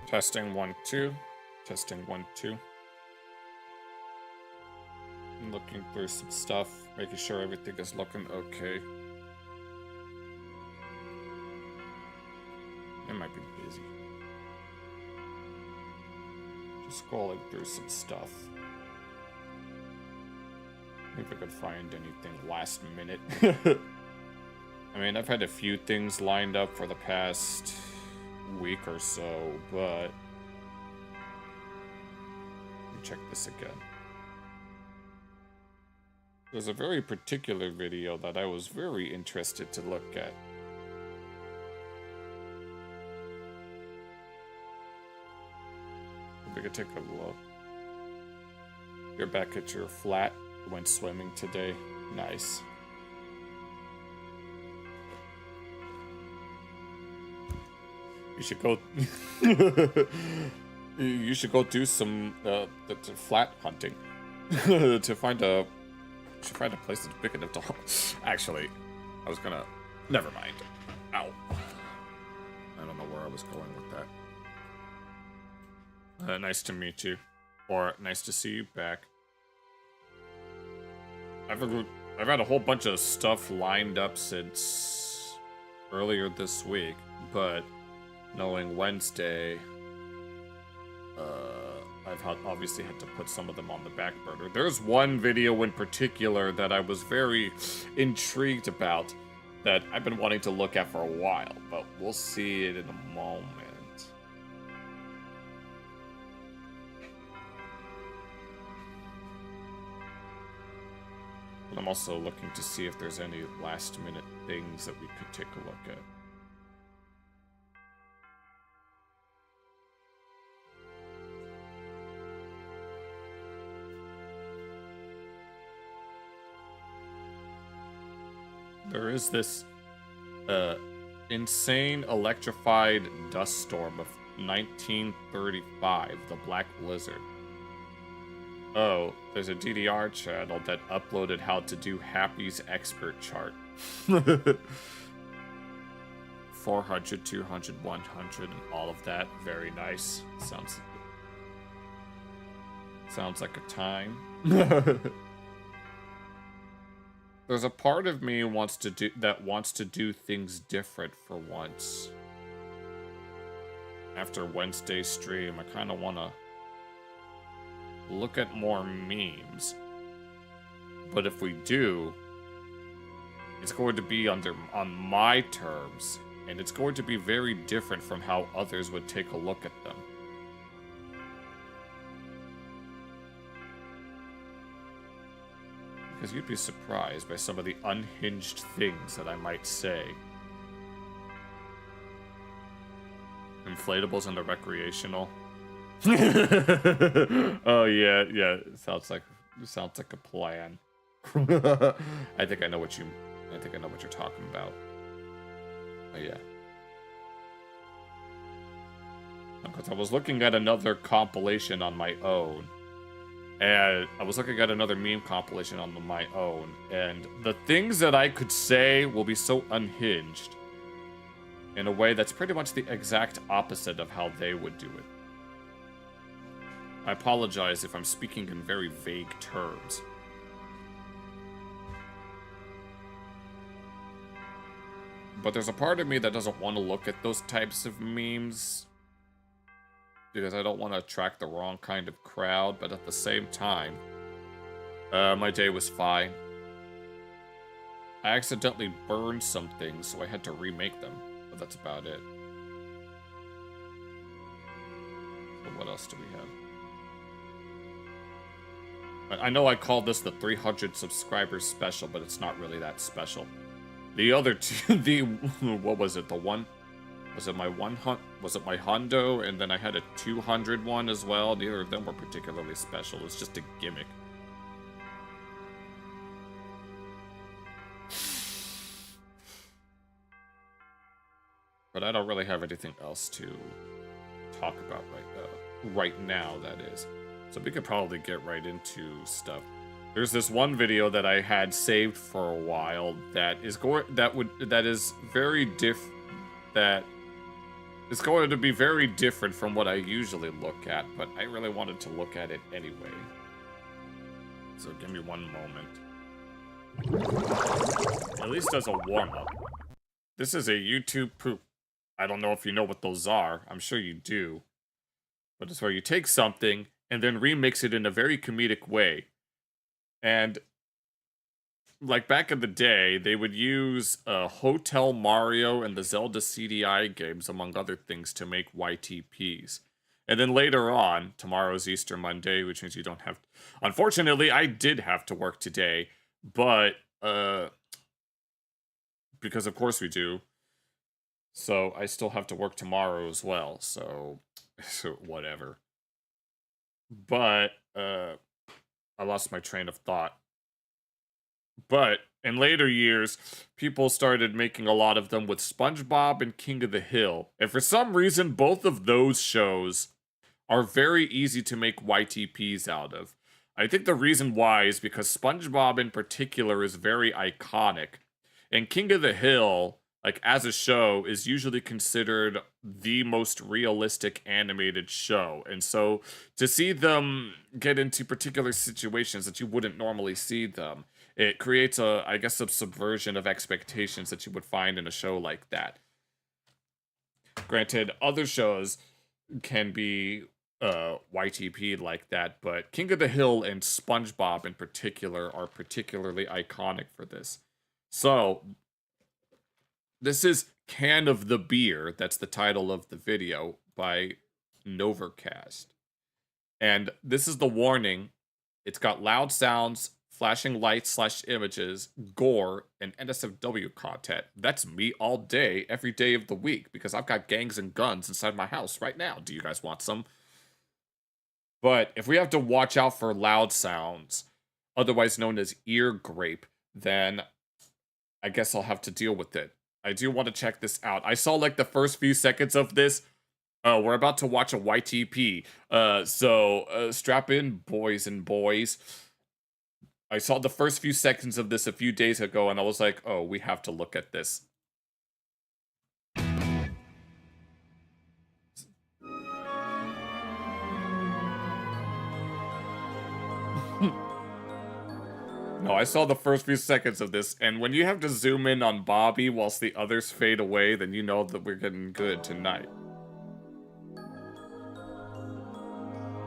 Testing 1, 2. Testing 1, 2. I'm looking through some stuff, making sure everything is looking okay. It might be busy. Just scrolling through some stuff. See if I could find anything last minute. I mean, I've had a few things lined up for the past week or so, but let me check this again. There's a very particular video that I was very interested to look at. If we could take a look. You're back at your flat. Went swimming today. Nice. You should go. You should go do some flat hunting to find a. Should find a place that's big enough to. Actually, I was gonna. Never mind. Ow. I don't know where I was going with that. Nice to meet you, or nice to see you back. I've had a whole bunch of stuff lined up since earlier this week, but knowing Wednesday, I've obviously had to put some of them on the back burner. There's one video in particular that I was very intrigued about that I've been wanting to look at for a while, but we'll see it in a moment. But I'm also looking to see if there's any last-minute things that we could take a look at. There is this insane electrified dust storm of 1935, the Black Blizzard. Oh, there's a DDR channel that uploaded how to do Happy's expert chart. 400, 200, 100, and all of that. Very nice. Sounds like a time. There's a part of me wants to do things different for once. After Wednesday's stream, I kind of want to look at more memes. But if we do, it's going to be on my terms, and it's going to be very different from how others would take a look at them. Because you'd be surprised by some of the unhinged things that I might say. Inflatables in the recreational. Oh yeah. Sounds like a plan. I think I know what you're talking about. Oh yeah. Because I was looking at another compilation on my own. And I was looking at another meme compilation on my own, and the things that I could say will be so unhinged in a way that's pretty much the exact opposite of how they would do it. I apologize if I'm speaking in very vague terms. But there's a part of me that doesn't want to look at those types of memes because I don't want to attract the wrong kind of crowd, but at the same time, my day was fine. I accidentally burned some things, so I had to remake them, but that's about it. So what else do we have? I know I called this the 300 subscribers special, but it's not really that special. The other two, what was it, the one? Was it my Hundo, and then I had a 200 one as well? Neither of them were particularly special. It's just a gimmick. But I don't really have anything else to talk about right now, that is. So we could probably get right into stuff. There's this one video that I had saved for a while that is very that is going to be very different from what I usually look at, but I really wanted to look at it anyway. So give me one moment. At least as a warm-up. This is a YouTube poop. I don't know if you know what those are. I'm sure you do. But it's where you take something and then remix it in a very comedic way. And like back in the day, they would use Hotel Mario and the Zelda CDI games, among other things, to make YTPs. And then later on, tomorrow's Easter Monday, which means you don't have... Unfortunately, I did have to work today, but... because of course we do. So I still have to work tomorrow as well, so whatever. But, I lost my train of thought. But in later years, people started making a lot of them with SpongeBob and King of the Hill. And for some reason, both of those shows are very easy to make YTPs out of. I think the reason why is because SpongeBob in particular is very iconic. And King of the Hill, like as a show, is usually considered the most realistic animated show. And so to see them get into particular situations that you wouldn't normally see them, it creates I guess, a subversion of expectations that you would find in a show like that. Granted, other shows can be YTP'd like that, but King of the Hill and SpongeBob in particular are particularly iconic for this. So, this is Can of the Beer, that's the title of the video, by Novercast. And this is the warning. It's got loud sounds, flashing lights / images, gore, and NSFW content. That's me all day, every day of the week, because I've got gangs and guns inside my house right now. Do you guys want some? But if we have to watch out for loud sounds, otherwise known as ear grape, then I guess I'll have to deal with it. I do want to check this out. I saw like the first few seconds of this. Oh, we're about to watch a YTP. So strap in, boys and boys. I saw the first few seconds of this a few days ago, and I was like, oh, we have to look at this. No, I saw the first few seconds of this, and when you have to zoom in on Bobby whilst the others fade away, then you know that we're getting good tonight.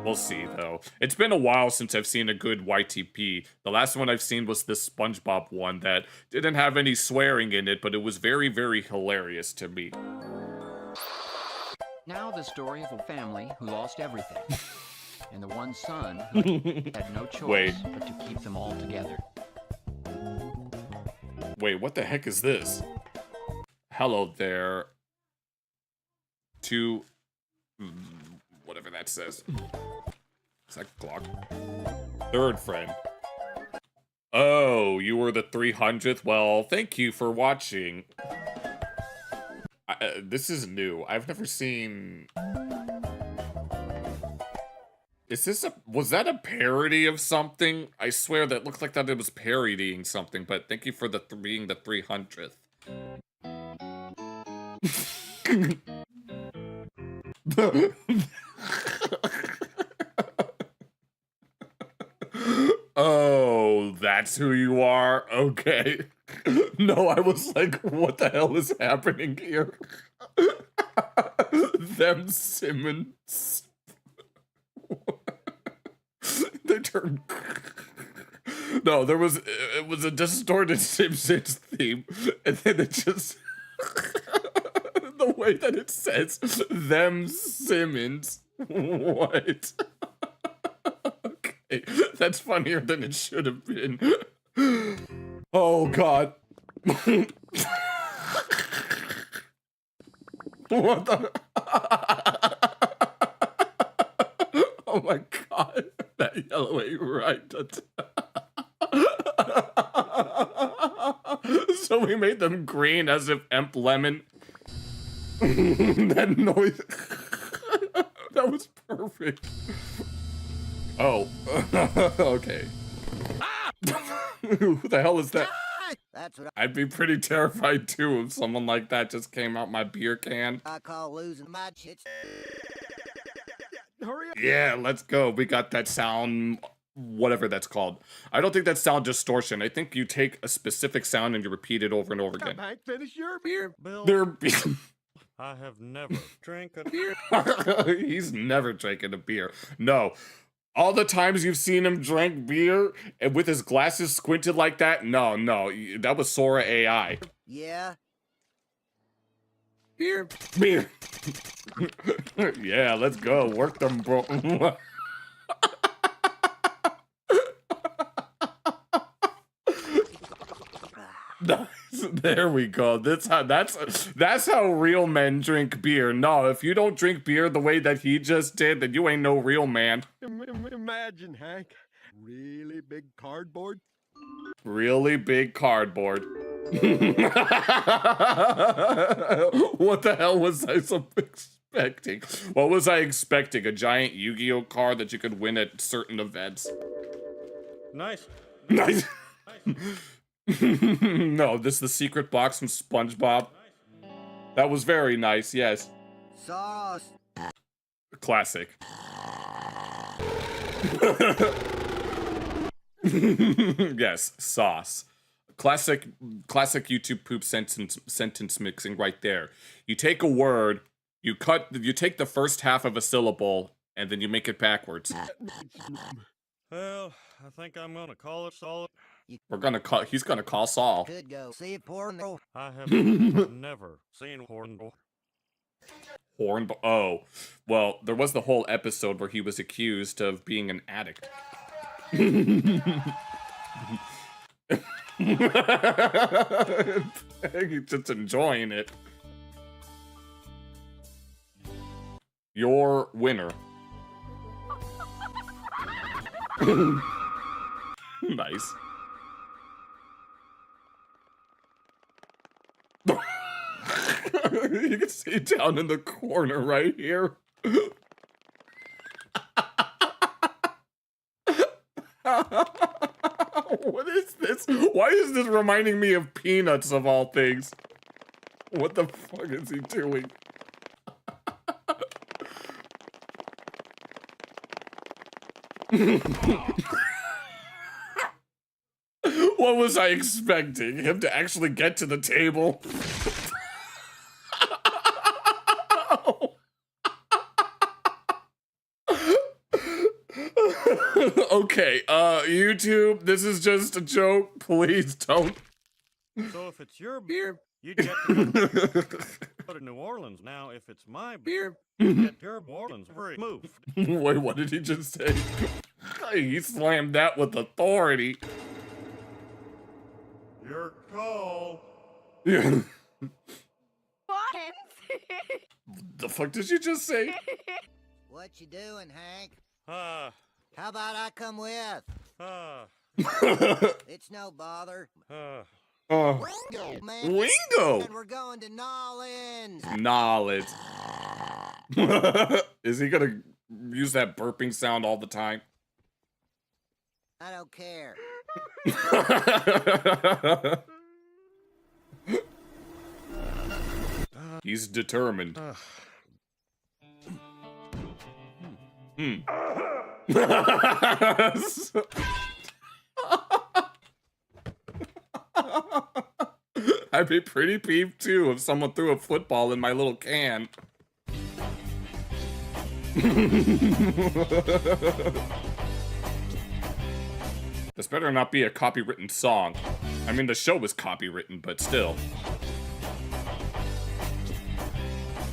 We'll see, though. It's been a while since I've seen a good YTP. The last one I've seen was this SpongeBob one that didn't have any swearing in it, but it was very, very hilarious to me. Now the story of a family who lost everything. And the one son who had no choice but to keep them all together. Wait, what the heck is this? Hello there. To... whatever that says. Is that Glock? Third friend. Oh, you were the 300th? Well, thank you for watching. This is new. I've never seen... Is this was that a parody of something? I swear that looked like that it was parodying something, but thank you for being the 300th. Oh, that's who you are? Okay. No, I was like, what the hell is happening here? Them Simmons. They turned... No, it was a distorted Simpsons theme, and then it just... the way that it says, them Simmons. What? Okay, that's funnier than it should have been. Oh, God. What the... Oh my God, that yellow ain't right. So we made them green as if Emp Lemon. That noise. That was perfect. Oh, okay. Who the hell is that? That's what I'd be pretty terrified too if someone like that just came out my beer can. I call losing my shit. Hurry up. Yeah, let's go. We got that sound, whatever that's called. I don't think that's sound distortion. I think you take a specific sound and you repeat it over and over again. Hank, finish your beer. Bill, There. I have never drank a beer. He's never drinking a beer. No. All the times you've seen him drink beer and with his glasses squinted like that, no, that was Sora AI. Yeah. Beer. Yeah, let's go. Work them, bro. Nice. There we go. That's how real men drink beer. No, if you don't drink beer the way that he just did, then you ain't no real man. Imagine, Hank, really big cardboard. Really big cardboard. What the hell was I expecting? What was I expecting? A giant Yu-Gi-Oh card that you could win at certain events. Nice. Nice. No, this is the secret box from SpongeBob. That was very nice, yes. Sauce. Classic. Yes, sauce. Classic YouTube poop sentence mixing right there. You take a word, you take the first half of a syllable, and then you make it backwards. Well, I think I'm gonna call it solid. He's gonna call Saul. Could go. See it pouring. I have never seen horn. Oh, well, there was the whole episode where he was accused of being an addict. He's just enjoying it. Your winner. Nice. You can see down in the corner right here. What is this? Why is this reminding me of Peanuts of all things? What the fuck is he doing? What was I expecting? Him to actually get to the table? Okay, YouTube, this is just a joke. Please don't. So if it's your beer, you get to go to New Orleans. Now, if it's my beer, you get your New Orleans free. Move. Wait, what did he just say? He slammed that with authority. Your call. Yeah. The fuck did you just say? What you doing, Hank? Ah. How about I come with? It's no bother. Wingo, man. Wingo! And we're going to Nolans. Knowledge. Is he gonna use that burping sound all the time? I don't care. He's determined. I'd be pretty peeved too if someone threw a football in my little can. This better not be a copywritten song. I mean, the show was copywritten, but still.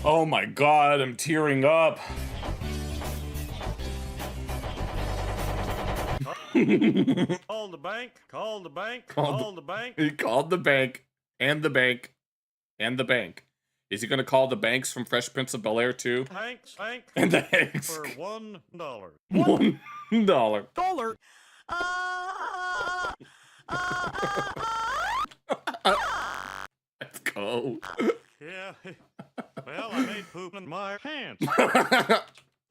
Oh my god, I'm tearing up. Call the bank. Call the bank. Call Call the bank. He called the bank, and the bank, and the bank. Is he gonna call the banks from Fresh Prince of Bel-Air too? Hanks. Hank. And the Hanks. For $1. $1. Dollar. Let's go. Yeah. Well, I made poop in my pants.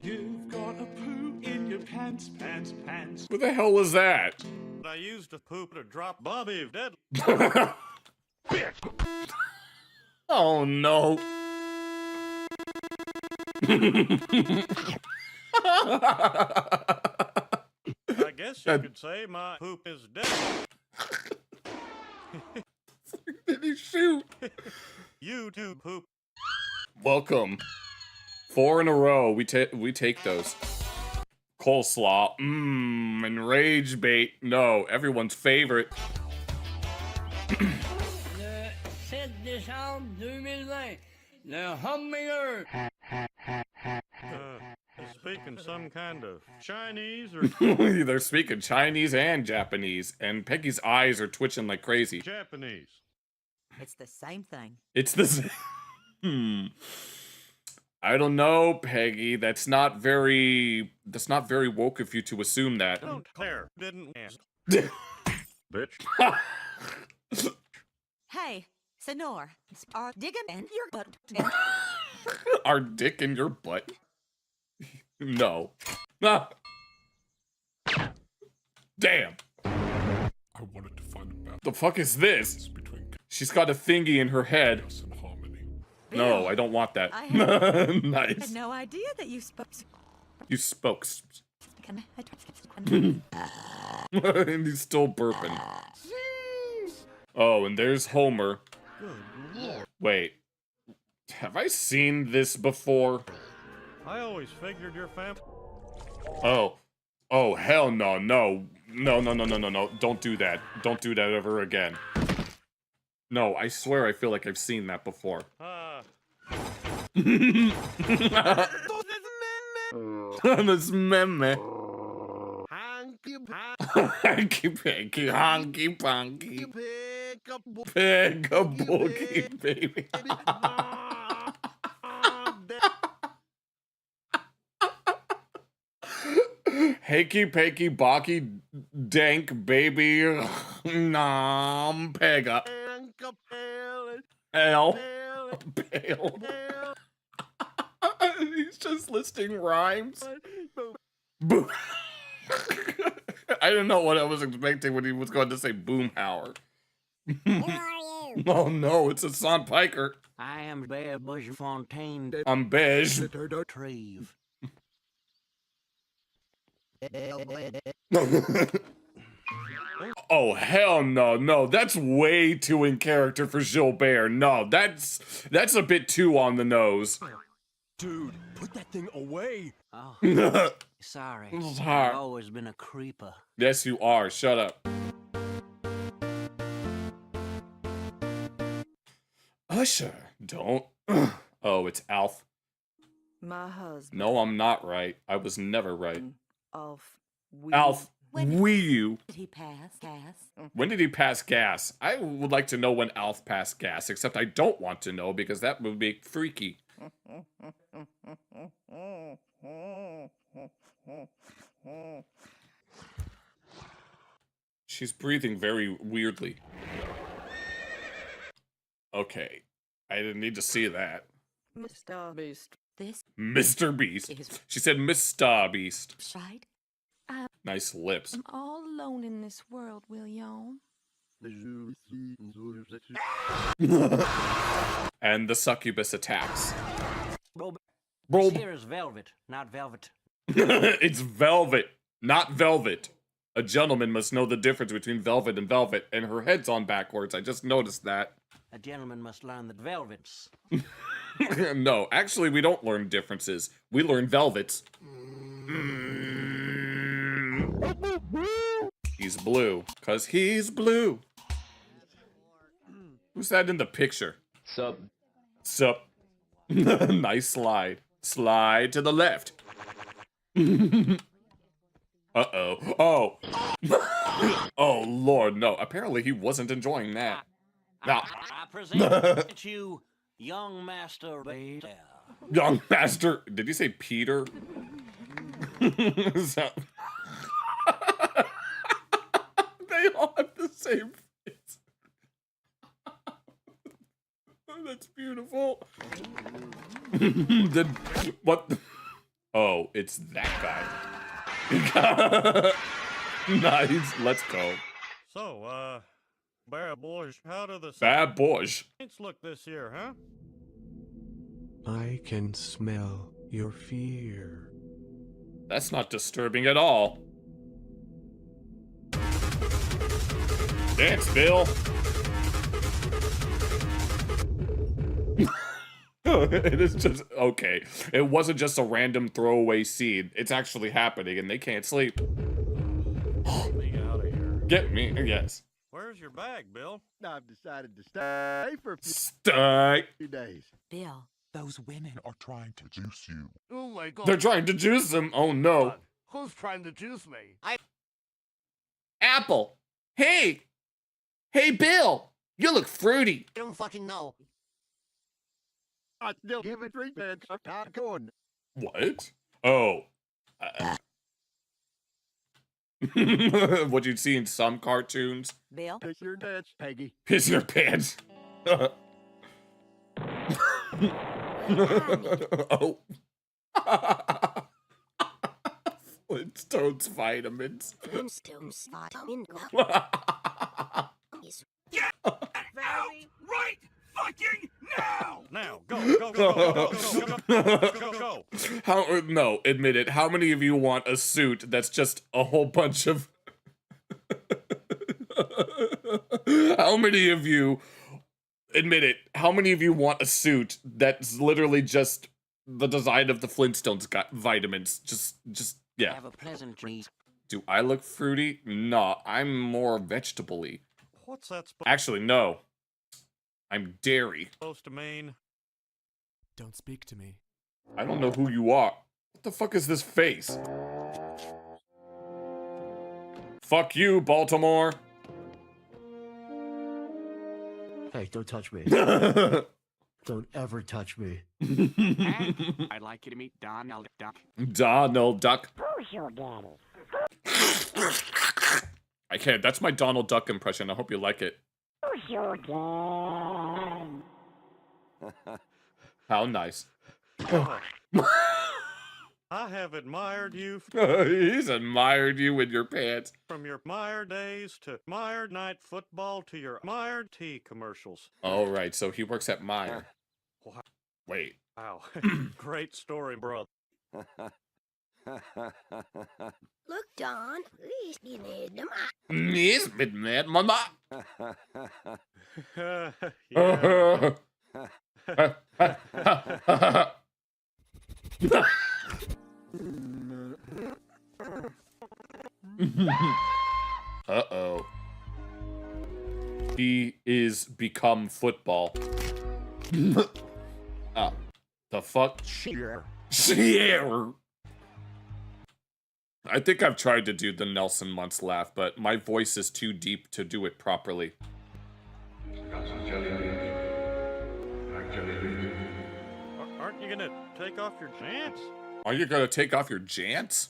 You've got a poo in your pants, pants, pants. What the hell was that? I used to poop to drop Bobby dead. Oh no. I guess you could say my poop is dead. Did he shoot? You too, poop. Welcome. 4 in a row. We take those. Coleslaw. And rage bait. No, everyone's favorite. Le 7 décembre 2020, le Hummingbird. Speaking some kind of Chinese or They're speaking Chinese and Japanese, and Peggy's eyes are twitching like crazy. Japanese. It's the same thing. It's the same. I don't know, Peggy. That's not very woke of you to assume that. Don't care. Didn't ask. Bitch. Hey, Senor, are digging in your butt. Our dick in your butt? No. Ah. Damn. I wanted to find a balance The fuck is this? between She's got a thingy in her head. chaos and harmony. No, I don't want that. I had Nice. no idea that you spoke. You spoke. Can And he's still burping. Oh, and there's Homer. Wait. Have I seen this before? I always figured your family. Oh. Oh, hell no, no. No. Don't do that. Don't do that ever again. No, I swear I feel like I've seen that before. This meme. Hanky panky, honky punky. Pick a boogie, baby. Hanky panky, bocky, dank, baby. Nom, pega. L. Pale. He's just listing rhymes. Boom. I didn't know what I was expecting when he was going to say Boomhauer. Who are you? Oh no, it's a Son Piker. I am Bear Bushfontaine I'm beige. Treve. Oh hell no, no, that's way too in character for Gilbert. No, that's a bit too on the nose. Dude, put that thing away. Oh, Yes, sorry. Sorry. I've always been a creeper. you are. Shut up. Usher, don't. Oh, it's Alf. My husband. No, I'm not right. I was never right. Alf. Alf, When Wii U. did he pass? When did he pass gas? I would like to know when Alf passed gas, except I don't want to know because that would be freaky. She's breathing very weirdly. Okay. I didn't need to see that. Mr. Beast. This Mr. Beast. is She said Mr. Beast. right. Nice lips. I'm all alone in this world, William. And the succubus attacks. Bro, Bro, this here is velvet, not velvet. it's velvet, not velvet. A gentleman must know the difference between velvet and velvet, and her head's on backwards. I just noticed that. A gentleman must learn that velvets. No, actually, we don't learn differences. We learn velvets. He's blue, 'cause he's blue. Who's that in the picture? Sup? Sup. Nice slide. Slide to the left. Uh-oh. Oh. Oh, Lord, no. Apparently he wasn't enjoying that. Now, I present you young Master Bear. young master. Did you say Peter? Is that- They all have the same face. That's beautiful. What? Oh, it's that guy. Nice. Let's go. So, bad boys, how do the Bad boys. Saints look this year, huh? I can smell your fear. That's not disturbing at all. Dance, Bill. It is just okay. It wasn't just a random throwaway scene. It's actually happening, and they can't sleep. Get me out of here. Get me, yes. Where's your bag, Bill? I've decided to stay for a Stay. few days. Bill. Those women are trying to juice you. Oh my god. They're trying to juice him. Oh no. Who's trying to juice me? Apple. Hey. Hey, Bill. You look fruity. I don't fucking know. I still give it 3 pence of popcorn. What? Oh. What you'd see in some cartoons. Bill. Piss your dance, Peggy. Piss your pants. Oh. Flintstones vitamins. Flintstones vitamin. Get out right fucking now! Now, go. How? No, admit it. How many of you want a suit that's just a whole bunch of? How many of you? Admit it. How many of you want a suit that's literally just the design of the Flintstones vitamins? Just yeah. Have a pleasant dream. Do I look fruity? No, I'm more vegetable-y. What's that Actually, no. I'm dairy. supposed to mean? Don't speak to me. I don't know who you are. What the fuck is this face? Fuck you, Baltimore. Hey, don't touch me. Donald Don't ever touch me. I'd like you to meet Donald Duck. Duck. Who's your daddy? I can't. That's my Donald Duck impression. I hope you like it. Who's your dad? How nice. I have admired you He's admired you in your pants. from your Meyer days to Meyer night football to your Meyer tea commercials. All right, so he works at Meyer. Wow. Wait. Wow. Great story, brother. Look, Don, please be made them. Yes, bit mad, mama. Yeah. Uh-oh. He is become football. Ah, the fuck? Cheer. Cheer. I think I've tried to do the Nelson Muntz laugh, but my voice is too deep to do it properly. Aren't you gonna take off your pants? Are you gonna take off your jants?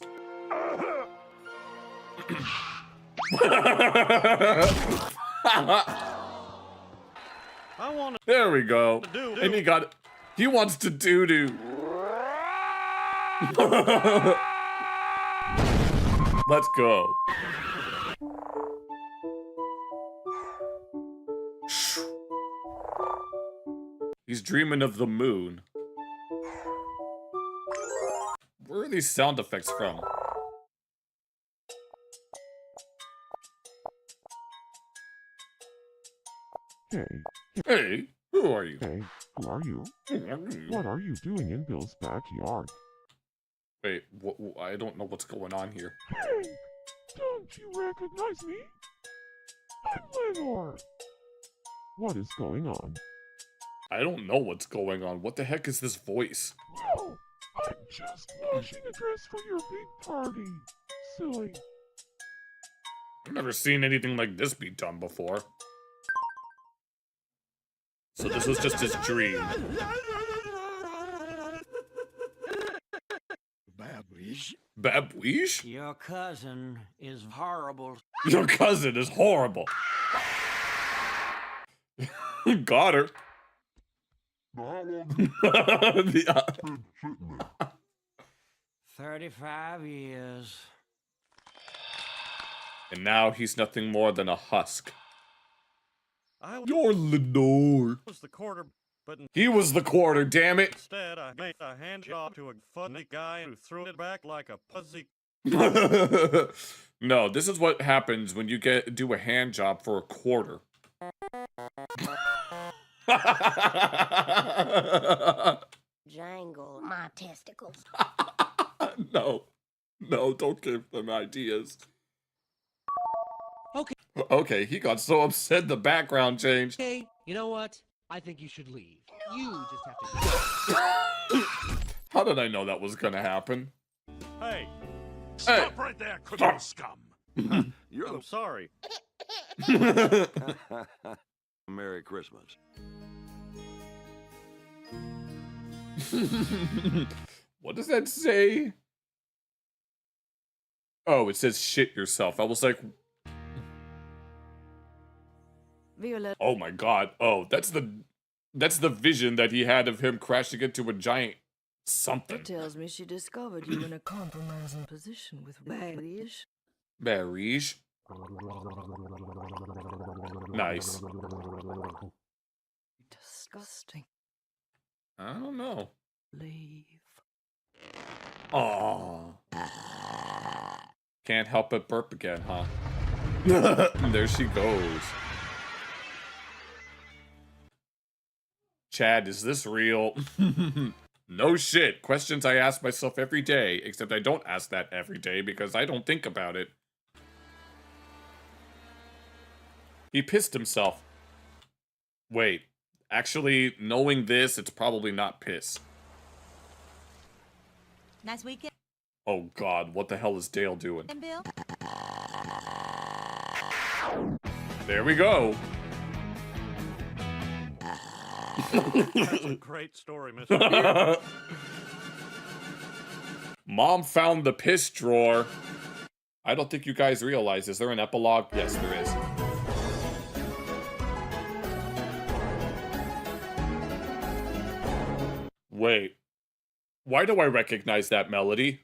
I want There we go. do. And he wants to doo-doo. Let's go. He's dreaming of the moon. Where are these sound effects from? Hey, Hey, who are you? hey, who are you? What are you doing in Bill's backyard? Wait, I don't know what's going on here. Hey, don't you recognize me? I'm Lenore. What is going on? I don't know what's going on. What the heck is this voice? Well, I'm just washing a dress for your big party. Silly. I've never seen anything like this be done before. So this was just his dream. Babish. Babish? Your cousin is horrible. Your cousin is horrible. Got her. The- 35 years. And now he's nothing more than a husk. I You're Lenore. was the quarter, but He was the quarter, damn it. instead I made a hand job to a funny guy who threw it back like a pussy. No, this is what happens when you do a hand job for a quarter. Jangle my testicles. No, don't give them ideas. Okay. Okay, he got so upset the background changed. Okay, you know what? I think you should leave. You just have to go. How did I know that was gonna happen? Hey, Stop right there, criminal scum. I'm sorry. Merry Christmas. What does that say? Oh, it says shit yourself. I was like, oh my god. Oh, that's the vision that he had of him crashing into a giant something. It tells me she discovered you in a compromising position with Barrish. Barrish? Nice. Disgusting. I don't know. Leave. Oh. Can't help but burp again, huh? There she goes. Chad, is this real? No shit. Questions I ask myself every day, except I don't ask that every day because I don't think about it. He pissed himself. Wait, actually, knowing this, it's probably not piss. Nice weekend, Oh god, what the hell is Dale doing? Bill. There we go. That's a great story, Mr. Mom found the piss drawer. I don't think you guys realize. Is there an epilogue? Yes, there is. Wait. Why do I recognize that melody?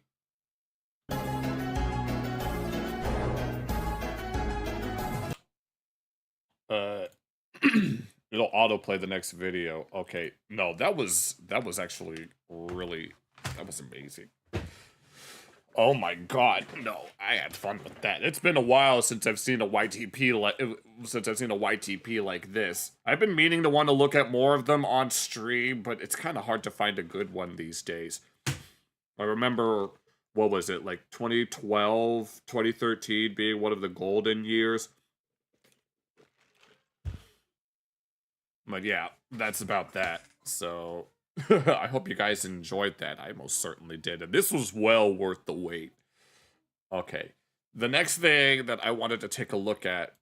It'll autoplay the next video. Okay. No, that was actually really, that was amazing. Oh my god, no, I had fun with that. It's been a while since I've seen a YTP like this. I've been meaning to want to look at more of them on stream, but it's kind of hard to find a good one these days. I remember, what was it, like 2012, 2013 being one of the golden years. But yeah, that's about that. So I hope you guys enjoyed that. I most certainly did. And this was well worth the wait. Okay. The next thing that I wanted to take a look at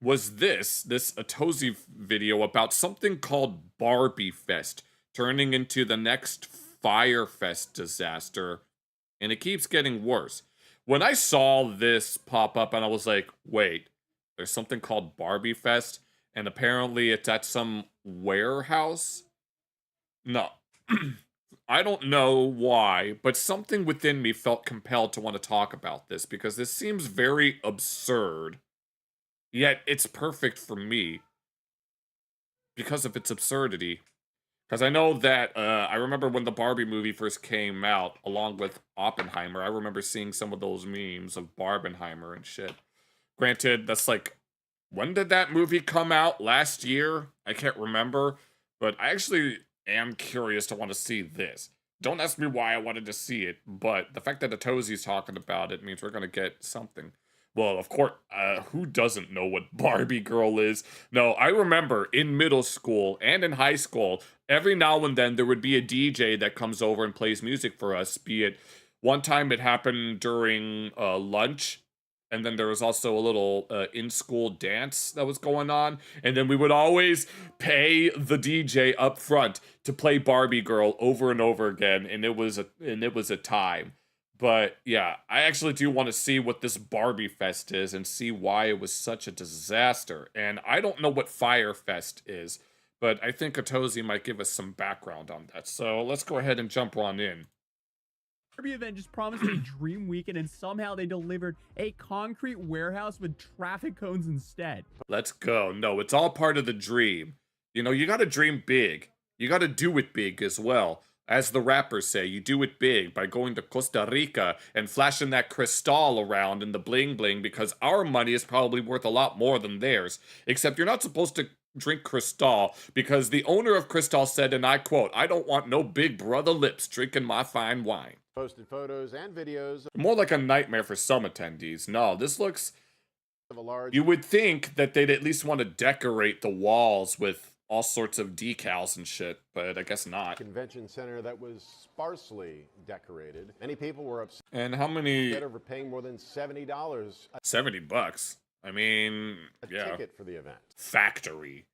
was this Atozy video about something called Barbie Fest, turning into the next Fyre Fest disaster. And it keeps getting worse. When I saw this pop up and I was like, wait, there's something called Barbie Fest? And apparently it's at some warehouse? No. I don't know why, but something within me felt compelled to want to talk about this because this seems very absurd. Yet it's perfect for me because of its absurdity. Because I know that, I remember when the Barbie movie first came out, along with Oppenheimer, I remember seeing some of those memes of Barbenheimer and shit. Granted, that's like, when did that movie come out? Last year? I can't remember. But I actually am curious to want to see this. Don't ask me why I wanted to see it, but the fact that Atozy's talking about it means we're going to get something. Well, of course, who doesn't know what Barbie Girl is? No, I remember in middle school and in high school, every now and then there would be a DJ that comes over and plays music for us, be it one time it happened during lunch. And then there was also a little in-school dance that was going on. And then we would always pay the DJ up front to play Barbie Girl over and over again. And it was a time. But yeah, I actually do want to see what this Barbie Fest is and see why it was such a disaster. And I don't know what Fyre Fest is, but I think Atozy might give us some background on that. So let's go ahead and jump on in. Barbie event just promised a dream weekend, and somehow they delivered a concrete warehouse with traffic cones instead. Let's go. No, it's all part of the dream. You know, you gotta dream big. You gotta do it big as well. As the rappers say, you do it big by going to Costa Rica and flashing that crystal around in the bling bling, because our money is probably worth a lot more than theirs. Except you're not supposed to drink Cristal, because the owner of Cristal said, and I quote, "I don't want no big brother lips drinking my fine wine." Posted photos and videos. More like a nightmare for some attendees. No, this looks... Of a large... You would think that they'd at least want to decorate the walls with all sorts of decals and shit, but I guess not. Convention center that was sparsely decorated. Many people were upset. And how many... over paying more than $70. $70? I mean, yeah. Ticket for the event. Factory.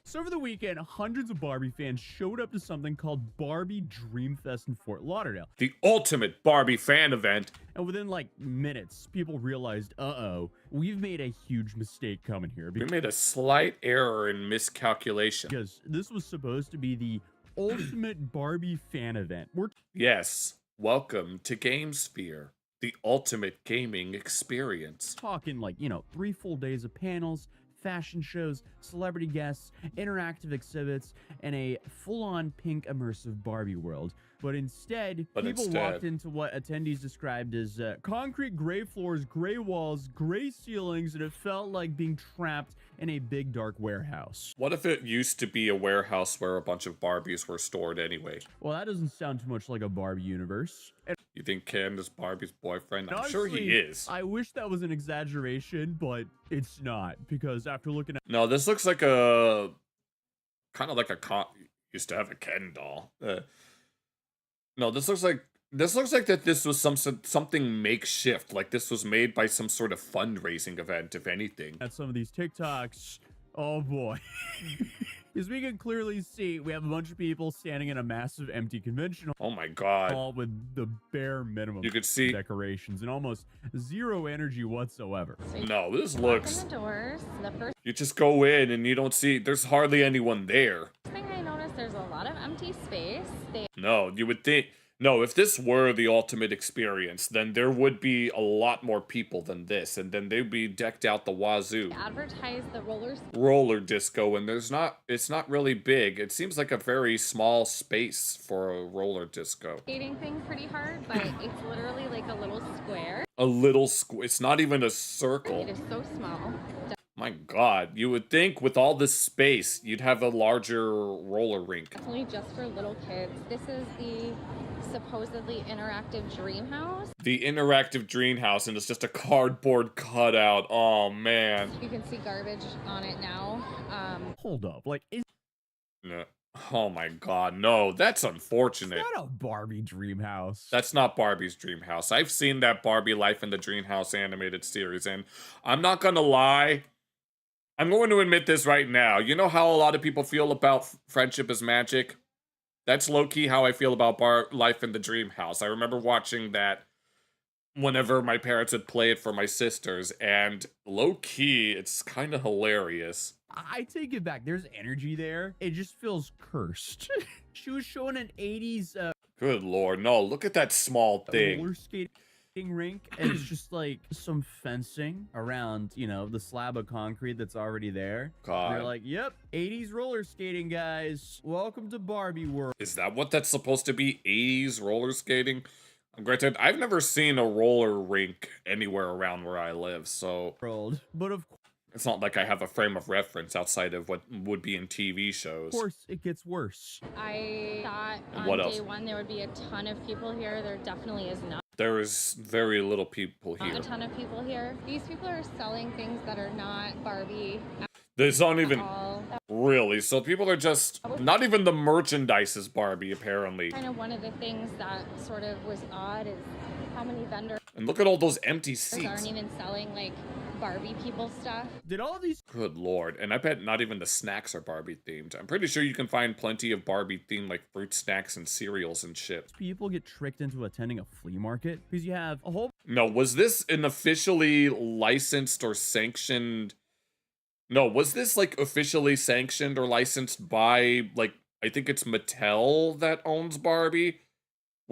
So over the weekend, hundreds of Barbie fans showed up to something called Barbie Dreamfest in Fort Lauderdale. The ultimate Barbie fan event. And within like minutes, people realized, uh-oh, we've made a huge mistake coming here. We made a slight error in miscalculation. Because this was supposed to be the ultimate Barbie fan event. Yes, welcome to GameSphere, the ultimate gaming experience. Talking like, 3 full days of panels, fashion shows, celebrity guests, interactive exhibits, and a full-on pink immersive Barbie world. But instead, people walked into what attendees described as concrete gray floors, gray walls, gray ceilings, and it felt like being trapped in a big dark warehouse. What if it used to be a warehouse where a bunch of Barbies were stored anyway? Well, that doesn't sound too much like a Barbie universe. You think Ken is Barbie's boyfriend? I'm Honestly, sure he is. I wish that was an exaggeration, but it's not, because after looking at... No, this looks like a... kind of like a... used to have a Ken doll. No, this looks like that this was something makeshift. Like this was made by some sort of fundraising event, if anything. At some of these TikToks, oh boy. As we can clearly see, we have a bunch of people standing in a massive empty convention hall. Oh my god. All with the bare minimum you could see decorations and almost zero energy whatsoever. No, this looks... The doors, you just go in and you don't see... There's hardly anyone there. First thing I noticed, there's a lot of empty space. No, you would think... No, if this were the ultimate experience, then there would be a lot more people than this, and then they'd be decked out the wazoo. Advertise the roller disco, and it's not really big. It seems like a very small space for a roller disco. Skating thing pretty hard, but it's literally like a little square. A little square. It's not even a circle. It is so small. My god, you would think with all this space, you'd have a larger roller rink. Definitely just for little kids. This is the supposedly interactive dream house. The interactive dream house, and it's just a cardboard cutout. Oh, man. You can see garbage on it now. Hold up, like... No. Oh my god, no, that's unfortunate. It's not a Barbie dream house. That's not Barbie's dream house. I've seen that Barbie Life in the Dream House animated series, and I'm not gonna lie, I'm going to admit this right now. You know how a lot of people feel about Friendship is Magic? That's low-key how I feel about Life in the Dream House. I remember watching that whenever my parents would play it for my sisters, and low-key, it's kind of hilarious. I take it back. There's energy there. It just feels cursed. She was showing an 80s... Good lord, no, look at that small thing. Roller skating rink, and it's just like some fencing around, the slab of concrete that's already there. God. They're like, yep, 80s roller skating, guys. Welcome to Barbie World. Is that what that's supposed to be? 80s roller skating? Granted, I've never seen a roller rink anywhere around where I live, so... But of course... It's not like I have a frame of reference outside of what would be in TV shows. Of course, it gets worse. I thought on day one there would be a ton of people here. There definitely is not. There is very little people here. Not a ton of people here. These people are selling things that are not Barbie. There's not even... Really? So people are just... Not even the merchandise is Barbie, apparently. Kind of one of the things that sort of was odd is how many vendors... And look at all those empty seats. ...aren't even selling, like, Barbie people stuff. Did all these... Good lord. And I bet not even the snacks are Barbie themed. I'm pretty sure you can find plenty of Barbie themed, like, fruit snacks and cereals and shit. People get tricked into attending a flea market because you have a whole... No, was this an officially licensed or sanctioned... No, was this, like, officially sanctioned or licensed by, like, I think it's Mattel that owns Barbie?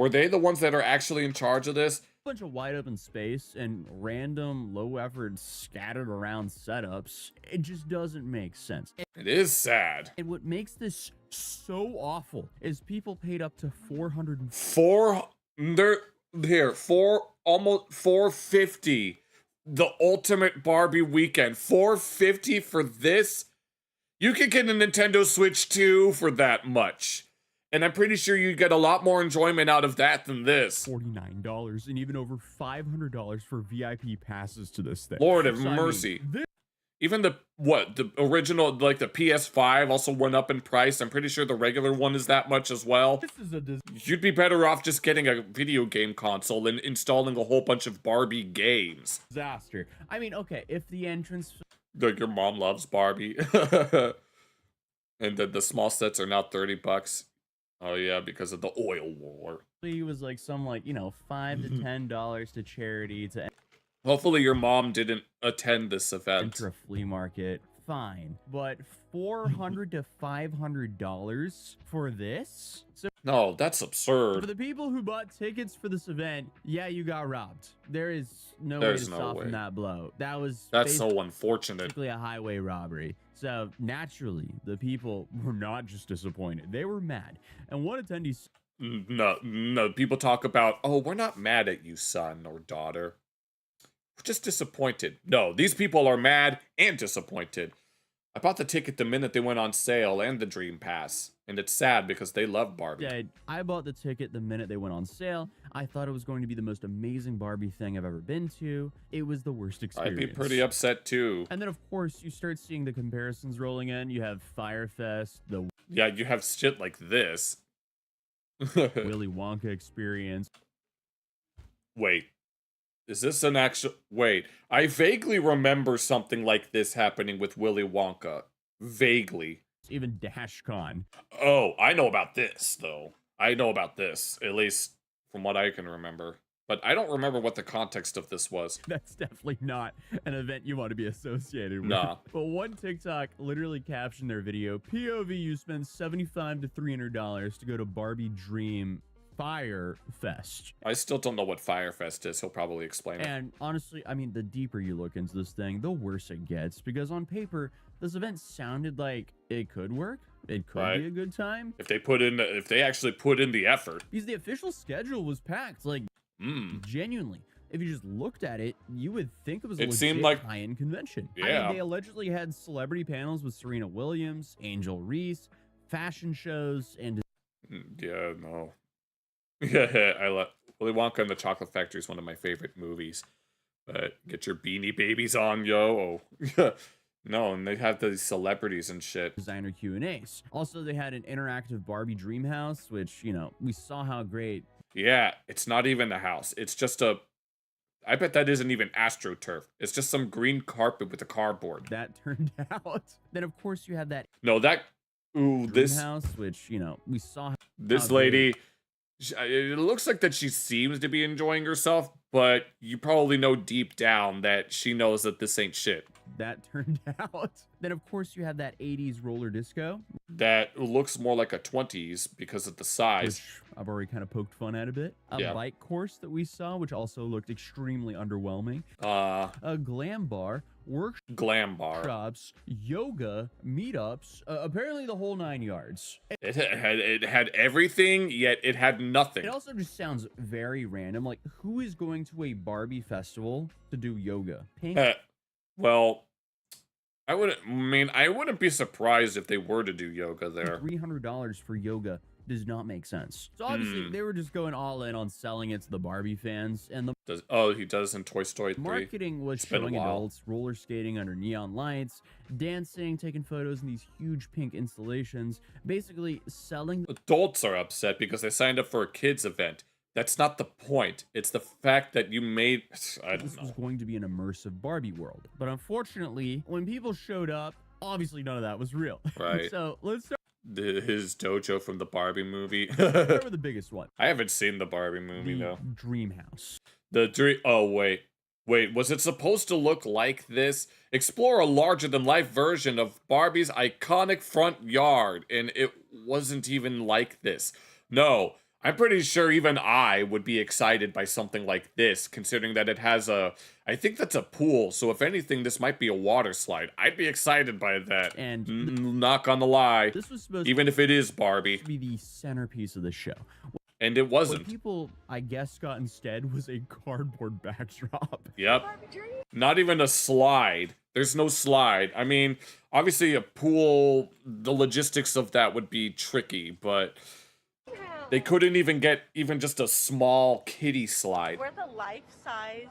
Were they the ones that are actually in charge of this? Bunch of wide open space and random low effort scattered around setups. It just doesn't make sense. It is sad. And what makes this so awful is people paid up to almost $450. The ultimate Barbie weekend. $450 for this? You could get a Nintendo Switch 2 for that much. And I'm pretty sure you'd get a lot more enjoyment out of that than this. $49 and even over $500 for VIP passes to this thing. Lord have mercy. Even the original, like the PS5 also went up in price. I'm pretty sure the regular one is that much as well. You'd be better off just getting a video game console and installing a whole bunch of Barbie games. Disaster. I mean, okay, if the entrance... Like your mom loves Barbie. And the small sets are now $30. Oh yeah, because of the oil war. It was like some $5 to $10 to charity to... Hopefully your mom didn't attend this event. Enter a flea market, fine. But $400 to $500 for this? So no, that's absurd. for the people who bought tickets for this event, yeah, you got robbed. There is no way to soften that blow. That's so unfortunate. Basically a highway robbery. So naturally, the people were not just disappointed. They were mad. And one attendee... No, people talk about, oh, we're not mad at you, son or daughter. We're just disappointed. No, these people are mad and disappointed. I bought the ticket the minute they went on sale and the Dream Pass. And it's sad because they love Barbie. Yeah, I bought the ticket the minute they went on sale. I thought it was going to be the most amazing Barbie thing I've ever been to. It was the worst experience. I'd be pretty upset too. And then of course you start seeing the comparisons rolling in. You have Firefest, yeah, you have shit like this. Willy Wonka experience. Wait. Is this an actual... Wait. I vaguely remember something like this happening with Willy Wonka. Vaguely. Even DashCon. Oh, I know about this, though. I know about this, at least from what I can remember. But I don't remember what the context of this was. That's definitely not an event you want to be associated with. Nah. But one TikTok literally captioned their video, POV, you spend $75 to $300 to go to Barbie Dream Fire Fest. I still don't know what Firefest is. He'll probably explain it. And honestly, I mean, the deeper you look into this thing, the worse it gets. Because on paper, this event sounded like it could work. It could be a good time. If they actually put in the effort. Because the official schedule was packed. Like, genuinely. If you just looked at it, you would think it was a legit high-end convention. Yeah. I mean, they allegedly had celebrity panels with Serena Williams, Angel Reese, fashion shows, and... Yeah, no. Yeah, I love Willy Wonka and the Chocolate Factory is one of my favorite movies. But get your Beanie Babies on, yo. No, and they have these celebrities and shit. Designer Q&As. Also, they had an interactive Barbie dream house, which, we saw how great... Yeah, it's not even a house. It's just a... I bet that isn't even AstroTurf. It's just some green carpet with a cardboard. That turned out. Then, of course, you had that... No, that... Ooh, this... house, which, we saw... This lady... It looks like that she seems to be enjoying herself, but you probably know deep down that she knows that this ain't shit. That turned out. Then, of course, you had that 80s roller disco. That looks more like a 20s because of the size. Which I've already kind of poked fun at a bit. A bike course that we saw, which also looked extremely underwhelming. A glam bar. Workshops, yoga, meetups, apparently the whole 9 yards. It had everything, yet it had nothing. It also just sounds very random. Like, who is going to a Barbie festival to do yoga? Pink? Well, I wouldn't be surprised if they were to do yoga there. $300 for yoga does not make sense. So obviously they were just going all in on selling it to the Barbie fans, and he does in Toy Story 3. Marketing was showing adults roller skating under neon lights, dancing, taking photos in these huge pink installations, basically selling. Adults are upset because they signed up for a kids event. That's not the point. It's the fact that you made... This was going to be an immersive Barbie world. But unfortunately, when people showed up, obviously none of that was real. Right. So let's start... His dojo from the Barbie movie. Start with the biggest one. I haven't seen the Barbie movie, though. Dream House. Oh, wait. Wait, was it supposed to look like this? Explore a larger-than-life version of Barbie's iconic front yard, and it wasn't even like this. No. I'm pretty sure even I would be excited by something like this, considering that it has I think that's a pool, so if anything, this might be a water slide. I'd be excited by that. And not gonna lie, this was supposed even if it is Barbie. to be the centerpiece of the show. And it wasn't. What people, I guess, got instead was a cardboard backdrop. Yep. Not even a slide. There's no slide. I mean, obviously a pool, the logistics of that would be tricky, but they couldn't even get even just a small kiddie slide. We're the life-sized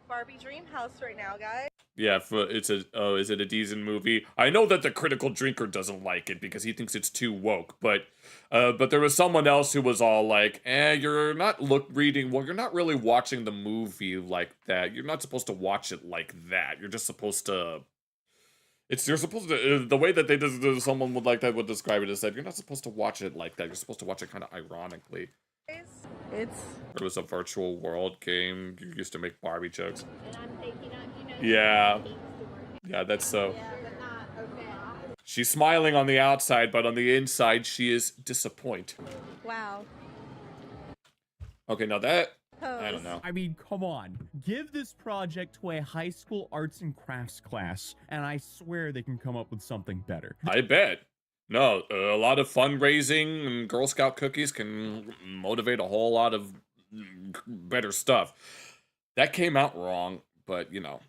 Barbie dream house right now, guys. Yeah, is it a decent movie? I know that the critical drinker doesn't like it because he thinks it's too woke, but there was someone else who was all like, you're not you're not really watching the movie like that. You're not supposed to watch it like that. You're just supposed to you're supposed to, the way that someone would like that would describe it is that you're not supposed to watch it like that. You're supposed to watch it kind of ironically. It was a virtual world game. You used to make Barbie jokes. Yeah. Yeah, that's so. She's smiling on the outside, but on the inside, she is disappointed. Wow. Okay, now that, I don't know. I mean, come on. Give this project to a high school arts and crafts class, and I swear they can come up with something better. I bet. No, a lot of fundraising and Girl Scout cookies can motivate a whole lot of better stuff. That came out wrong, but you know.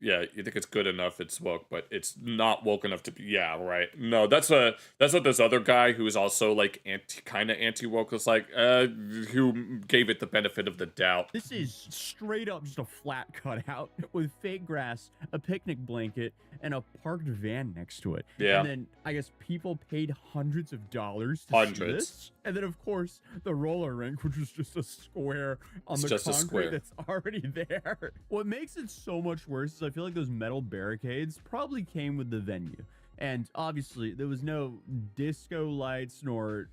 Yeah, you think it's good enough, it's woke, but it's not woke enough to be, yeah, right. No, that's what this other guy who is also like kind of anti-woke was like, who gave it the benefit of the doubt. This is straight up just a flat cutout with fake grass, a picnic blanket, and a parked van next to it. Yeah. And then I guess people paid hundreds of dollars to see this. And then of course the roller rink, which was just a square on the concrete that's already there. What makes it so much worse is I feel like those metal barricades probably came with the venue. And obviously, there was no disco lights nor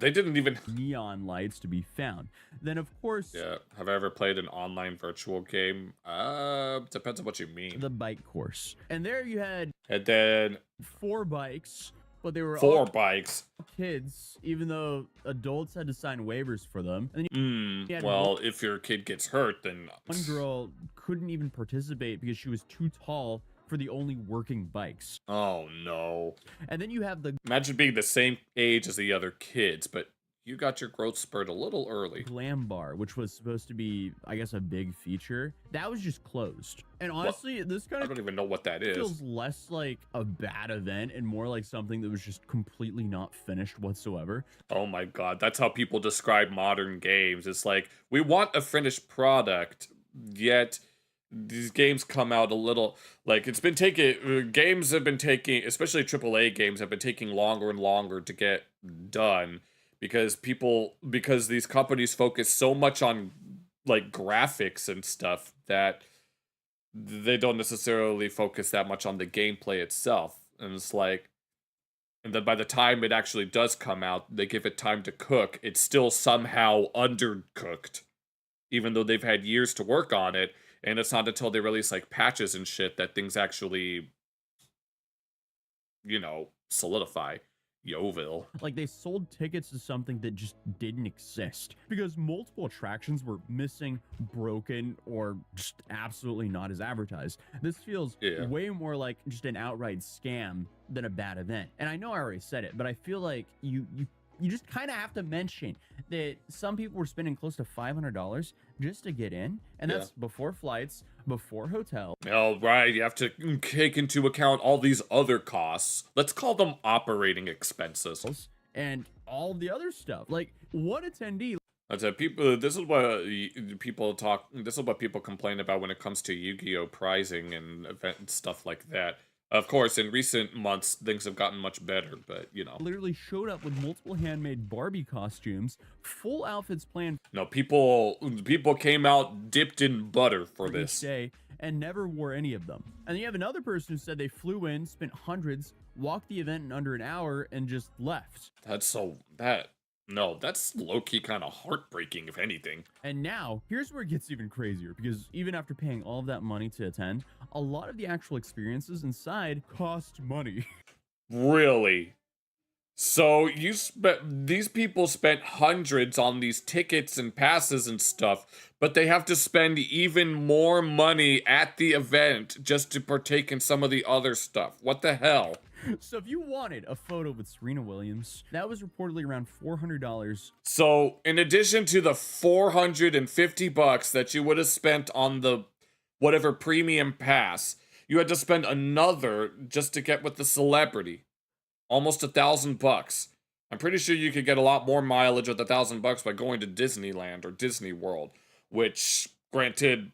they didn't even neon lights to be found. Then, of course, yeah. Have I ever played an online virtual game? Depends on what you mean. The bike course, and there you had, and then 4 bikes, but they were 4 bikes. Kids, even though adults had to sign waivers for them. And then well, if your kid gets hurt, then one girl couldn't even participate because she was too tall for the only working bikes. Oh no. And then you have the imagine being the same age as the other kids, but you got your growth spurt a little early. Glam bar, which was supposed to be, I guess, a big feature, that was just closed. And honestly, this kind of, I don't even know what that is. Feels less like a bad event and more like something that was just completely not finished whatsoever. Oh my god, that's how people describe modern games. It's like, we want a finished product, yet these games come out a little, like, games have been taking, especially AAA games, have been taking longer and longer to get done because these companies focus so much on, like, graphics and stuff that they don't necessarily focus that much on the gameplay itself. And it's like, and then by the time it actually does come out, they give it time to cook, it's still somehow undercooked, even though they've had years to work on it. And it's not until they release, like, patches and shit that things actually, you know, solidify. Yoville. Like, they sold tickets to something that just didn't exist because multiple attractions were missing, broken, or just absolutely not as advertised. This feels way more like just an outright scam than a bad event. And I know I already said it, but I feel like you just kind of have to mention that some people were spending close to $500 just to get in, and that's before flights, before hotel. Oh, right. You have to take into account all these other costs. Let's call them operating expenses. And all the other stuff. Like, what attendee? This is what people complain about when it comes to Yu-Gi-Oh! Pricing and event stuff like that. Of course, in recent months, things have gotten much better, but, you know. Literally showed up with multiple handmade Barbie costumes, full outfits planned. No, people came out dipped in butter for this. Day and never wore any of them. And then you have another person who said they flew in, spent hundreds, walked the event in under an hour, and just left. That's low-key kind of heartbreaking, if anything. And now, here's where it gets even crazier, because even after paying all of that money to attend, a lot of the actual experiences inside cost money. Really? So these people spent hundreds on these tickets and passes and stuff, but they have to spend even more money at the event just to partake in some of the other stuff. What the hell? So if you wanted a photo with Serena Williams, that was reportedly around $400. So in addition to the $450 that you would have spent on the whatever premium pass, you had to spend another just to get with the celebrity. Almost $1,000. I'm pretty sure you could get a lot more mileage with $1,000 by going to Disneyland or Disney World, which, granted,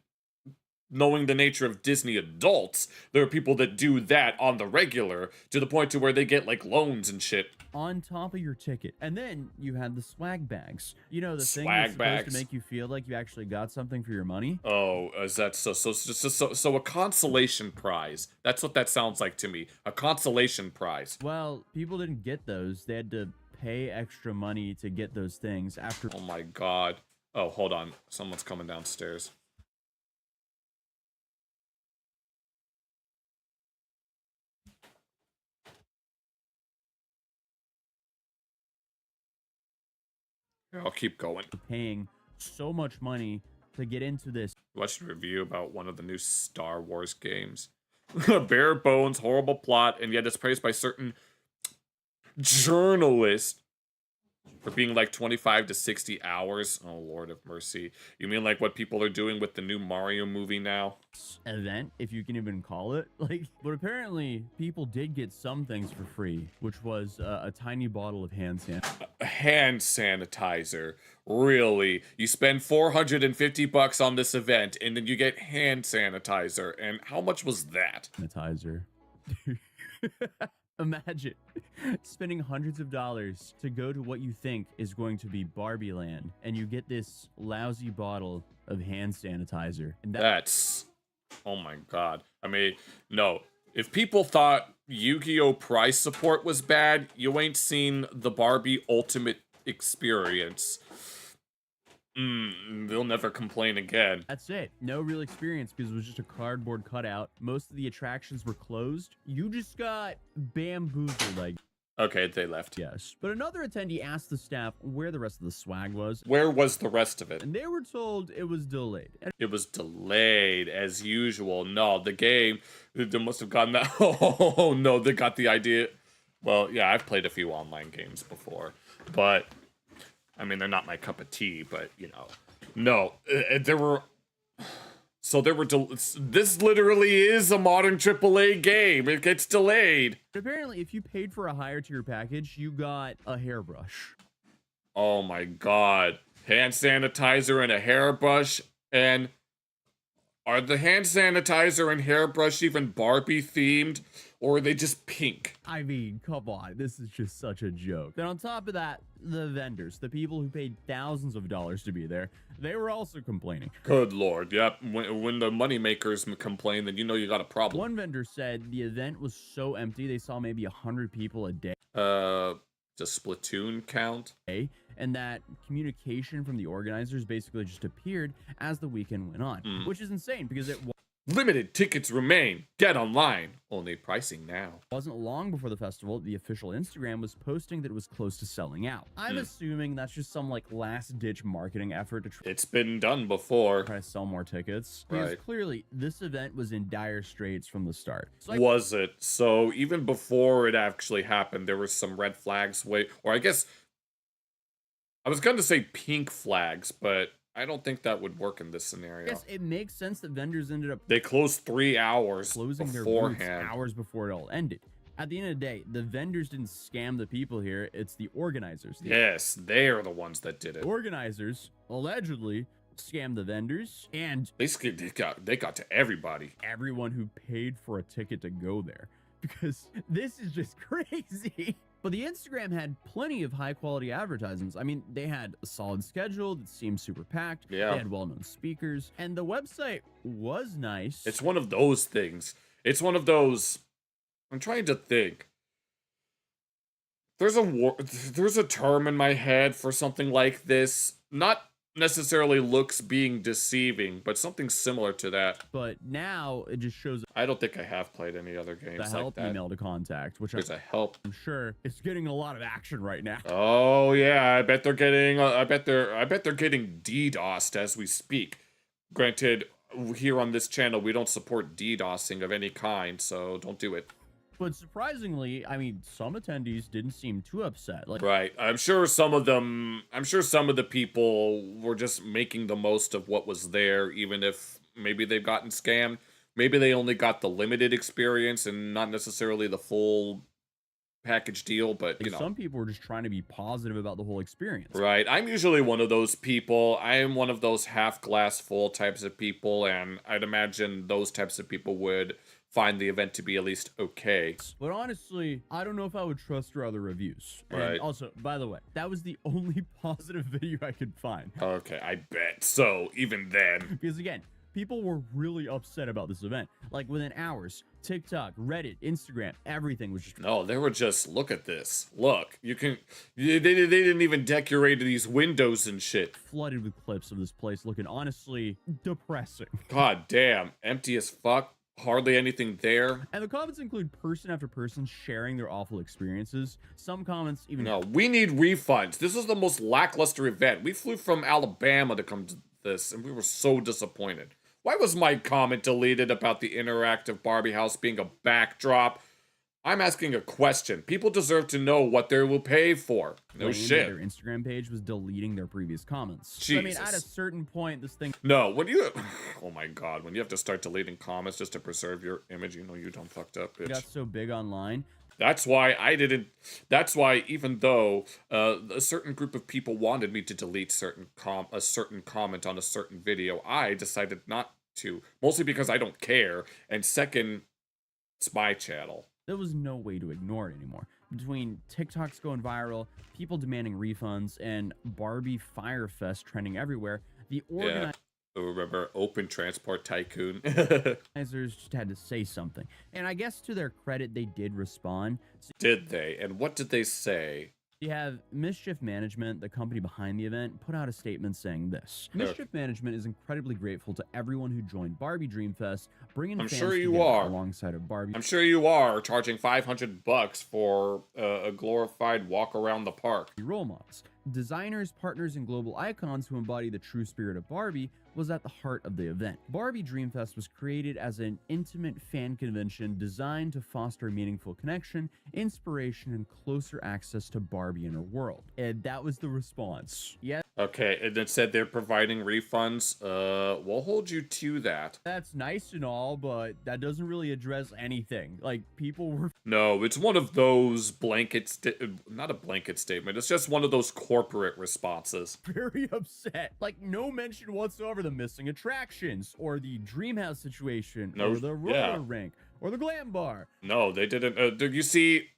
knowing the nature of Disney adults, there are people that do that on the regular to the point to where they get like loans and shit on top of your ticket. And then you had the swag bags. You know, the thing swag that's bags supposed to make you feel like you actually got something for your money. Oh, is that so a consolation prize? That's what that sounds like to me. A consolation prize. Well, people didn't get those. They had to pay extra money to get those things after. Oh my god. Oh, hold on. Someone's coming downstairs. I'll keep going. Paying so much money to get into this. Watched a review about one of the new Star Wars games. Bare bones, horrible plot, and yet it's praised by certain journalists for being like 25 to 60 hours. Oh, Lord of mercy. You mean like what people are doing with the new Mario movie now? Event, if you can even call it. But apparently people did get some things for free, which was a tiny bottle of hand sanitizer. Hand sanitizer. Really? You spend $450 on this event, and then you get hand sanitizer. And how much was that? Sanitizer. Imagine spending hundreds of dollars to go to what you think is going to be Barbie Land, and you get this lousy bottle of hand sanitizer. And that's... Oh my god. I mean, no. If people thought Yu-Gi-Oh! Prize support was bad, you ain't seen the Barbie Ultimate Experience. They'll never complain again. That's it. No real experience because it was just a cardboard cutout. Most of the attractions were closed. You just got bamboozled, like. Okay, they left. Yes. But another attendee asked the staff where the rest of the swag was. Where was the rest of it? And they were told it was delayed. It was delayed, as usual. No, the game, they must have gotten that. Oh, no, they got the idea. Well, yeah, I've played a few online games before, but... I mean, they're not my cup of tea, but, you know. No, there were... So there were... This literally is a modern AAA game. It gets delayed. Apparently, if you paid for a higher tier package, you got a hairbrush. Oh my god. Hand sanitizer and a hairbrush. And... Are the hand sanitizer and hairbrush even Barbie themed? Or are they just pink? I mean, come on. This is just such a joke. Then on top of that, the vendors, the people who paid thousands of dollars to be there, they were also complaining. Good lord, yep. When the moneymakers complain, then you know you got a problem. One vendor said the event was so empty, they saw maybe 100 people a day. Does Splatoon count? And that communication from the organizers basically just appeared as the weekend went on, which is insane because it limited tickets remain. Get online. Only pricing now. Wasn't long before the festival, the official Instagram was posting that it was close to selling out. I'm assuming that's just some like last-ditch marketing effort to try. It's been done before. Try to sell more tickets. Because clearly this event was in dire straits from the start. So was it? So even before it actually happened, there were some red flags. Or I guess I was going to say pink flags, but I don't think that would work in this scenario. Yes, it makes sense that vendors ended up... They closed 3 hours closing beforehand. Their booths hours before it all ended. At the end of the day, the vendors didn't scam the people here. It's the organizers. Yes, they are the ones that did it. Organizers allegedly scammed the vendors and... Basically, they got to everybody. Everyone who paid for a ticket to go there. Because this is just crazy. But the Instagram had plenty of high-quality advertisements. I mean, they had a solid schedule that seemed super packed. Yeah. They had well-known speakers. And the website was nice. It's one of those things. It's one of those... I'm trying to think. There's a term in my head for something like this. Not necessarily looks being deceiving, but something similar to that. But now it just shows I don't think I have played any other games the help like that. email to contact, which There's a help. I'm sure it's getting a lot of action right now. Oh yeah, I bet they're getting. I bet they're getting DDoSed as we speak. Granted, here on this channel we don't support DDoSing of any kind, so don't do it. But surprisingly, I mean, some attendees didn't seem too upset. Like, right. I'm sure some of the people were just making the most of what was there, even if maybe they've gotten scammed. Maybe they only got the limited experience and not necessarily the full package deal, but you know. Some people were just trying to be positive about the whole experience. Right. I'm usually one of those people. I am one of those half glass full types of people, and I'd imagine those types of people would find the event to be at least okay. But honestly, I don't know if I would trust your other reviews. Right. And also, by the way, that was the only positive video I could find. Okay, I bet. So, even then. Because again, people were really upset about this event. Like within hours, TikTok, Reddit, Instagram, everything was just... No, they were just, look at this. Look, you can... They didn't even decorate these windows and shit. Flooded with clips of this place looking honestly depressing. God damn, empty as fuck. Hardly anything there. And the comments include person after person sharing their awful experiences. Some comments even... No, we need refunds. This is the most lackluster event. We flew from Alabama to come to this, and we were so disappointed. Why was my comment deleted about the interactive Barbie house being a backdrop? I'm asking a question. People deserve to know what they will pay for. No shit. Their Instagram page was deleting their previous comments. Jesus. So, I mean, at a certain point, this thing... No, when you... Oh my god, when you have to start deleting comments just to preserve your image, you know you done fucked up, bitch. Got so big online. That's why I didn't... That's why even though a certain group of people wanted me to delete a certain comment on a certain video, I decided not to. Mostly because I don't care. And second, it's my channel. There was no way to ignore it anymore. Between TikToks going viral, people demanding refunds, and Barbie Firefest trending everywhere, the organizers Remember Open Transport Tycoon? just had to say something. And I guess to their credit, they did respond. Did they? And what did they say? You have Mischief Management, the company behind the event, put out a statement saying this. Mischief Management is incredibly grateful to everyone who joined Barbie Dreamfest, bringing fans together alongside of Barbie. I'm sure you are, charging $500 for a glorified walk around the park. Role models, designers, partners, and global icons who embody the true spirit of Barbie was at the heart of the event. Barbie Dreamfest was created as an intimate fan convention designed to foster meaningful connection, inspiration, and closer access to Barbie and her world. And that was the response. Yeah. Okay, and it said they're providing refunds. We'll hold you to that. That's nice and all, but that doesn't really address anything. Like, people were... No, it's one of those not a blanket statement. It's just one of those corporate responses. Very upset. Like, no mention whatsoever of the missing attractions, or the Dreamhouse situation, or the roller rink, or the glam bar. No, they didn't. You see,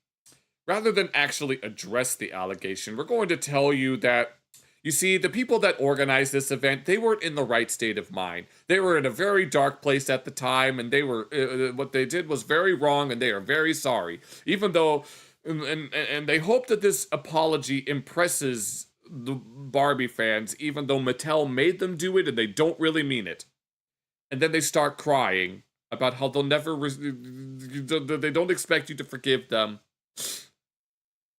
rather than actually address the allegation, we're going to tell you that, you see, the people that organized this event, they weren't in the right state of mind. They were in a very dark place at the time, and they were what they did was very wrong, and they are very sorry. Even though, and they hope that this apology impresses the Barbie fans, even though Mattel made them do it, and they don't really mean it. And then they start crying about how they'll never, they don't expect you to forgive them.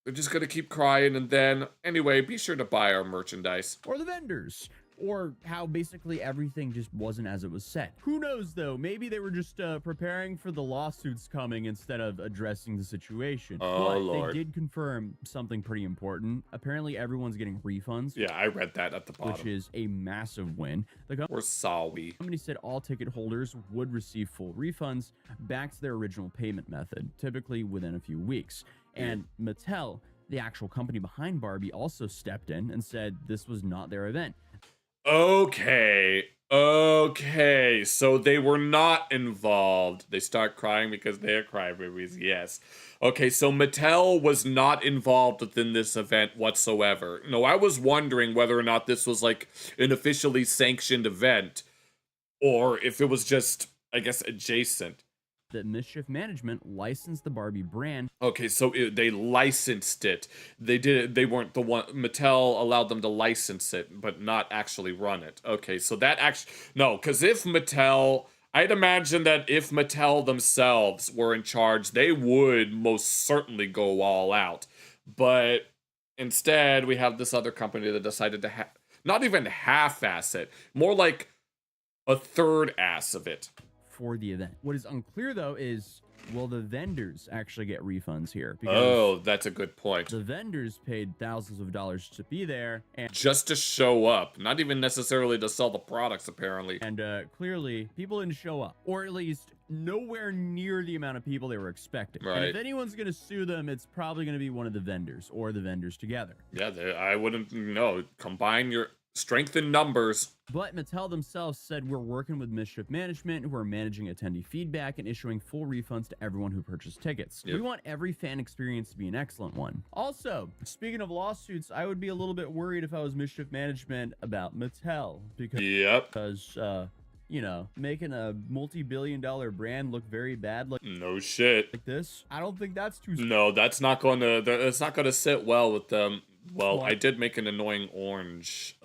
They're just gonna keep crying, and then, anyway, be sure to buy our merchandise. Or the vendors. Or how basically everything just wasn't as it was said. Who knows, though? Maybe they were just preparing for the lawsuits coming instead of addressing the situation. Oh, but Lord. They did confirm something pretty important. Apparently, everyone's getting refunds. Yeah, I read that at the bottom. Which is a massive win. We're sorry. The company said all ticket holders would receive full refunds back to their original payment method, typically within a few weeks. And Mattel, the actual company behind Barbie, also stepped in and said this was not their event. Okay, so they were not involved. They start crying because they're crybabies, yes. Okay, so Mattel was not involved within this event whatsoever. No, I was wondering whether or not this was like an officially sanctioned event, or if it was just, I guess, adjacent. that Mischief Management licensed the Barbie brand. Okay, so they licensed it. They did it. They weren't the one. Mattel allowed them to license it, but not actually run it. Okay, so that actually no, because if Mattel, I'd imagine that if Mattel themselves were in charge, they would most certainly go all out. But instead, we have this other company that decided to not even half-ass it, more like a third ass of it. For the event. What is unclear though is, will the vendors actually get refunds here? Oh, that's a good point. The vendors paid thousands of dollars to be there, and just to show up, not even necessarily to sell the products, apparently. And clearly, people didn't show up, or at least nowhere near the amount of people they were expecting. Right. And if anyone's gonna sue them, it's probably gonna be one of the vendors or the vendors together. Yeah, I wouldn't know. Combine your strength in numbers. But Mattel themselves said, we're working with Mischief Management, who are managing attendee feedback and issuing full refunds to everyone who purchased tickets. Yep. We want every fan experience to be an excellent one. Also, speaking of lawsuits, I would be a little bit worried if I was Mischief Management about Mattel. Because, you know, making a multi-billion-dollar brand look very bad like no shit like this, I don't think that's too. No, that's not going to. It's not going to sit well with them. Well, I did make an annoying orange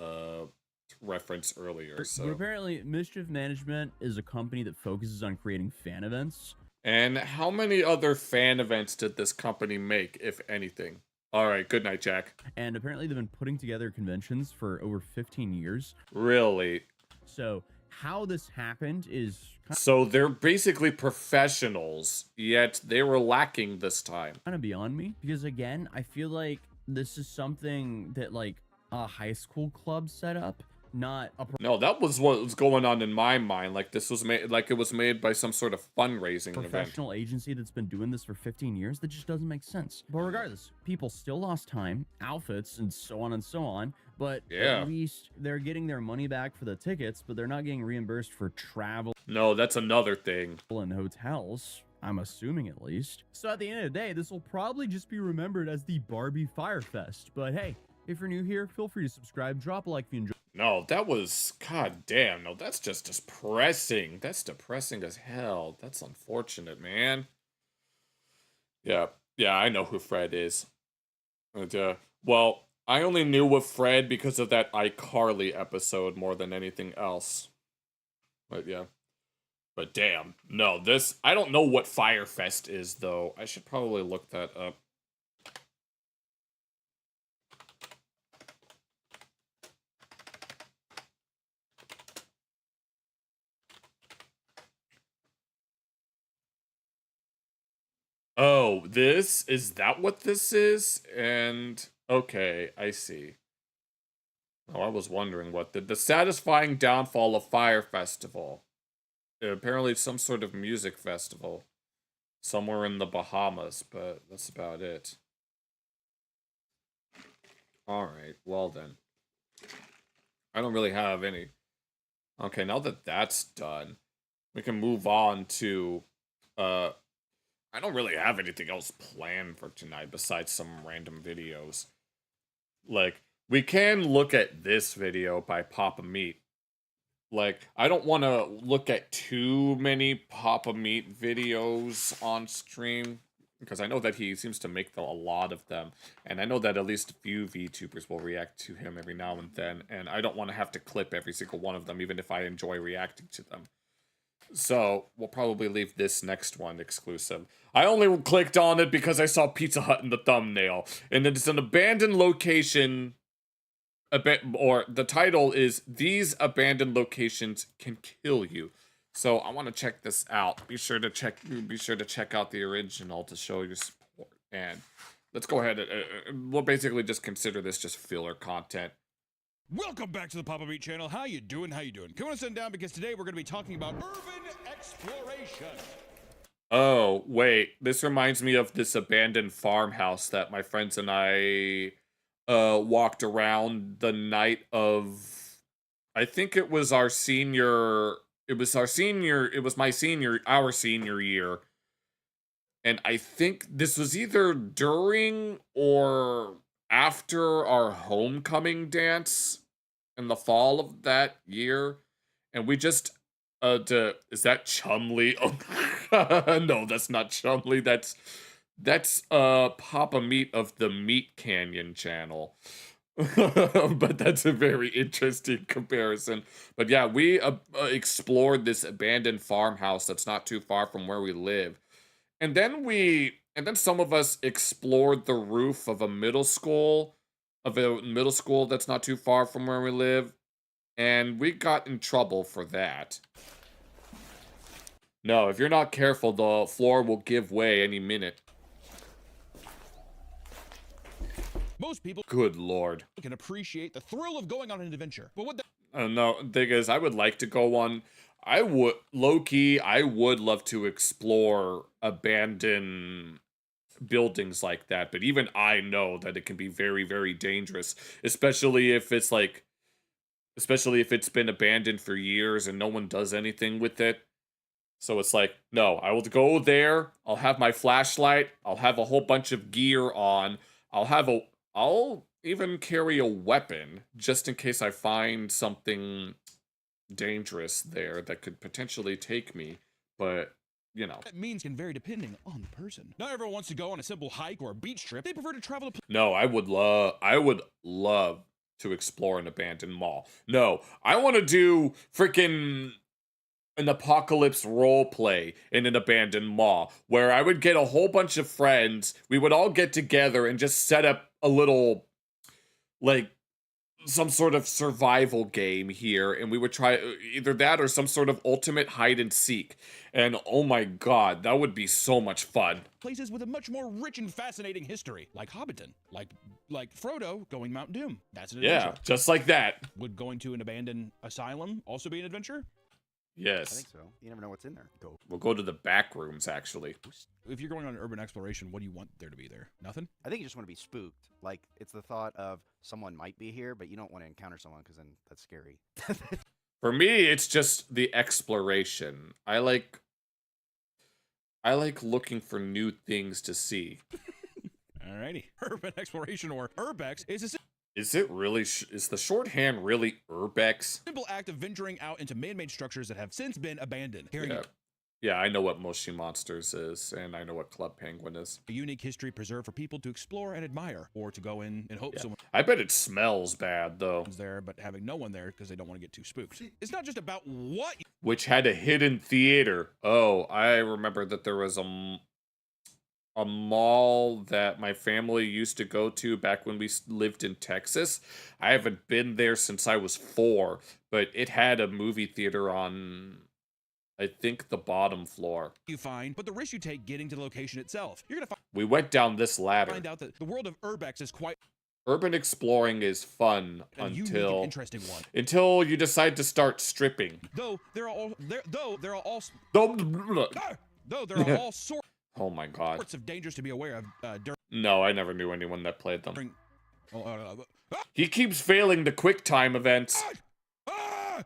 reference earlier. So but apparently, Mischief Management is a company that focuses on creating fan events. And how many other fan events did this company make, if anything? All right, good night, Jack. And apparently, they've been putting together conventions for over 15 years. Really? So how this happened is so they're basically professionals, yet they were lacking this time. Kind of beyond me, because again, I feel like this is something that like a high school club set up, not a no, that was what was going on in my mind. Like this was made, like it was made by some sort of fundraising professional event. Agency that's been doing this for 15 years. That just doesn't make sense. But regardless, people still lost time, outfits, and so on and so on. But yeah, at least they're getting their money back for the tickets, but they're not getting reimbursed for travel. No, that's another thing. And hotels, I'm assuming at least. So at the end of the day, this will probably just be remembered as the Barbie Fire Fest. But hey, if you're new here, feel free to subscribe, drop a like if you enjoyed. No, that was, god damn, no, that's just depressing. That's depressing as hell. That's unfortunate, man. Yeah, I know who Fred is. And, well, I only knew of Fred because of that iCarly episode more than anything else. But yeah. But damn, no, this, I don't know what Firefest is, though. I should probably look that up. Oh, is that what this is? And, okay, I see. Oh, I was wondering what the satisfying downfall of Fire Festival. Apparently some sort of music festival. Somewhere in the Bahamas, but that's about it. Alright, well then. I don't really have any. Okay, now that that's done, we can move on to, I don't really have anything else planned for tonight besides some random videos. Like, we can look at this video by Papa Meat. Like, I don't want to look at too many Papa Meat videos on stream, because I know that he seems to make a lot of them, and I know that at least a few VTubers will react to him every now and then, and I don't want to have to clip every single one of them, even if I enjoy reacting to them. So, we'll probably leave this next one exclusive. I only clicked on it because I saw Pizza Hut in the thumbnail, and it's an abandoned location. Or the title is "These Abandoned Locations Can Kill You." So I want to check this out. Be sure to check out the original to show your support. And let's go ahead and we'll basically just consider this just filler content. Welcome back to the Papa Meat channel. How you doing? Come on, sit down because today we're going to be talking about urban exploration. Oh, wait. This reminds me of this abandoned farmhouse that my friends and I walked around the night of, I think it was our senior year. And I think this was either during or after our homecoming dance in the fall of that year. And we just, is that Chumley? Oh, No, that's not Chumley. That's Papa Meat of the Meat Canyon channel. But that's a very interesting comparison. But yeah, we explored this abandoned farmhouse that's not too far from where we live. And then some of us explored the roof of a middle school that's not too far from where we live, and we got in trouble for that. No, if you're not careful, the floor will give way any minute. Most people, good lord, can appreciate the thrill of going on an adventure. But what no, thing is, I would like to go on. I would, low-key, I would love to explore abandoned buildings like that, but even I know that it can be very, very dangerous, especially if it's been abandoned for years and no one does anything with it. So it's like, no, I will go there, I'll have my flashlight, I'll have a whole bunch of gear on, I'll even carry a weapon, just in case I find something dangerous there that could potentially take me, but, you know. that means can vary depending on the person. Not everyone wants to go on a simple hike or a beach trip. They prefer to travel to... No, I would love to explore an abandoned mall. No, I want to do freaking an apocalypse role play in an abandoned mall where I would get a whole bunch of friends. We would all get together and just set up a little, like, some sort of survival game here, and we would try either that or some sort of ultimate hide and seek. And oh my god, that would be so much fun. Places with a much more rich and fascinating history, like Hobbiton, like Frodo going Mount Doom. That's an adventure. Yeah, just like that. Would going to an abandoned asylum also be an adventure? Yes. I think so. You never know what's in there. Go. We'll go to the back rooms, actually. If you're going on an urban exploration, what do you want there to be there? Nothing? I think you just want to be spooked. Like, it's the thought of someone might be here, but you don't want to encounter someone because then that's scary. For me, it's just the exploration. I like looking for new things to see. Alrighty. Urban exploration, or urbex, is a... Is it really, is the shorthand really urbex? Simple act of venturing out into man-made structures that have since been abandoned. Yeah, I know what Moshi Monsters is, and I know what Club Penguin is. A unique history preserved for people to explore and admire, or to go in and hope someone... I bet it smells bad, though. ...there, but having no one there because they don't want to get too spooked. It's not just about what... Which had a hidden theater. Oh, I remember that there was a mall that my family used to go to back when we lived in Texas. I haven't been there since I was 4, but it had a movie theater on, I think, the bottom floor. You find, but the risk you take getting to the location itself. You're gonna we went down this ladder. Find out that the world of urbex is quite... Urban exploring is fun until interesting one. Until you decide to start stripping. Though there are all sorts... Oh my god. Sorts of dangers to be aware of. No, I never knew anyone that played them. He keeps failing the quick time events.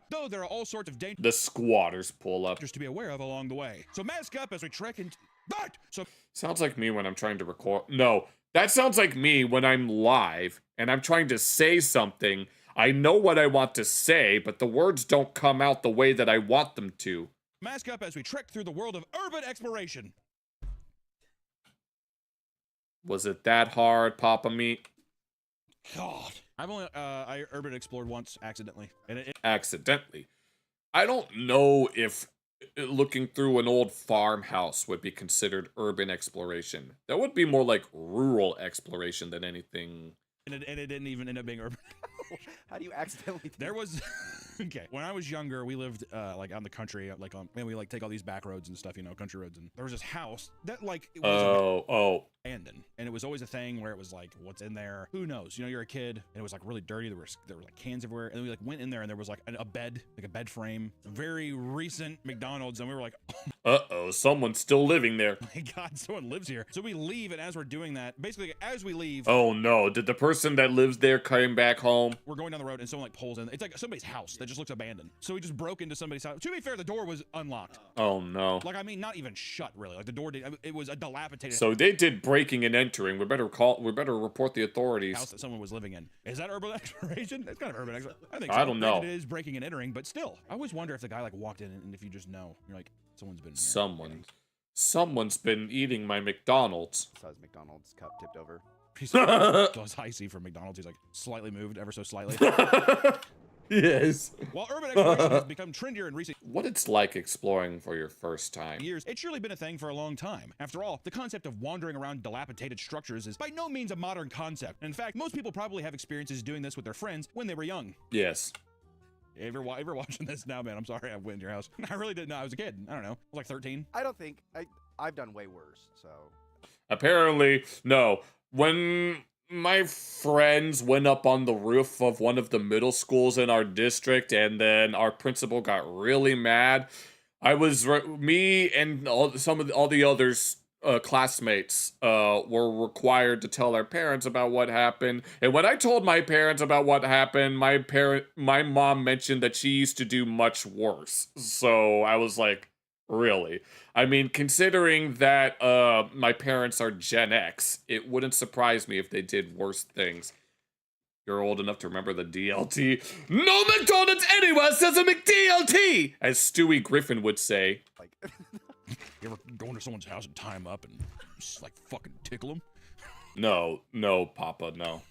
Though there are all sorts of dangers. The squatters pull up. To be aware of along the way. So mask up as we trek into... Sounds like me when I'm trying to record. No, that sounds like me when I'm live and I'm trying to say something. I know what I want to say, but the words don't come out the way that I want them to. Mask up as we trek through the world of urban exploration. Was it that hard, Papa Meat? God. I've only I urban explored once accidentally. Accidentally. I don't know if looking through an old farmhouse would be considered urban exploration. That would be more like rural exploration than anything. And it didn't even end up being urban. How do you accidentally... There was... Okay, when I was younger, we lived, like, on the country, like, we, like, take all these back roads and stuff, you know, country roads, and there was this house that, like, it was abandoned, and it was always a thing where it was, like, what's in there? Who knows? You know, you're a kid, and it was, like, really dirty, there were like, cans everywhere, and then we, like, went in there, and there was, like, a bed, like, a bed frame, very recent McDonald's, and we were like... Uh-oh, someone's still living there. Oh my god, someone lives here. So we leave, and as we're doing that, basically, as we leave... Oh, no, did the person that lives there come back home? We're going down the road, and someone, like, pulls in. It's like somebody's house that just looks abandoned. So we just broke into somebody's house. To be fair, the door was unlocked. Oh, no. Like, I mean, not even shut, really. Like, the door did... it was a dilapidated... So they did breaking and entering. We better report the authorities. House that someone was living in. Is that urban exploration? It's kind of urban exploration. I think so. I don't know. It is breaking and entering, but still. I always wonder if the guy, like, walked in, and if you just know. You're like, someone's been in here. Someone. Someone's been eating my McDonald's. Saw his McDonald's cup tipped over. He's high C from McDonald's. He's like slightly moved, ever so slightly. Yes. While urban exploration has become trendier in recent What it's like exploring for your first time. years, it's surely been a thing for a long time. After all, the concept of wandering around dilapidated structures is by no means a modern concept. In fact, most people probably have experiences doing this with their friends when they were young. Yes. If you're watching this now, man, I'm sorry I went in your house. I really didn't know. I was a kid. I don't know. I was like 13. I don't think I've done way worse. So Apparently, no. When my friends went up on the roof of one of the middle schools in our district, and then our principal got really mad, me and all the others classmates were required to tell our parents about what happened. And when I told my parents about what happened, my mom mentioned that she used to do much worse. So I was like, really? I mean, considering that my parents are Gen X, it wouldn't surprise me if they did worse things. You're old enough to remember the DLT. No McDonald's anywhere says a McDLT, as Stewie Griffin would say. like, You ever go into someone's house and tie them up and just like fucking tickle them? No, Papa, no.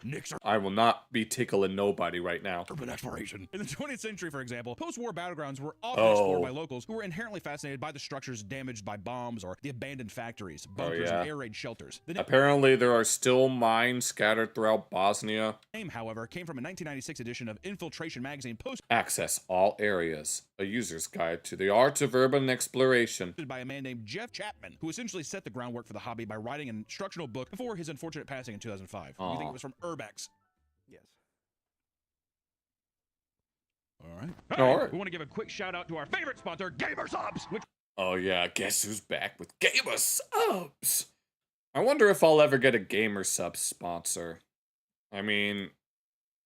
Nick's I will not be tickling nobody right now. urban exploration. In the 20th century, for example, post-war battlegrounds were often explored by locals who were inherently fascinated by the structures damaged by bombs or the abandoned factories, bunkers, and air raid shelters. The Apparently, there are still mines scattered throughout Bosnia. name, however, came from a 1996 edition of Infiltration magazine Access all areas. A user's guide to the art of urban exploration. posted by a man named Jeff Chapman, who essentially set the groundwork for the hobby by writing an instructional book before his unfortunate passing in 2005. You think it was from Urbex? yes. All right. All right. We want to give a quick shout out to our favorite sponsor, Gamer Subs, which Oh yeah, guess who's back with Gamer Subs? I wonder if I'll ever get a Gamer Subs sponsor. I mean,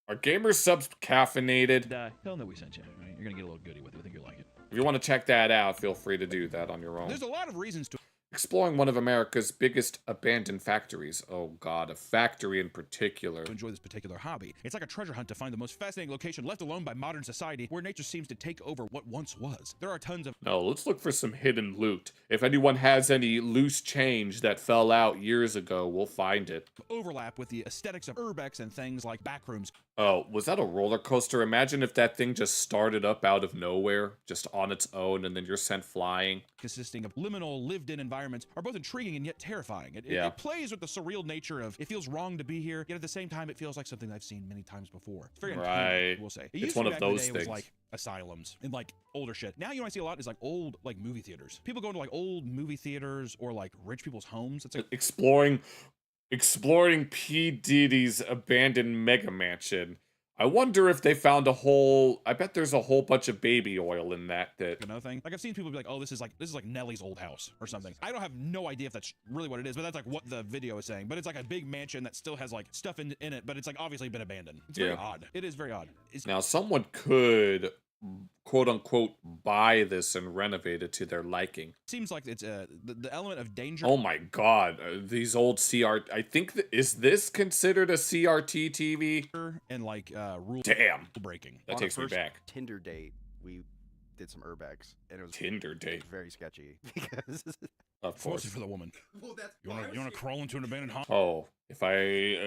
are Gamer Subs caffeinated? tell them that we sent you. Right? You're gonna get a little goodie with it. I think you'll like it. If you want to check that out, feel free to do that on your own. There's a lot of reasons to Exploring one of America's biggest abandoned factories. Oh god, a factory in particular. enjoy this particular hobby. It's like a treasure hunt to find the most fascinating location left alone by modern society where nature seems to take over what once was. There are tons of No, let's look for some hidden loot. If anyone has any loose change that fell out years ago, we'll find it. overlap with the aesthetics of urbex and things like backrooms. Oh, was that a roller coaster? Imagine if that thing just started up out of nowhere, just on its own, and then you're sent flying. Consisting of liminal, lived-in environments are both intriguing and yet terrifying. It plays with the surreal nature of it feels wrong to be here, yet at the same time it feels like something I've seen many times before. It's very Right. we'll say. It It's used to one be of back in the those day, it was things. like asylums and like older shit. Now you know I see a lot is like old like movie theaters. People go into like old movie theaters or like rich people's homes. It's like Exploring P. Diddy's abandoned mega mansion. I wonder if they found I bet there's a whole bunch of baby oil in that. another thing. Like I've seen people be like, "Oh, this is like Nellie's old house or something." I don't have no idea if that's really what it is, but that's like what the video is saying. But it's like a big mansion that still has like stuff in it, but it's like obviously been abandoned. It's very odd. It is very odd. Now, someone could, quote unquote, buy this and renovate it to their liking. Seems like it's the element of danger. Oh my god, these old I think, is this considered a CRT TV? And like rule breaking. That takes me back. Tinder date, we did some urbex, and it was Tinder date. very sketchy because Of course. For the woman. Well, you want to crawl into an abandoned house? Oh, if I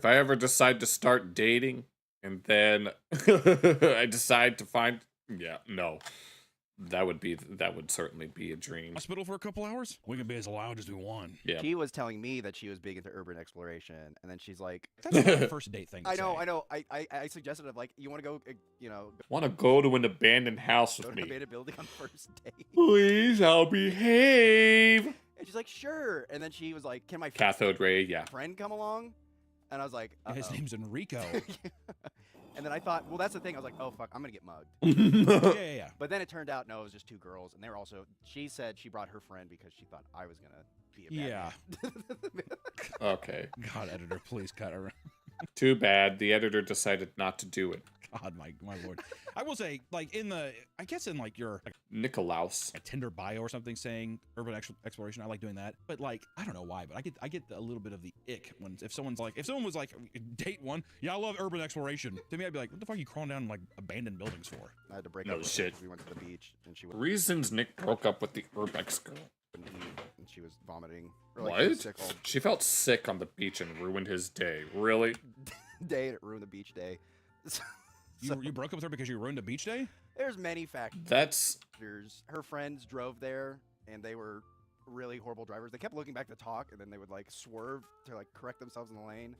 ever decide to start dating and then I decide to find, that would certainly be a dream. Hospital for a couple hours? We can be as loud as we want. Yeah. she was telling me that she was big into urban exploration, and then she's like, That's not a first date thing. I know. I suggested of like, you want to go, Want to go to an abandoned house go with to an me? abandoned building on first date. Please, I'll behave. And she's like, sure. And then she was like, can my Cathode ray, yeah. friend come along? And I was like, His name's Enrico. And then I thought, well, that's the thing. I was like, oh, fuck, I'm going to get mugged. yeah. But then it turned out, no, it was just two girls. And they were also, she said she brought her friend because she thought I was going to be a bad man. Okay. God, editor, please cut her. Too bad. The editor decided not to do it. God, my lord. I will say, like I guess in like your Nikolaus, a Tinder bio or something saying urban exploration. I like doing that, but like I don't know why, but I get a little bit of the ick when if someone was like date one, yeah, I love urban exploration. To me, I'd be like, what the fuck are you crawling down like abandoned buildings for? I had to break No up with shit. her 'cause we went to the beach and she was Reasons Nick broke up with the urbex girl. and she was vomiting. Or, like, she was What? sick all She felt sick on the beach and ruined his day. Really? day and it ruined the beach day. You broke up with her because you ruined a beach day? There's many factors. That's Her friends drove there and they were really horrible drivers. They kept looking back to talk and then they would like swerve to like correct themselves in the lane.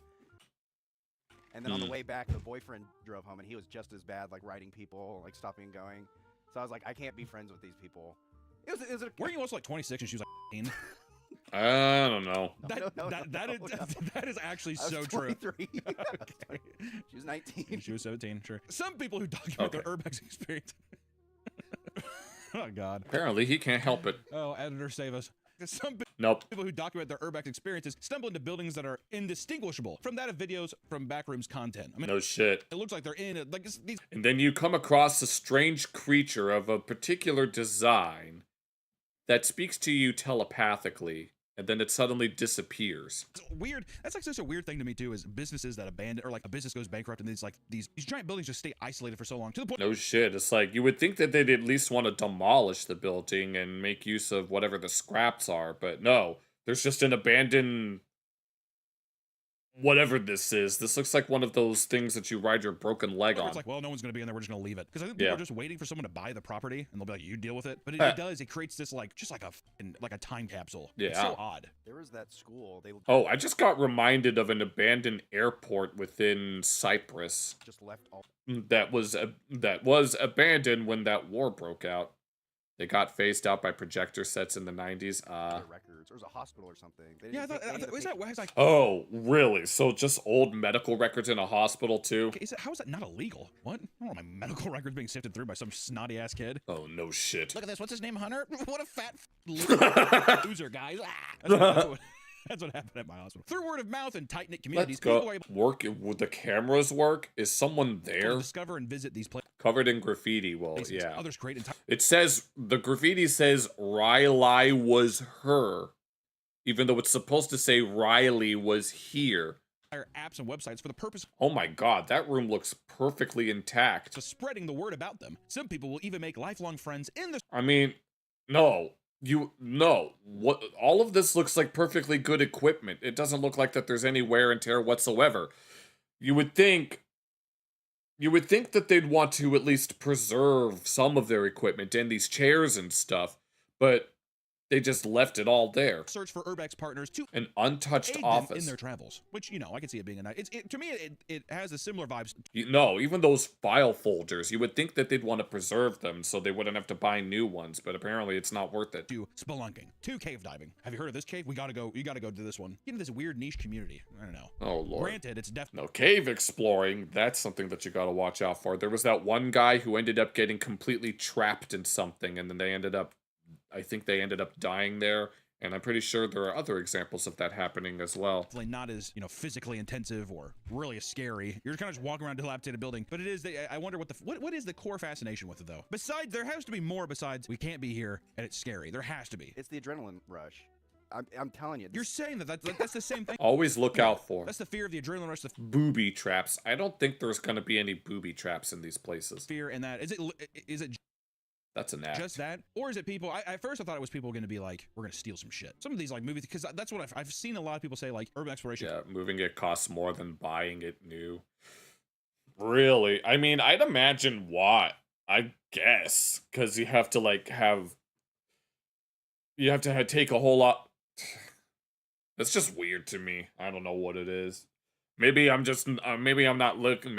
And then on the way back, the boyfriend drove home and he was just as bad, like riding people, like stopping and going. So I was like, I can't be friends with these people. Weren't you also like 26 and she was like 18? I don't know. That is actually I was so true. 23. She was 19. She was 17, sure. Some people who document their urbex experience. Oh, God. Apparently, he can't help it. Oh, editor, save us. Some people who document their urbex experiences stumble into buildings that are indistinguishable from that of videos from backrooms content. I mean, No shit. It looks like they're in it. Like these. And then you come across a strange creature of a particular design that speaks to you telepathically, and then it suddenly disappears. It's weird. That's like such a weird thing to me too. Is businesses that abandon or like a business goes bankrupt and these giant buildings just stay isolated for so long to the point. No shit. It's like you would think that they'd at least want to demolish the building and make use of whatever the scraps are, but no. There's just an abandoned whatever this is. This looks like one of those things that you ride your broken leg on. It's like, well, no one's going to be in there. We're just going to leave it. Because I think people are just waiting for someone to buy the property, and they'll be like, you deal with it. But it creates this, like, just like a time capsule. Yeah. It's so odd. There was that school. Oh, I just got reminded of an abandoned airport within Cyprus. Just left all. That was abandoned when that war broke out. They got phased out by projector sets in the 90s. Records. There was a hospital or something. Yeah, was like. Oh, really? So just old medical records in a hospital too? Okay, how is that not illegal? What? I don't want my medical records being sifted through by some snotty ass kid. Oh no shit! Look at this. What's his name? Hunter? What a fat loser, guys. That's what happened at my hospital. Through word of mouth and tight knit communities, Let's go. Work with the cameras. Work. Is someone there? Discover and visit these places. Covered in graffiti. Well, yeah. Others create it says the graffiti says Riley was her, even though it's supposed to say Riley was here. Apps and websites for the purpose. Oh my god, that room looks perfectly intact. So spreading the word about them. Some people will even make lifelong friends in the. I mean, no. What? All of this looks like perfectly good equipment. It doesn't look like that there's any wear and tear whatsoever. You would think that they'd want to at least preserve some of their equipment and these chairs and stuff, but they just left it all there. Search for urbex partners to an untouched aid office them in their travels, which I can see it being a nice. To me, it has a similar vibes. Even those file folders, you would think that they'd want to preserve them so they wouldn't have to buy new ones, but apparently it's not worth it. To spelunking, to cave diving. Have you heard of this cave? You gotta go to this one. Get into this weird niche community. I don't know. Oh lord. Granted, it's definitely no cave exploring. That's something that you gotta watch out for. There was that one guy who ended up getting completely trapped in something, and then I think they ended up dying there, and I'm pretty sure there are other examples of that happening as well. Not as, physically intensive or really scary. You're kind of just walking around a dilapidated building, but it is. I wonder what is the core fascination with it though. Besides, there has to be more. Besides, we can't be here and it's scary. There has to be. It's the adrenaline rush. I'm telling you. You're saying that's the same thing. Always look out for. That's the fear of the adrenaline rush. Booby traps. I don't think there's gonna be any booby traps in these places. Fear and that is it. That's an act. Just that? Or is it people? At first I thought it was people going to be like, we're going to steal some shit. Some of these like movies, because that's what I've seen a lot of people say, like urban exploration. Yeah, moving it costs more than buying it new. Really? I mean, I'd imagine what? I guess. Because you have to take a whole lot. That's just weird to me. I don't know what it is. Maybe I'm not looking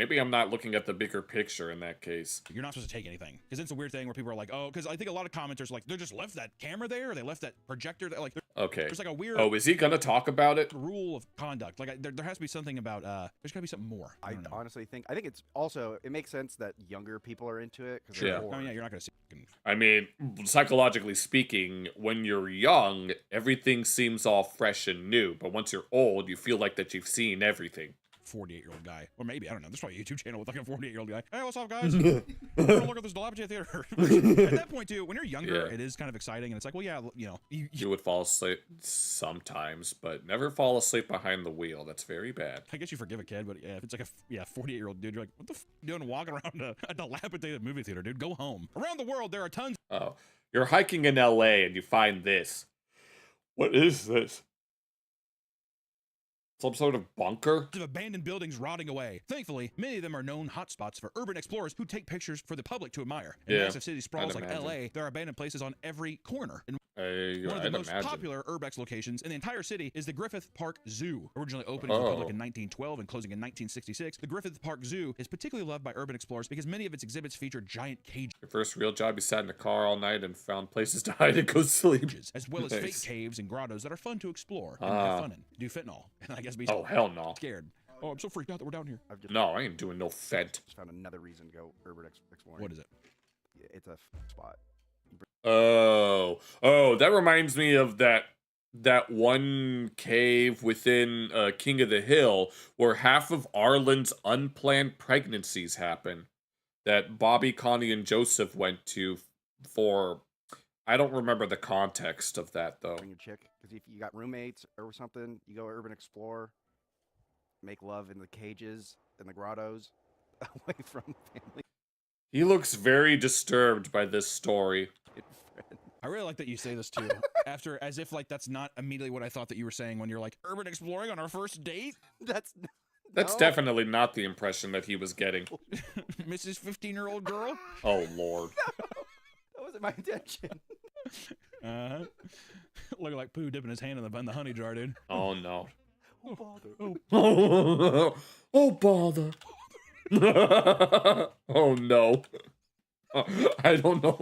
at the bigger picture in that case. You're not supposed to take anything. Because it's a weird thing where people are like, oh, because I think a lot of commenters are like, they just left that camera there, or they left that projector there. Like, okay. There's like a weird. Oh, is he gonna talk about it? Rule of conduct. Like, there has to be something about. There's gotta be something more. I honestly think it's also it makes sense that younger people are into it because yeah. bored. I mean, yeah, you're not gonna see. I mean, psychologically speaking, when you're young, everything seems all fresh and new. But once you're old, you feel like that you've seen everything. 48-year-old guy. Or maybe, I don't know. There's probably a YouTube channel with like a 48-year-old guy. Hey, what's up, guys? We're gonna look at this dilapidated theater. At that point, too, when you're younger, it is kind of exciting. And it's like, well, yeah, you know. You would fall asleep sometimes, but never fall asleep behind the wheel. That's very bad. I guess you forgive a kid, but yeah, if it's like a 48-year-old dude, you're like, what the f you doing walking around a dilapidated movie theater, dude? Go home. Around the world, there are tons. Oh, you're hiking in LA and you find this. What is this? Some sort of bunker? Of abandoned buildings rotting away. Thankfully, many of them are known hotspots for urban explorers who take pictures for the public to admire. In massive city sprawls like LA, there are abandoned places on every corner. And one of the most popular urbex locations in the entire city is the Griffith Park Zoo. Originally opened to the public in 1912 and closing in 1966, the Griffith Park Zoo is particularly loved by urban explorers because many of its exhibits feature giant cages. Your first real job, you sat in a car all night and found places to hide and go sleep. As well as fake caves and grottos that are fun to explore and have fun in. Do fentanyl. And I guess be hell no. Scared. Oh, I'm so freaked out that we're down here. No, I ain't doing no fent. Just found another reason to go urban exploring. What is it? It's a spot. Oh, that reminds me of that one cave within King of the Hill where half of Arlen's unplanned pregnancies happen. That Bobby, Connie, and Joseph went to for. I don't remember the context of that though. Bring your chick, because if you got roommates or something, you go urban explore, make love in the cages and the grottos, away from family. He looks very disturbed by this story. I really like that you say this too. After, as if like that's not immediately what I thought that you were saying when you're like urban exploring on our first date. That's definitely not the impression that he was getting. Mrs. 15-year-old girl. Oh Lord. That wasn't my intention. Looking like Pooh dipping his hand in the honey jar, dude. Oh no. Oh bother. Oh bother. Oh no. I don't know.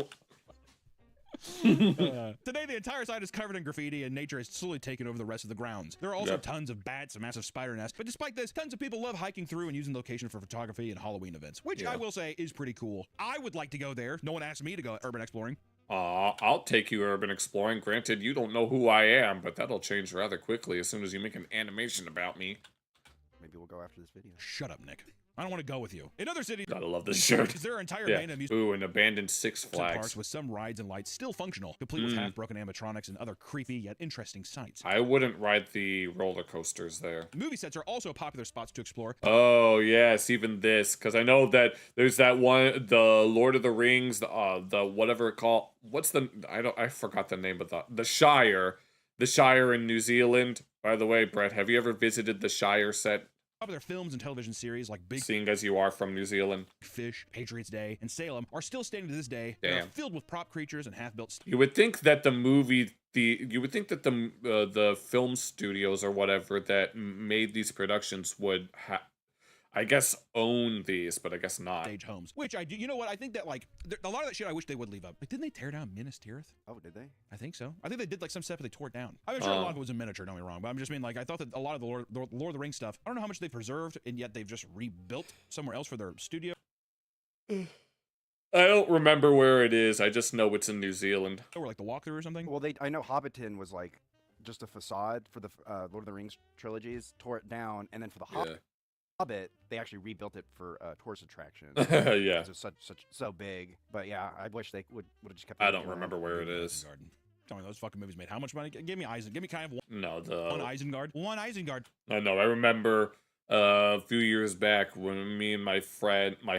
Today, the entire site is covered in graffiti, and nature has slowly taken over the rest of the grounds. There are also tons of bats and massive spider nests, but despite this, tons of people love hiking through and using the location for photography and Halloween events, which I will say is pretty cool. I would like to go there. No one asked me to go urban exploring. I'll take you urban exploring. Granted, you don't know who I am, but that'll change rather quickly as soon as you make an animation about me. Maybe we'll go after this video. Shut up, Nick. I don't want to go with you. In other cities, gotta love this shirt. There are entire abandoned an abandoned Six Flags parks with some rides and lights still functional, complete with half-broken animatronics and other creepy yet interesting sights. I wouldn't ride the roller coasters there. Movie sets are also popular spots to explore. Oh yes, even this, because I know that there's that one, the Lord of the Rings, the whatever it called. What's the? I forgot the name of the Shire in New Zealand. By the way, Brett, have you ever visited the Shire set? Popular films and television series like Seeing as you are from New Zealand, Fish, Patriots Day, and Salem are still standing to this day. Damn. They are filled with prop creatures and half-built. You would think that the film studios or whatever that made these productions would I guess own these, but I guess not. Stage homes, which I do. You know what? I think that like a lot of that shit I wish they would leave up. Like, didn't they tear down Minas Tirith? Oh, did they? I think so. I think they did like some stuff that they tore it down. I'm sure a lot of it was in miniature. Don't get me wrong, but I'm just mean like I thought that a lot of the Lord of the Rings stuff. I don't know how much they preserved, and yet they've just rebuilt somewhere else for their studio. I don't remember where it is. I just know it's in New Zealand. Or like the walkthrough or something. Well, I know Hobbiton was like just a facade for the Lord of the Rings trilogies. Tore it down, and then for the Hobbit, they actually rebuilt it for tourist attractions. Yeah, it's so big. But yeah, I wish they would have just kept. I don't remember where it is. Tell me those fucking movies made how much money? Give me kind of one. No, one Isengard. One Isengard. I know. I remember a few years back when me and my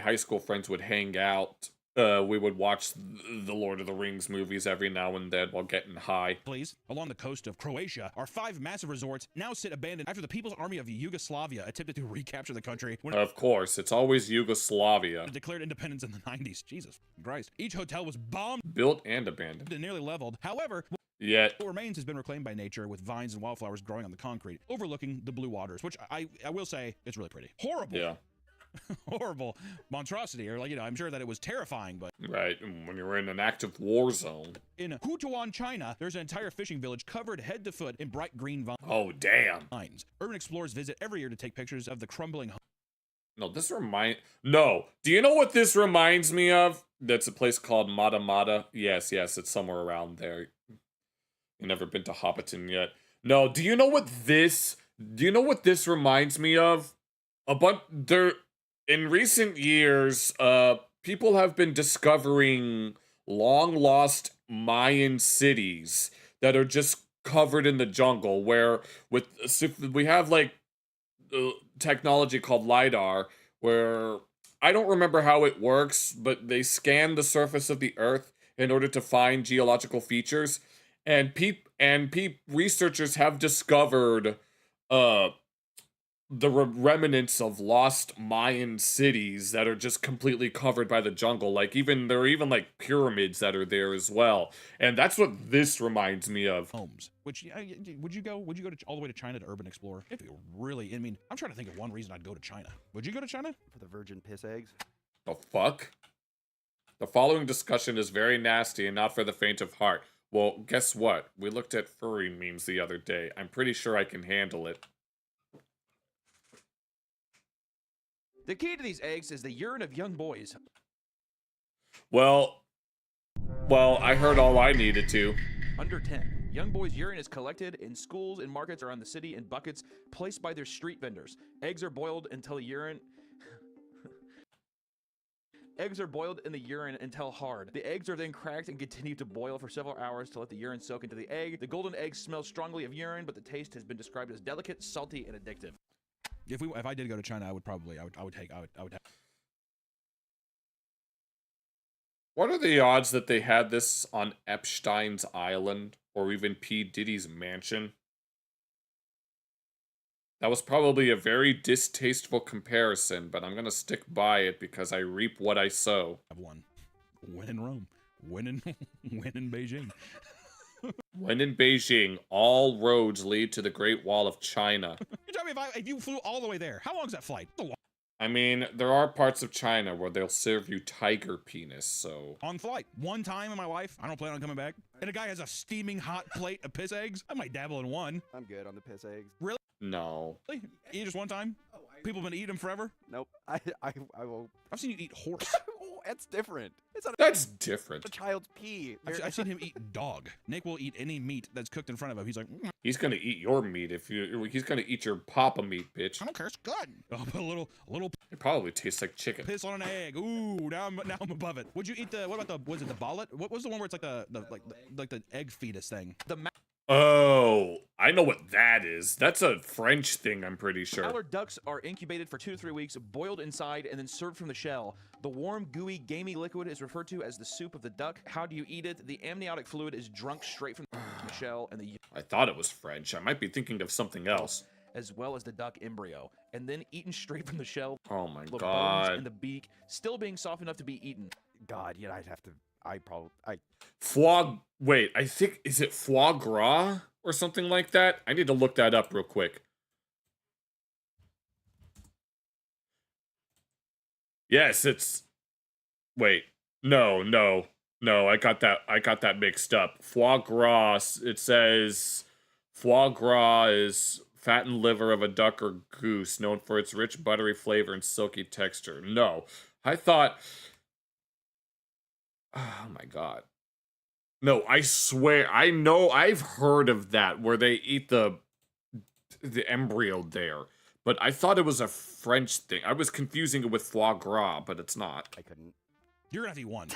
high school friends would hang out. We would watch the Lord of the Rings movies every now and then while getting high. Please, along the coast of Croatia are 5 massive resorts now sit abandoned after the People's Army of Yugoslavia attempted to recapture the country. Of course, it's always Yugoslavia. Declared independence in the 90s. Jesus Christ. Each hotel was bombed, built, and abandoned. And nearly leveled. However, yet what remains has been reclaimed by nature with vines and wildflowers growing on the concrete, overlooking the blue waters, which I will say it's really pretty. Horrible. Yeah. Horrible monstrosity, or like, I'm sure that it was terrifying, but right when you're in an active war zone. In Hutuan, China, there's an entire fishing village covered head to foot in bright green vines. Oh damn! Urban explorers visit every year to take pictures of the crumbling. No, do you know what this reminds me of? That's a place called Mata Mata. Yes, it's somewhere around there. You've never been to Hobbiton yet. No, do you know what this reminds me of? in recent years, people have been discovering long lost Mayan cities that are just covered in the jungle, where we have like technology called LiDAR, where I don't remember how it works, but they scan the surface of the earth in order to find geological features, and researchers have discovered the remnants of lost Mayan cities that are just completely covered by the jungle. Like there are even like pyramids that are there as well. And that's what this reminds me of. Homes. Which would you go all the way to China to urban explore? If you really, I mean, I'm trying to think of one reason I'd go to China. Would you go to China? For the virgin piss eggs? The fuck? The following discussion is very nasty and not for the faint of heart. Well, guess what? We looked at furry memes the other day. I'm pretty sure I can handle it. The key to these eggs is the urine of young boys. Well, I heard all I needed to. Under 10. Young boys' urine is collected in schools and markets around the city in buckets placed by their street vendors. Eggs are boiled until the urine... Eggs are boiled in the urine until hard. The eggs are then cracked and continue to boil for several hours to let the urine soak into the egg. The golden egg smells strongly of urine, but the taste has been described as delicate, salty, and addictive. If I did go to China, I would take. What are the odds that they had this on Epstein's Island or even P. Diddy's mansion? That was probably a very distasteful comparison, but I'm gonna stick by it because I reap what I sow. I've won. Win in Rome. Win in Beijing. When in Beijing, all roads lead to the Great Wall of China. You tell me if you flew all the way there, how long is that flight? I mean, there are parts of China where they'll serve you tiger penis, so... On flight. One time in my life, I don't plan on coming back. And a guy has a steaming hot plate of piss eggs. I might dabble in one. I'm good on the piss eggs. Really? No. Really? Eat just one time? People been eating them forever? Nope. I will... I've seen you eat horse. That's different. That's different. A child's pee. I've seen him eat dog. Nick will eat any meat that's cooked in front of him. He's like, he's gonna eat your meat he's gonna eat your papa meat, bitch. I don't care. It's good. Oh, but a little. It probably tastes like chicken. Piss on an egg. Ooh, now I'm above it. Would you eat what about was it the bollet? What was the one where it's like the egg fetus thing? Oh, I know what that is. That's a French thing, I'm pretty sure. Mallard ducks are incubated for 2 to 3 weeks, boiled inside, and then served from the shell. The warm, gooey, gamey liquid is referred to as the soup of the duck. How do you eat it? The amniotic fluid is drunk straight from the shell, and I thought it was French. I might be thinking of something else. As well as the duck embryo, and then eaten straight from the shell. Oh my the god! Bones and the beak, still being soft enough to be eaten. God, yeah, I'd have to. Wait, I think is it foie gras or something like that? I need to look that up real quick. Yes, it's. Wait, no, I got that mixed up. Foie gras. It says foie gras is fattened liver of a duck or goose, known for its rich, buttery flavor and silky texture. No, I thought. Oh my god. No, I swear, I know I've heard of that where they eat the embryo there, but I thought it was a French thing. I was confusing it with foie gras, but it's not. I couldn't. You're gonna have to eat one.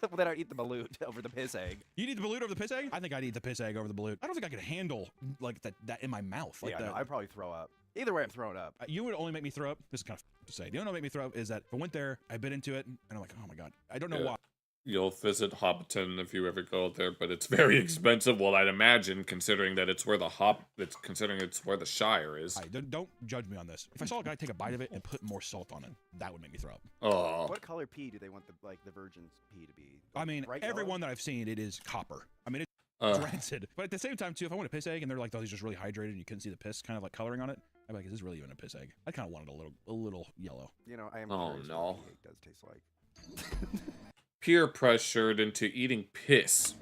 Well, then I'd eat the balut over the piss egg. You'd eat the balut over the piss egg? I think I'd eat the piss egg over the balut. I don't think I could handle like that in my mouth. Like yeah, no, I'd probably throw up. Either way, I'm throwing up. You would only make me throw up. This is kind of to say. The only way make me throw up is that if I went there, I bit into it, and I'm like, oh my god, I don't know why. You'll visit Hobbiton if you ever go there, but it's very expensive. Well, I'd imagine, considering that it's where it's where the Shire is. Don't judge me on this. If I saw a guy take a bite of it and put more salt on it, that would make me throw up. Oh. What color pee do they want the virgin's pee to be? I mean, every one that I've seen, it is copper. I mean, it's rancid. But at the same time, too, if I want a piss egg and they're like, oh, he's just really hydrated and you couldn't see the piss kind of like coloring on it, I'd be like, is this really even a piss egg? I kind of want it a little yellow. You know, I am. Oh no. What it does taste like. Peer pressured into eating piss.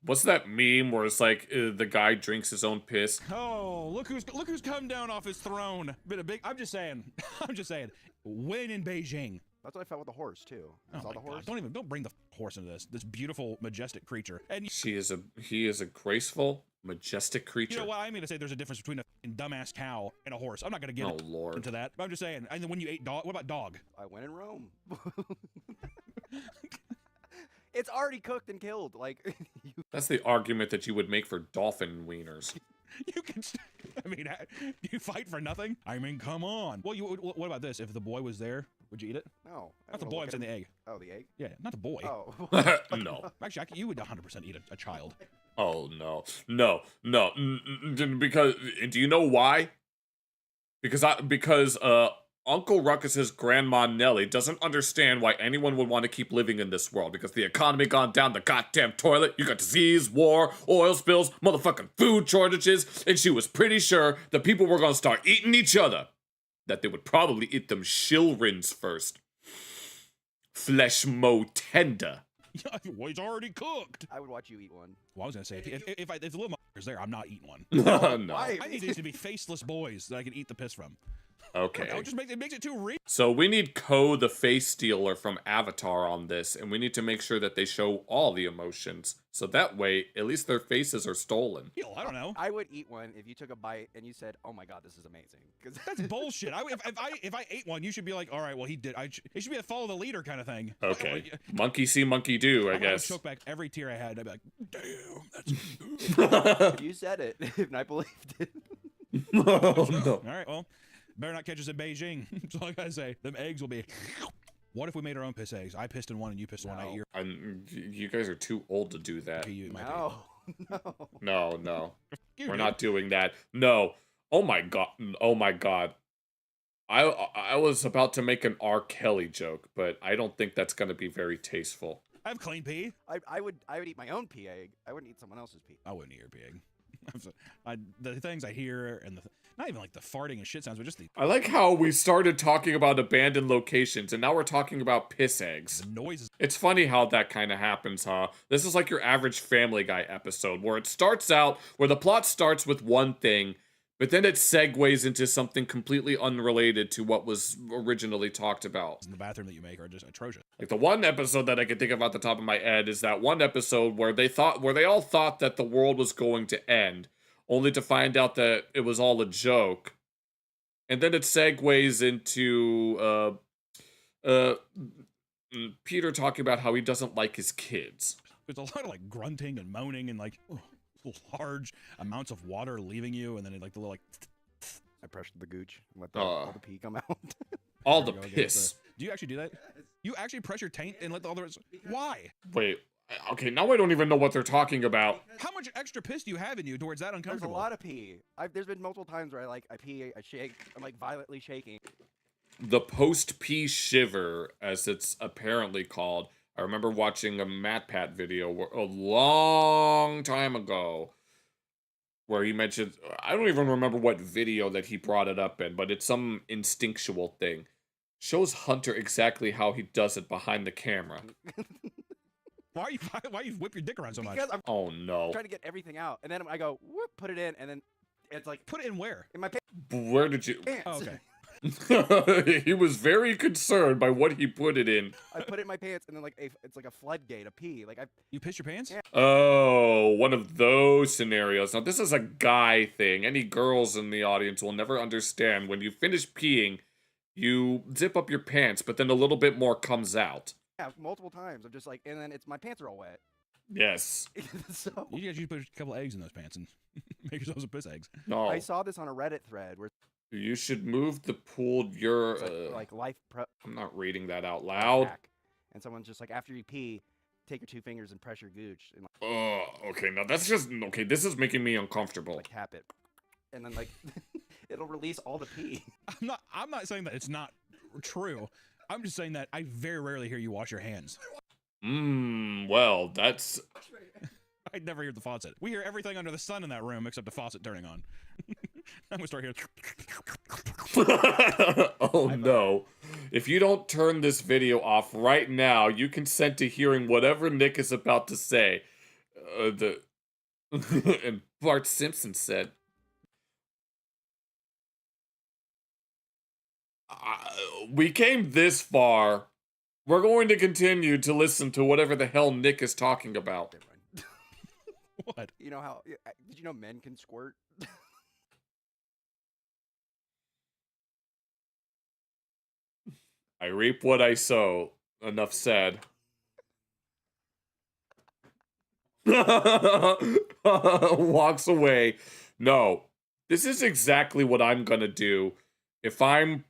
What's that meme where it's like the guy drinks his own piss? Oh, look who's come down off his throne. Been a big. I'm just saying. Win in Beijing. That's what I felt with the horse too. Oh saw the horse. God, don't bring the horse into this beautiful, majestic creature. And he is a graceful, majestic creature. You know what I mean to say? There's a difference between dumbass cow and a horse. I'm not gonna get into that. But I'm just saying. And then when you ate dog, what about dog? I went in Rome. It's already cooked and killed. Like, That's the argument that you would make for dolphin wieners. You can. I mean, you fight for nothing. I mean, come on. Well, what about this? If the boy was there, would you eat it? No. Not the boy. I'm saying the egg. Oh, the egg? Yeah, not the boy. Oh. No. Actually, you would 100% eat a child. Oh no. Because do you know why? Because Uncle Ruckus's grandma Nellie doesn't understand why anyone would want to keep living in this world, because the economy gone down the goddamn toilet. You got disease, war, oil spills, motherfucking food shortages, and she was pretty sure that people were gonna start eating each other. That they would probably eat them childrens first. Flesh mo tender. Well, it's already cooked. I would watch you eat one. Well, I was gonna say if the little motherfucker's there, I'm not eating one. No. I need these to be faceless boys that I can eat the piss from. Okay. No, it makes it too real. So we need Ko the face stealer from Avatar on this, and we need to make sure that they show all the emotions. So that way, at least their faces are stolen. I don't know. I would eat one if you took a bite and you said, "Oh my god, this is amazing." Because that's bullshit. If I ate one, you should be like, all right, well he did. It should be a follow the leader kind of thing. Okay. Monkey see, monkey do. I guess. I would choke back every tear I had. I'd be like, damn, that's good. You said it, and I believed it. No. All right, well. Better not catch us in Beijing. That's all I gotta say. Them eggs will be. What if we made our own piss eggs? I pissed in one and you pissed in one. I eat your. You guys are too old to do that. No. No. We're not doing that. No. Oh my god. Oh my god. I was about to make an R. Kelly joke, but I don't think that's gonna be very tasteful. I have clean pee. I would eat my own pea egg. I wouldn't eat someone else's pea. I wouldn't eat your pea egg. The things I hear and not even like the farting and shit sounds, but just the. I like how we started talking about abandoned locations, and now we're talking about piss eggs. The noises. It's funny how that kind of happens, huh? This is like your average Family Guy episode, where it starts out, where the plot starts with one thing, but then it segues into something completely unrelated to what was originally talked about. In the bathroom that you make are just atrocious. Like the one episode that I can think of off the top of my head is that one episode where they all thought that the world was going to end, only to find out that it was all a joke. And then it segues into Peter talking about how he doesn't like his kids. There's a lot of like grunting and moaning and like large amounts of water leaving you, and then like the little like. I pressured the gooch and let all the pee come out. All the piss. Do you actually do that? You actually press your taint and let the other. Why? Wait. Okay, now I don't even know what they're talking about. How much extra piss do you have in you towards that uncomfortable? There's a lot of pee. There's been multiple times where I pee, I shake, I'm like violently shaking. The post-pee shiver, as it's apparently called. I remember watching a MatPat video a long time ago where he mentioned, I don't even remember what video that he brought it up in, but it's some instinctual thing. Shows Hunter exactly how he does it behind the camera. Why you whip your dick around so much? Because Oh no. I'm trying to get everything out, and then I go, whoop, put it in, and then it's like, put it in where? In my pants. Where did you? Oh, okay. He was very concerned by what he put it in. I put it in my pants, and then it's like a floodgate of pee. Like You piss your pants? Yeah. Oh, one of those scenarios. Now this is a guy thing. Any girls in the audience will never understand. When you finish peeing, you zip up your pants, but then a little bit more comes out. Yeah, multiple times. I'm just like, and then my pants are all wet. Yes. So You guys should put a couple eggs in those pants and make yourselves some piss eggs. No. I saw this on a Reddit thread where You should move the pooled your. like life prep. I'm not reading that out loud. And someone's just like, after you pee, take your 2 fingers and press your gooch. And Oh, okay. Now that's just okay. This is making me uncomfortable. like tap it, and then like it'll release all the pee. I'm not saying that it's not true. I'm just saying that I very rarely hear you wash your hands. Well, that's. I'd never hear the faucet. We hear everything under the sun in that room except the faucet turning on. I'm gonna start hearing. Oh no. If you don't turn this video off right now, you consent to hearing whatever Nick is about to say. And Bart Simpson said. We came this far. We're going to continue to listen to whatever the hell Nick is talking about. What? You know how? Did you know men can squirt? I reap what I sow. Enough said. Walks away. No. This is exactly what I'm gonna do if I'm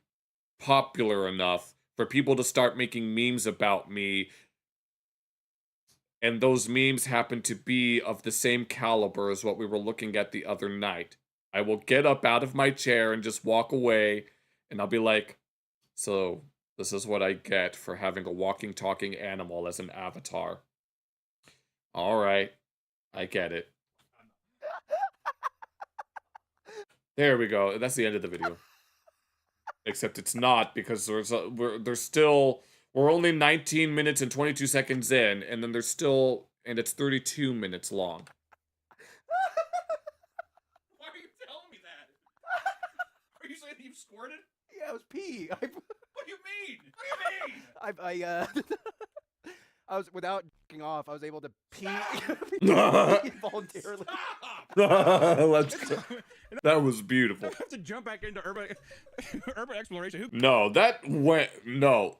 popular enough for people to start making memes about me, and those memes happen to be of the same caliber as what we were looking at the other night. I will get up out of my chair and just walk away, and I'll be like, so this is what I get for having a walking, talking animal as an avatar. Alright, I get it. There we go. That's the end of the video. Except it's not, because we're only 19 minutes and 22 seconds in, and then and it's 32 minutes long. Why are you telling me that? Are you saying that you've squirted? Yeah, it was pee. What do you mean? What do you mean? I was, without j***ing off, I was able to pee voluntarily. Let's go. That was beautiful. I have to jump back into urban exploration. No, no.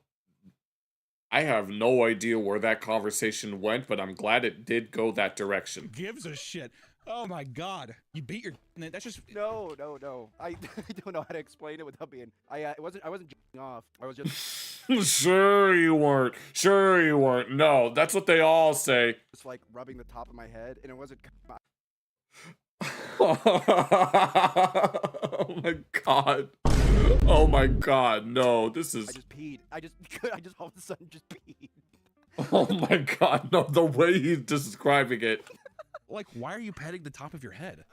I have no idea where that conversation went, but I'm glad it did go that direction. Gives a shit. Oh my god. You beat your... That's just... No. I don't know how to explain it without being... I wasn't j***ing off. I was just... Sure you weren't. No, that's what they all say. Just like rubbing the top of my head, and it wasn't... Oh my god. Oh my god, no, this is... I just peed. I just all of a sudden just peed. Oh my god, no, the way he's describing it. Like, why are you petting the top of your head?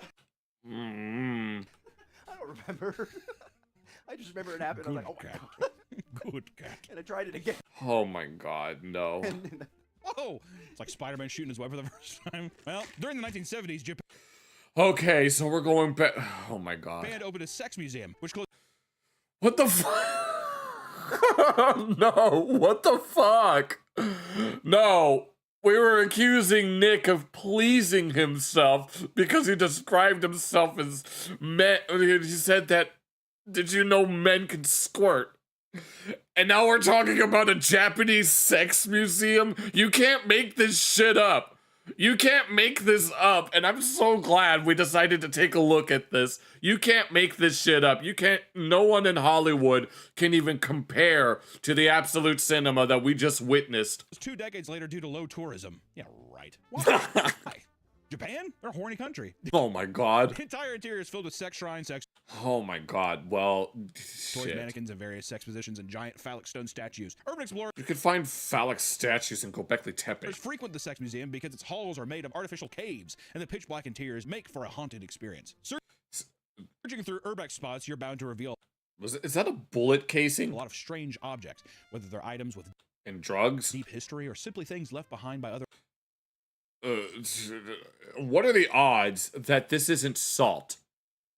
I don't remember. I just remember it happened. I was like, oh my god. Good cat. And I tried it again. Oh my god, no. Whoa! It's like Spider-Man shooting his web for the first time. Well, during the 1970s, Japan... Okay, so we're going back... Oh my god. Japan opened a sex museum, which closed... What the fuck? No, what the fuck? No. We were accusing Nick of pleasing himself because he described himself as men. He said that, did you know men can squirt? And now we're talking about a Japanese sex museum? You can't make this shit up. You can't make this up, and I'm so glad we decided to take a look at this. You can't make this shit up. No one in Hollywood can even compare to the absolute cinema that we just witnessed. 2 decades later due to low tourism. Yeah, right. Why? Japan? They're a horny country. Oh my god. The entire interior is filled with sex shrines, sex... Oh my god, well, toys, shit. mannequins, and various sex positions, and giant phallic stone statues. Urban explorers... You could find phallic statues in Göbekli Tepe. frequent the sex museum because its halls are made of artificial caves, and the pitch black interiors make for a haunted experience. Searching through urbex spots, you're bound to reveal... Is that a bullet casing? A lot of strange objects, whether they're items with... And drugs? Deep history, or simply things left behind by other... What are the odds that this isn't salt?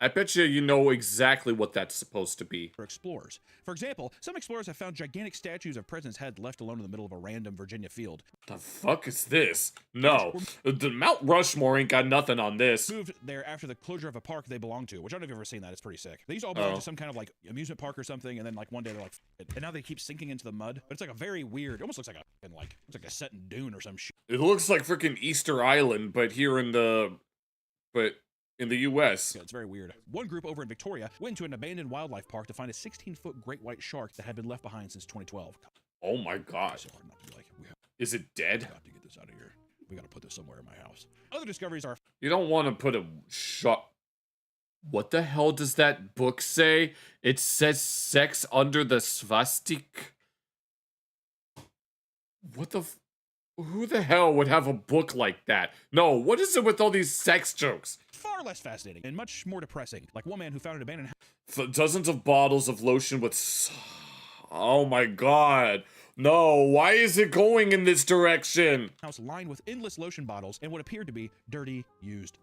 I bet you know exactly what that's supposed to be. For explorers. For example, some explorers have found gigantic statues of President's head left alone in the middle of a random Virginia field. The fuck is this? No. The Mount Rushmore ain't got nothing on this. Moved there after the closure of a park they belong to, which I don't know if you've ever seen that. It's pretty sick. They used to all belong to some kind of like amusement park or something, and then like one day they're like, and now they keep sinking into the mud. But it's like a very weird, it almost looks like it's like a set in Dune or some shit. It looks like freaking Easter Island, but here in the U.S. Yeah, it's very weird. One group over in Victoria went to an abandoned wildlife park to find a 16-foot great white shark that had been left behind since 2012. Oh my gosh. Is it dead? We got to get this out of here. We got to put this somewhere in my house. Other discoveries are... You don't want to put a shark... What the hell does that book say? It says sex under the swastika. What the... Who the hell would have a book like that? No, what is it with all these sex jokes? Far less fascinating and much more depressing. Like one man who found an abandoned house. Dozens of bottles of lotion with... Oh my god. No, why is it going in this direction? House lined with endless lotion bottles and what appeared to be dirty, used...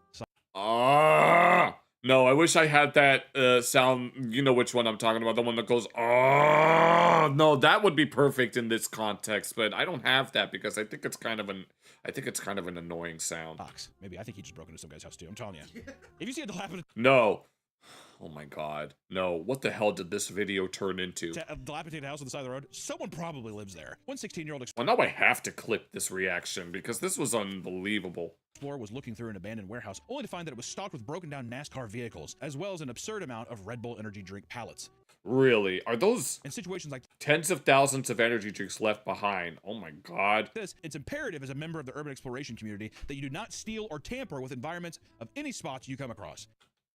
No, I wish I had that sound. You know which one I'm talking about. The one that goes, no, that would be perfect in this context, but I don't have that because I think it's kind of an annoying sound. Maybe I think he just broke into some guy's house too. I'm telling you. If you see a dilapidated... No. Oh my god. No, what the hell did this video turn into? A dilapidated house on the side of the road. Someone probably lives there. One 16-year-old Well, now I have to clip this reaction because this was unbelievable. explorer was looking through an abandoned warehouse, only to find that it was stocked with broken down NASCAR vehicles, as well as an absurd amount of Red Bull energy drink pallets. Really? Are those in situations like tens of thousands of energy drinks left behind? Oh my god. This, it's imperative as a member of the urban exploration community that you do not steal or tamper with environments of any spots you come across.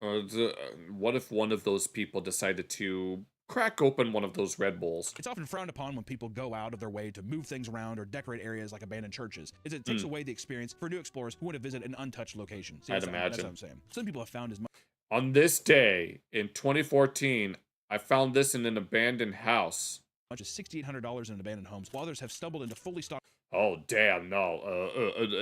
What if one of those people decided to crack open one of those Red Bulls? It's often frowned upon when people go out of their way to move things around or decorate areas like abandoned churches, as it takes away the experience for new explorers who want to visit an untouched location. See, I'd that's imagine. what I'm saying. Some people have found as much. On this day in 2014, I found this in an abandoned house. Much as $6,800 in abandoned homes, while others have stumbled into fully stocked. Oh damn, no.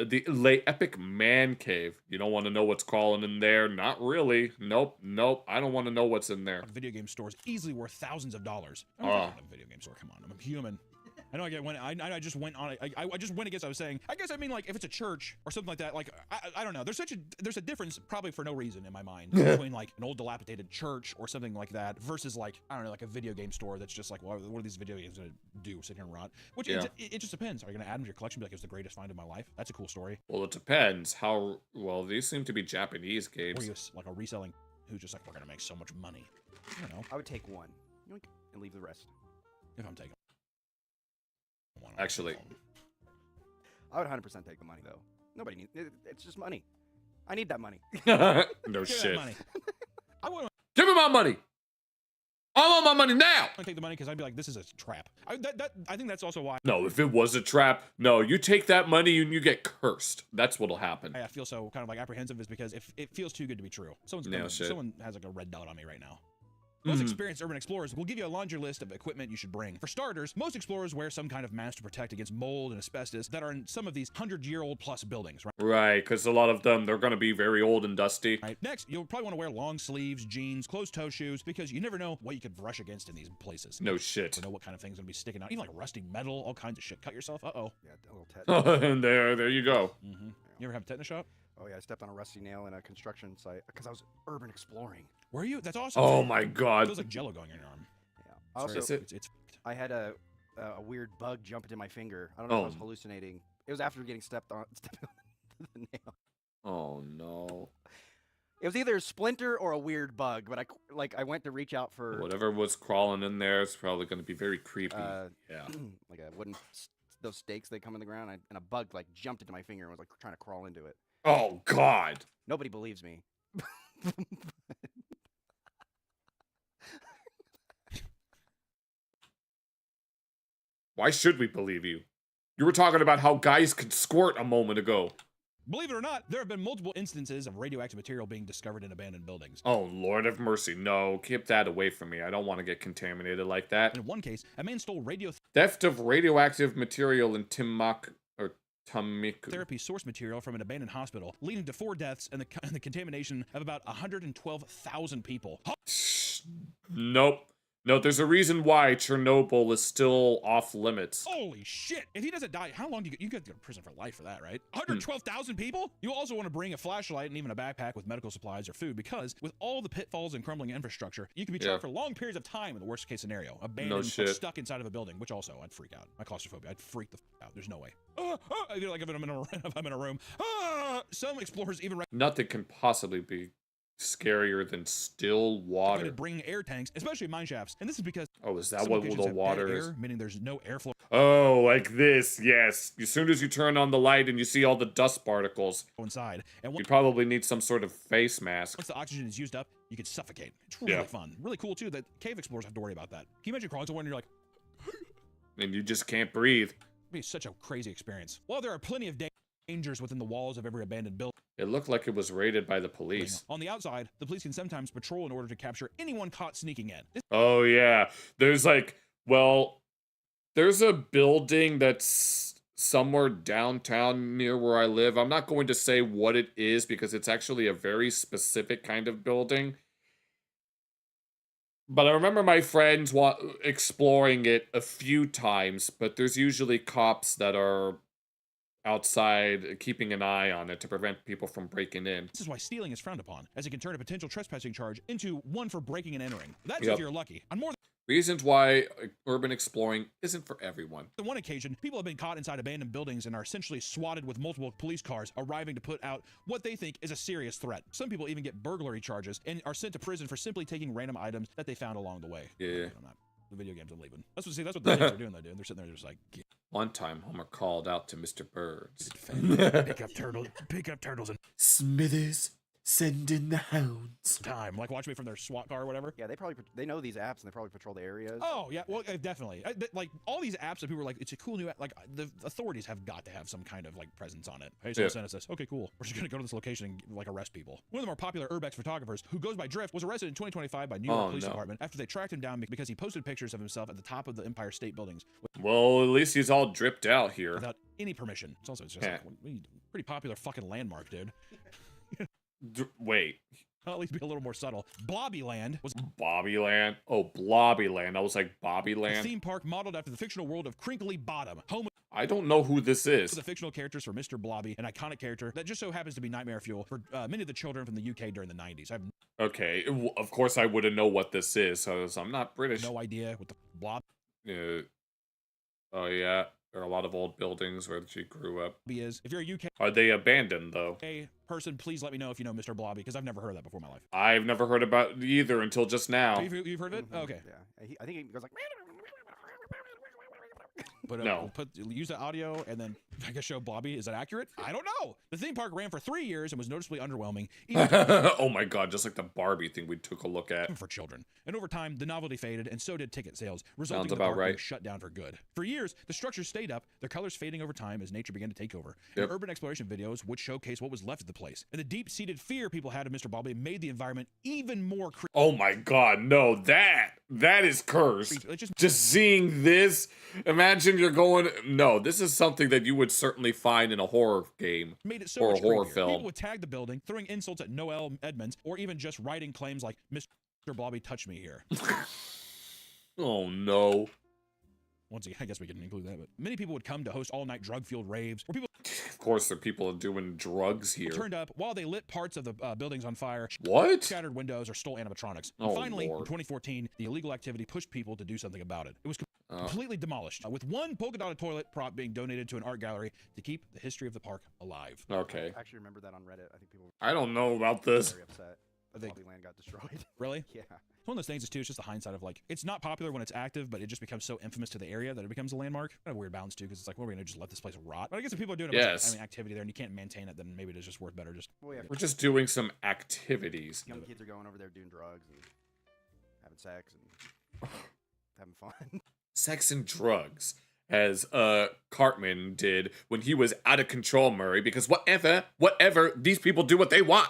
The epic man cave. You don't want to know what's crawling in there? Not really. Nope. I don't want to know what's in there. Video game stores easily worth thousands of dollars. I don't think I'm a video game store. Come on, I'm a human. I know I just went on it. I just went against what I was saying. I guess I mean, like, if it's a church or something like that, like, I don't know. There's a difference, probably for no reason in my mind, between like an old dilapidated church or something like that versus like, I don't know, like a video game store that's just like, well, what are these video games gonna do? Sit here and rot? Which it just depends. Are you gonna add them to your collection? Be like, it was the greatest find of my life. That's a cool story. Well, it depends. How well these seem to be Japanese games. Or you like a reselling who's just like, we're gonna make so much money. I don't know. I would take one and leave the rest. If I'm taking. Actually, I would 100% take the money though. Nobody needs it. It's just money. I need that money. No shit. Money. I wouldn't. Give me my money. I want my money now. I take the money because I'd be like, this is a trap. I think that's also why. No, if it was a trap, no, you take that money and you get cursed. That's what'll happen. I feel so kind of like apprehensive is because if it feels too good to be true. Someone has like a red dot on me right now. Most experienced urban explorers will give you a laundry list of equipment you should bring. For starters, most explorers wear some kind of mask to protect against mold and asbestos that are in some of these 100-year-old plus buildings, right? Right, because a lot of them, they're going to be very old and dusty. Right. Next, you'll probably want to wear long sleeves, jeans, closed-toe shoes, because you never know what you could brush against in these places. No shit. You know what kind of things going to be sticking out. Even like rusty metal, all kinds of shit. Cut yourself. Uh-oh. Yeah, a little tetanus. And there you go. You ever have a tetanus shot? Oh yeah, I stepped on a rusty nail in a construction site because I was urban exploring. Were you? That's awesome. Oh my god. It feels like jello going in your arm. Yeah. Also, it's I had a weird bug jump into my finger. I don't know if I was hallucinating. It was after getting stepped on the nail. Oh no. It was either a splinter or a weird bug, but I went to reach out for whatever was crawling in there is probably going to be very creepy. Yeah. Like a wooden those stakes they come in the ground, and a bug like jumped into my finger and was like trying to crawl into it. Oh god. Nobody believes me. Why should we believe you? You were talking about how guys could squirt a moment ago. Believe it or not, there have been multiple instances of radioactive material being discovered in abandoned buildings. Oh, Lord have mercy. No, keep that away from me. I don't want to get contaminated like that. In one case, a man stole theft of radioactive material in Tamiku. Therapy source material from an abandoned hospital, leading to 4 deaths and the contamination of about 112,000 people. Nope. No, there's a reason why Chernobyl is still off limits. Holy shit! If he doesn't die, how long do you get to go to prison for life for that, right? 112,000 people? You also want to bring a flashlight and even a backpack with medical supplies or food, because with all the pitfalls and crumbling infrastructure, you can be trapped for long periods of time in the worst case scenario. Abandoned, stuck inside of a building, which also I'd freak out. My claustrophobia, I'd freak the f out. There's no way. I feel like if I'm in a room. Some explorers even nothing can possibly be scarier than still water. Bring air tanks, especially mine shafts, and this is because is that what the water is? Meaning there's no airflow. Oh, like this, yes. As soon as you turn on the light and you see all the dust particles inside, and you probably need some sort of face mask. Once the oxygen is used up, you can suffocate. It's really fun, really cool too. That cave explorers have to worry about that. Can you imagine crawling to one and you're like, and you just can't breathe? It'd be such a crazy experience. While there are plenty of dangers within the walls of every abandoned building. It looked like it was raided by the police. On the outside, the police can sometimes patrol in order to capture anyone caught sneaking in. Oh yeah, there's there's a building that's somewhere downtown near where I live. I'm not going to say what it is because it's actually a very specific kind of building. But I remember my friends exploring it a few times, but there's usually cops that are outside, keeping an eye on it to prevent people from breaking in. This is why stealing is frowned upon, as it can turn a potential trespassing charge into one for breaking and entering. That's Yep. if you're lucky. On more Reasons why urban exploring isn't for everyone. than one occasion, people have been caught inside abandoned buildings and are essentially swatted with multiple police cars arriving to put out what they think is a serious threat. Some people even get burglary charges and are sent to prison for simply taking random items that they found along the way. Yeah. The video games I'm leaving. That's what the things are doing though, dude. They're sitting there just like One time, Homer called out to Mr. Birds. pick up turtles and Smithers, send in the hounds. time. Like watch me from their SWAT car or whatever. Yeah, they know these apps and they probably patrol the areas. Oh yeah, well definitely. Like all these apps that people are like, it's a cool new app. Like the authorities have got to have some kind of like presence on it. Hey, someone sent us this. Okay, cool. We're just gonna go to this location and like arrest people. One of the more popular urbex photographers, who goes by Drift, was arrested in 2025 by New York Police Department after they tracked him down because he posted pictures of himself at the top of the Empire State Buildings. Well, at least he's all dripped out here. Without any permission. It's just like pretty popular fucking landmark, dude. Wait. I'll at least be a little more subtle. Blobbyland was Bobbyland? Oh, Blobbyland. I was like, Bobbyland? a theme park modeled after the fictional world of Crinkly Bottom, home I don't know who this is. the fictional characters for Mr. Blobby, an iconic character that just so happens to be nightmare fuel for many of the children from the UK during the 90s. I have Okay, of course I wouldn't know what this is, so I'm not British. no idea what the blob Oh, yeah. There are a lot of old buildings where she grew up. is. If you're a UK Are they abandoned, though? person, please let me know if you know Mr. Blobby, because I've never heard of that before in my life. I've never heard about it either until just now. You've heard of it? Okay. Yeah, I think he goes like. But No. Use the audio and then I guess show Blobby. Is that accurate? I don't know. The theme park ran for 3 years and was noticeably underwhelming. Even Oh my god, just like the Barbie thing we took a look at. for children. And over time, the novelty faded, and so did ticket sales, resulting Sounds in the about park being right. shut down for good. For years, the structure stayed up, their colors fading over time as nature began to take over. Yep. And urban exploration videos would showcase what was left of the place. And the deep-seated fear people had of Mr. Blobby made the environment even more creepy. Oh my god, no, that is cursed. Just seeing this, imagine you're going, no, this is something that you would certainly find in a horror game Made it so or a much horror creepier. film. People would tag the building, throwing insults at Noel Edmonds, or even just writing claims like, Mr. Blobby touched me here. Oh no. Once again, I guess we can include that, but many people would come to host all-night drug-fueled raves, where people Of course, there are people doing drugs here. turned up while they lit parts of the buildings on fire. What? Shattered windows or stole animatronics. And Oh, finally, Lord. in 2014, the illegal activity pushed people to do something about it. It was completely demolished, with one polka-dotted toilet prop being donated to an art gallery to keep the history of the park alive. Okay. I actually remember that on Reddit. I think people were I don't know about this. very upset. Land got destroyed. Really? Yeah. One of those things is too, it's just the hindsight of like, it's not popular when it's active, but it just becomes so infamous to the area that it becomes a landmark. Kind of weird balance too, because it's like, what are we gonna just let this place rot? But I guess if people are doing a bunch of, activity there and you can't maintain it, then maybe it is just worth better just. Well, yeah, We're just doing some activities. Young kids are going over there doing drugs and having sex and having fun. Sex and drugs, as Cartman did when he was out of control, Murray, because whatever, these people do what they want.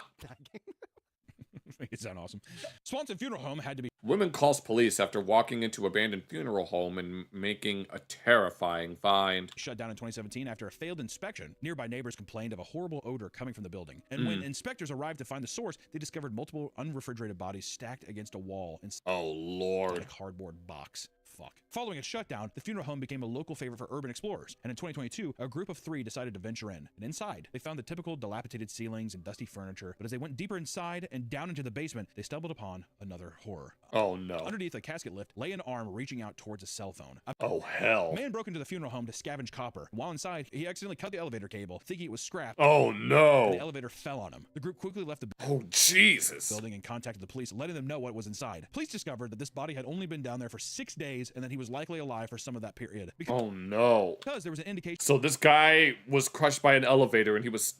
Make it sound awesome. Swanson Funeral Home had to be. Woman calls police after walking into abandoned funeral home and making a terrifying find. Shut down in 2017 after a failed inspection. Nearby neighbors complained of a horrible odor coming from the building. And when inspectors arrived to find the source, they discovered multiple unrefrigerated bodies stacked against a wall inside Oh, Lord. a cardboard box. Fuck. Following its shutdown, the funeral home became a local favorite for urban explorers, and in 2022, a group of 3 decided to venture in. And inside, they found the typical dilapidated ceilings and dusty furniture, but as they went deeper inside and down into the basement, they stumbled upon another horror. Oh, no. Underneath a casket lift lay an arm reaching out towards a cell phone. Oh, hell. A man broke into the funeral home to scavenge copper. While inside, he accidentally cut the elevator cable, thinking it was scrap. Oh, no. And the elevator fell on him. The group quickly left the Jesus. building and contacted the police, letting them know what was inside. Police discovered that this body had only been down there for 6 days and that he was likely alive for some of that period. Oh, no. Because there was an indication. So this guy was crushed by an elevator and he was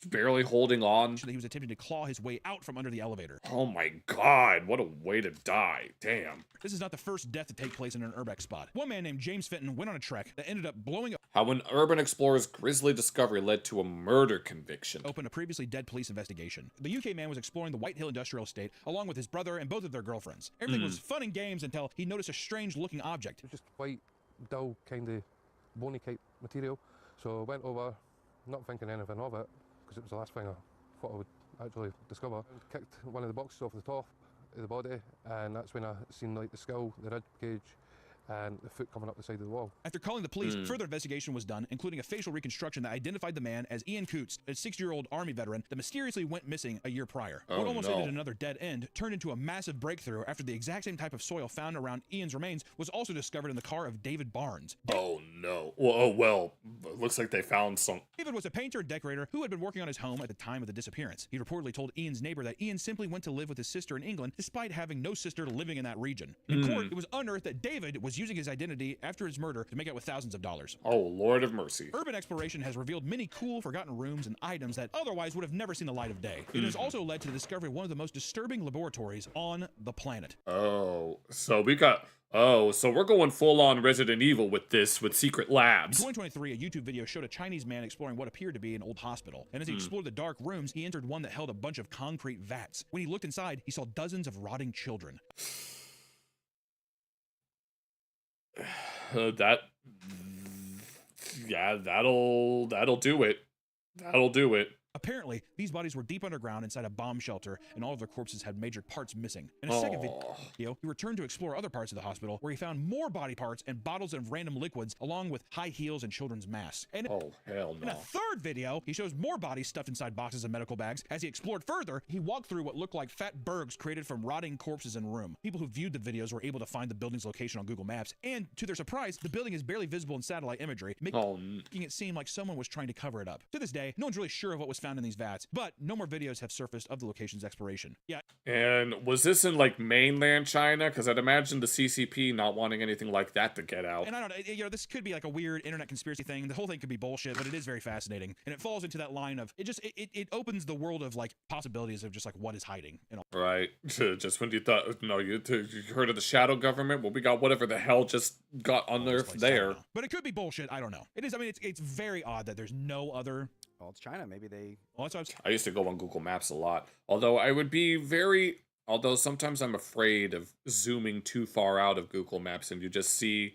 barely holding on. He was attempting to claw his way out from under the elevator. Oh my god, what a way to die. Damn. This is not the first death to take place in an urbex spot. One man named James Fenton went on a trek that ended up blowing up. How an urban explorer's grisly discovery led to a murder conviction. Opened a previously dead police investigation. The UK man was exploring the White Hill Industrial Estate along with his brother and both of their girlfriends. Everything was fun and games until he noticed a strange looking object. It was just white, dull, kind of bony type material. So I went over, not thinking anything of it, because it was the last thing I thought I would actually discover. Kicked one of the boxes off the top of the body, and that's when I seen like the skull, the rib cage, and the foot coming up the side of the wall. After calling the police, further investigation was done, including a facial reconstruction that identified the man as Ian Coots, a 60-year-old Army veteran that mysteriously went missing a year prior. What almost ended another dead end turned into a massive breakthrough after the exact same type of soil found around Ian's remains was also discovered in the car of David Barnes. Oh no. Well, looks like they found some. David was a painter and decorator who had been working on his home at the time of the disappearance. He reportedly told Ian's neighbor that Ian simply went to live with his sister in England despite having no sister living in that region. In court, it was unearthed that David was using his identity after his murder to make out with thousands of dollars. Oh, Lord of mercy. Urban exploration has revealed many cool, forgotten rooms and items that otherwise would have never seen the light of day. It has also led to the discovery of one of the most disturbing laboratories on the planet. Oh, so we're going full on Resident Evil with this, with secret labs. In 2023, a YouTube video showed a Chinese man exploring what appeared to be an old hospital. And as he explored the dark rooms, he entered one that held a bunch of concrete vats. When he looked inside, he saw dozens of rotting children. That'll do it. That'll do it. Apparently, these bodies were deep underground inside a bomb shelter, and all of their corpses had major parts missing. In a second video, he returned to explore other parts of the hospital, where he found more body parts and bottles of random liquids, along with high heels and children's masks. And oh, hell no. In a third video, he shows more bodies stuffed inside boxes and medical bags. As he explored further, he walked through what looked like fat bergs created from rotting corpses in a room. People who viewed the videos were able to find the building's location on Google Maps, and to their surprise, the building is barely visible in satellite imagery, making it seem like someone was trying to cover it up. To this day, no one's really sure of what was found in these vats, but no more videos have surfaced of the location's exploration. Yeah. And was this in like mainland China? Because I'd imagine the CCP not wanting anything like that to get out. And I don't know, this could be like a weird internet conspiracy thing. The whole thing could be bullshit, but it is very fascinating. And it falls into that line of, it opens the world of like possibilities of just like what is hiding. You know? Right. Just when you thought, no, you heard of the shadow government? Well, we got whatever the hell just got unearthed there. But it could be bullshit. I don't know. It is. I mean, it's very odd that there's no other. Well, it's China. Maybe they. Well, I used to go on Google Maps a lot. Although sometimes I'm afraid of zooming too far out of Google Maps and you just see,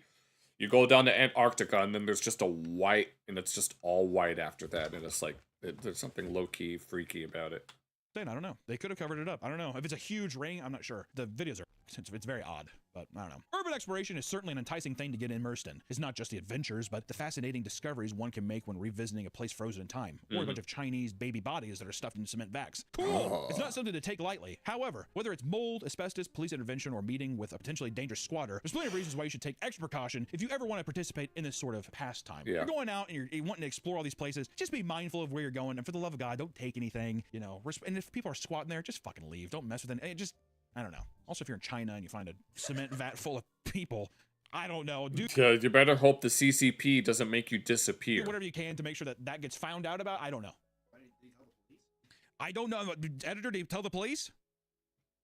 you go down to Antarctica and then there's just a white, and it's just all white after that. And it's like, there's something low-key freaky about it. I don't know. They could have covered it up. I don't know. If it's a huge ring, I'm not sure. The videos are, it's very odd, but I don't know. Urban exploration is certainly an enticing thing to get immersed in. It's not just the adventures, but the fascinating discoveries one can make when revisiting a place frozen in time, or a bunch of Chinese baby bodies that are stuffed in cement bags. Cool! It's not something to take lightly. However, whether it's mold, asbestos, police intervention, or meeting with a potentially dangerous squatter, there's plenty of reasons why you should take extra precaution if you ever want to participate in this sort of pastime. Yeah. You're going out and you're wanting to explore all these places, just be mindful of where you're going, and for the love of God, don't take anything, you know. And if people are squatting there, just fucking leave. Don't mess with it. I don't know. Also, if you're in China and you find a cement vat full of people, I don't know. You better hope the CCP doesn't make you disappear. Do whatever you can to make sure that gets found out about. I don't know. I don't know. Editor, do you tell the police?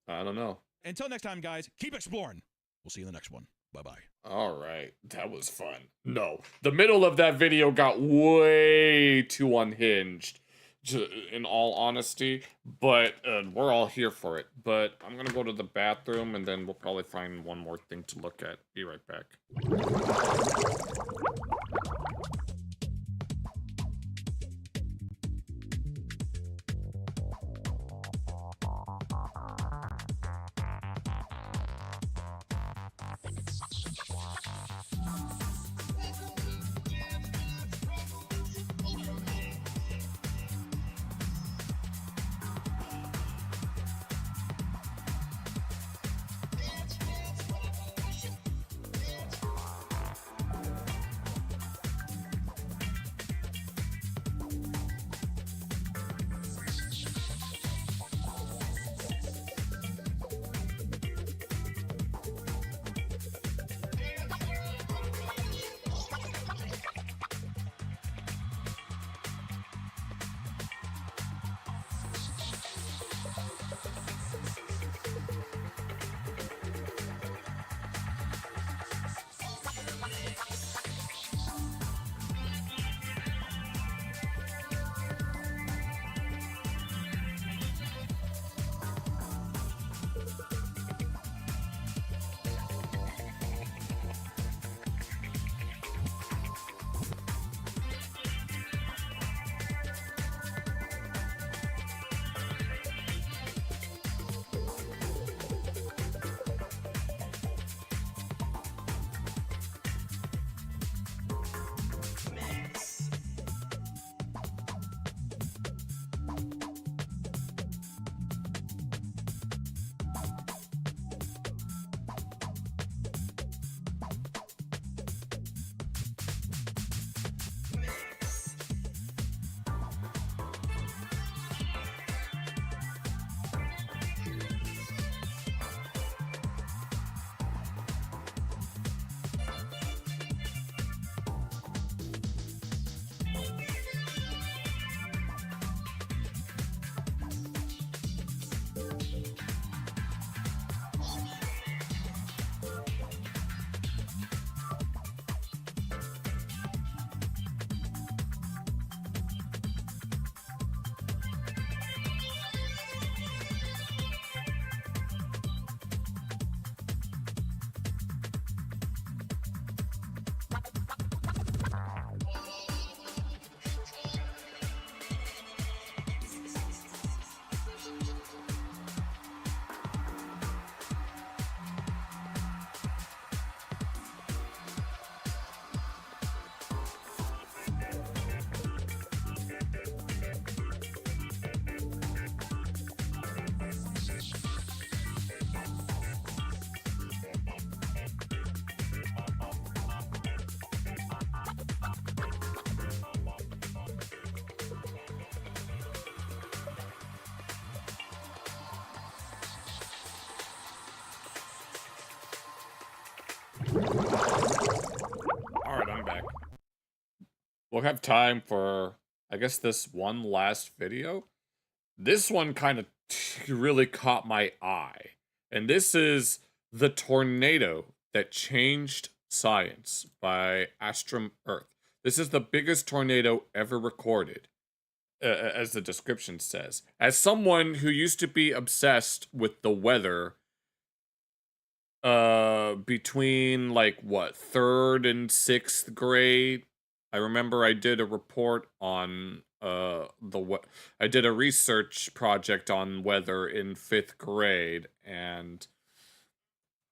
I don't know. Until next time, guys, keep exploring. We'll see you in the next one. Bye-bye. All right. That was fun. No. The middle of that video got way too unhinged, in all honesty, but we're all here for it. But I'm gonna go to the bathroom and then we'll probably find one more thing to look at. Be right back. we'll have time for, I guess, this one last video. This one kind of really caught my eye. And this is The Tornado That Changed Science by Astrum Earth. This is the biggest tornado ever recorded, as the description says. As someone who used to be obsessed with the weather between, like, what, 3rd and 6th grade, I remember I did a report on I did a research project on weather in 5th grade, and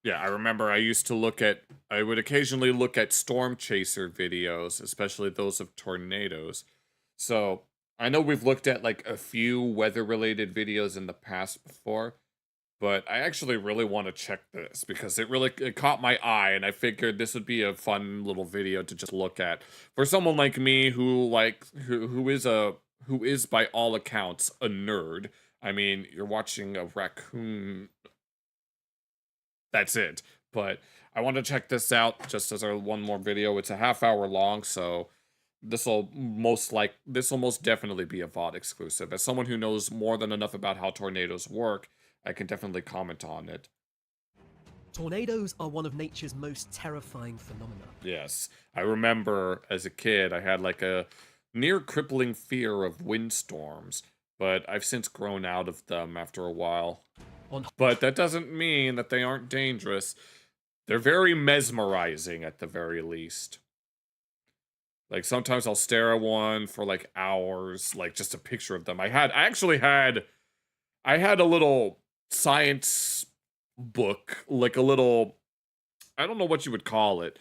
yeah, I remember I would occasionally look at storm chaser videos, especially those of tornadoes. So I know we've looked at like a few weather related videos in the past before, but I actually really want to check this because it caught my eye, and I figured this would be a fun little video to just look at for someone like me who is by all accounts a nerd. I mean, you're watching a raccoon. That's it. But I want to check this out just as our one more video. It's a half-hour long, so this will most definitely be a VOD exclusive. As someone who knows more than enough about how tornadoes work, I can definitely comment on it. Tornadoes are one of nature's most terrifying phenomena. Yes. I remember as a kid, I had like a near crippling fear of windstorms, but I've since grown out of them after a while. But that doesn't mean that they aren't dangerous. They're very mesmerizing at the very least. Like sometimes I'll stare at one for like hours, like just a picture of them. I had a little science book, like a little, I don't know what you would call it,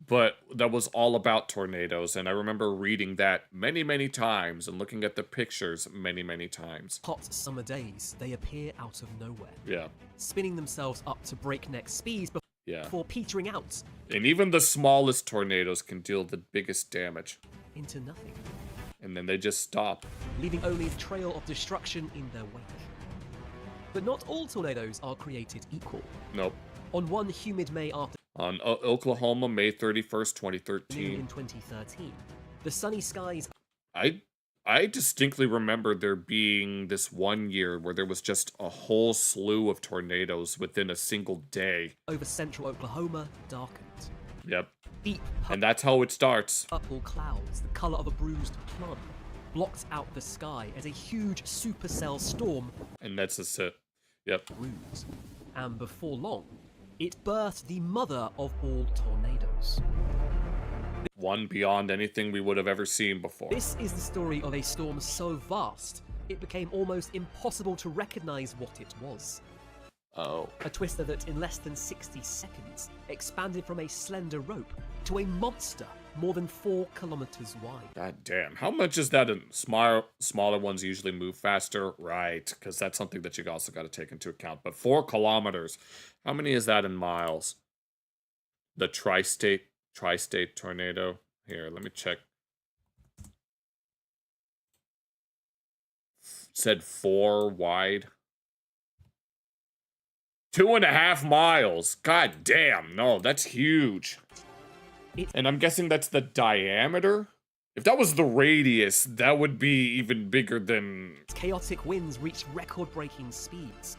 but that was all about tornadoes, and I remember reading that many, many times and looking at the pictures many, many times. Hot summer days, they appear out of nowhere. Yeah. Spinning themselves up to breakneck speeds before petering out. And even the smallest tornadoes can deal the biggest damage. Into nothing. And then they just stop. Leaving only a trail of destruction in their wake. But not all tornadoes are created equal. Nope. On one humid May afternoon on Oklahoma, May 31st, 2013. In 2013, the sunny skies. I distinctly remember there being this one year where there was just a whole slew of tornadoes within a single day. Over central Oklahoma, darkened. Yep. Deep. And that's how it starts. Purple clouds, the color of a bruised plum, blocked out the sky as a huge supercell storm. And that's just it. Yep. Bruised. And before long, it birthed the mother of all tornadoes. One beyond anything we would have ever seen before. This is the story of a storm so vast, it became almost impossible to recognize what it was. Oh. A twister that in less than 60 seconds expanded from a slender rope to a monster more than 4 kilometers wide. God damn. How much is that in smaller ones usually move faster? Right, because that's something that you also got to take into account. But 4 kilometers, how many is that in miles? The tri-state tornado. Here, let me check. Said 4 wide. 2.5 miles. God damn, no, that's huge. And I'm guessing that's the diameter? If that was the radius, that would be even bigger than... Chaotic winds reached record-breaking speeds.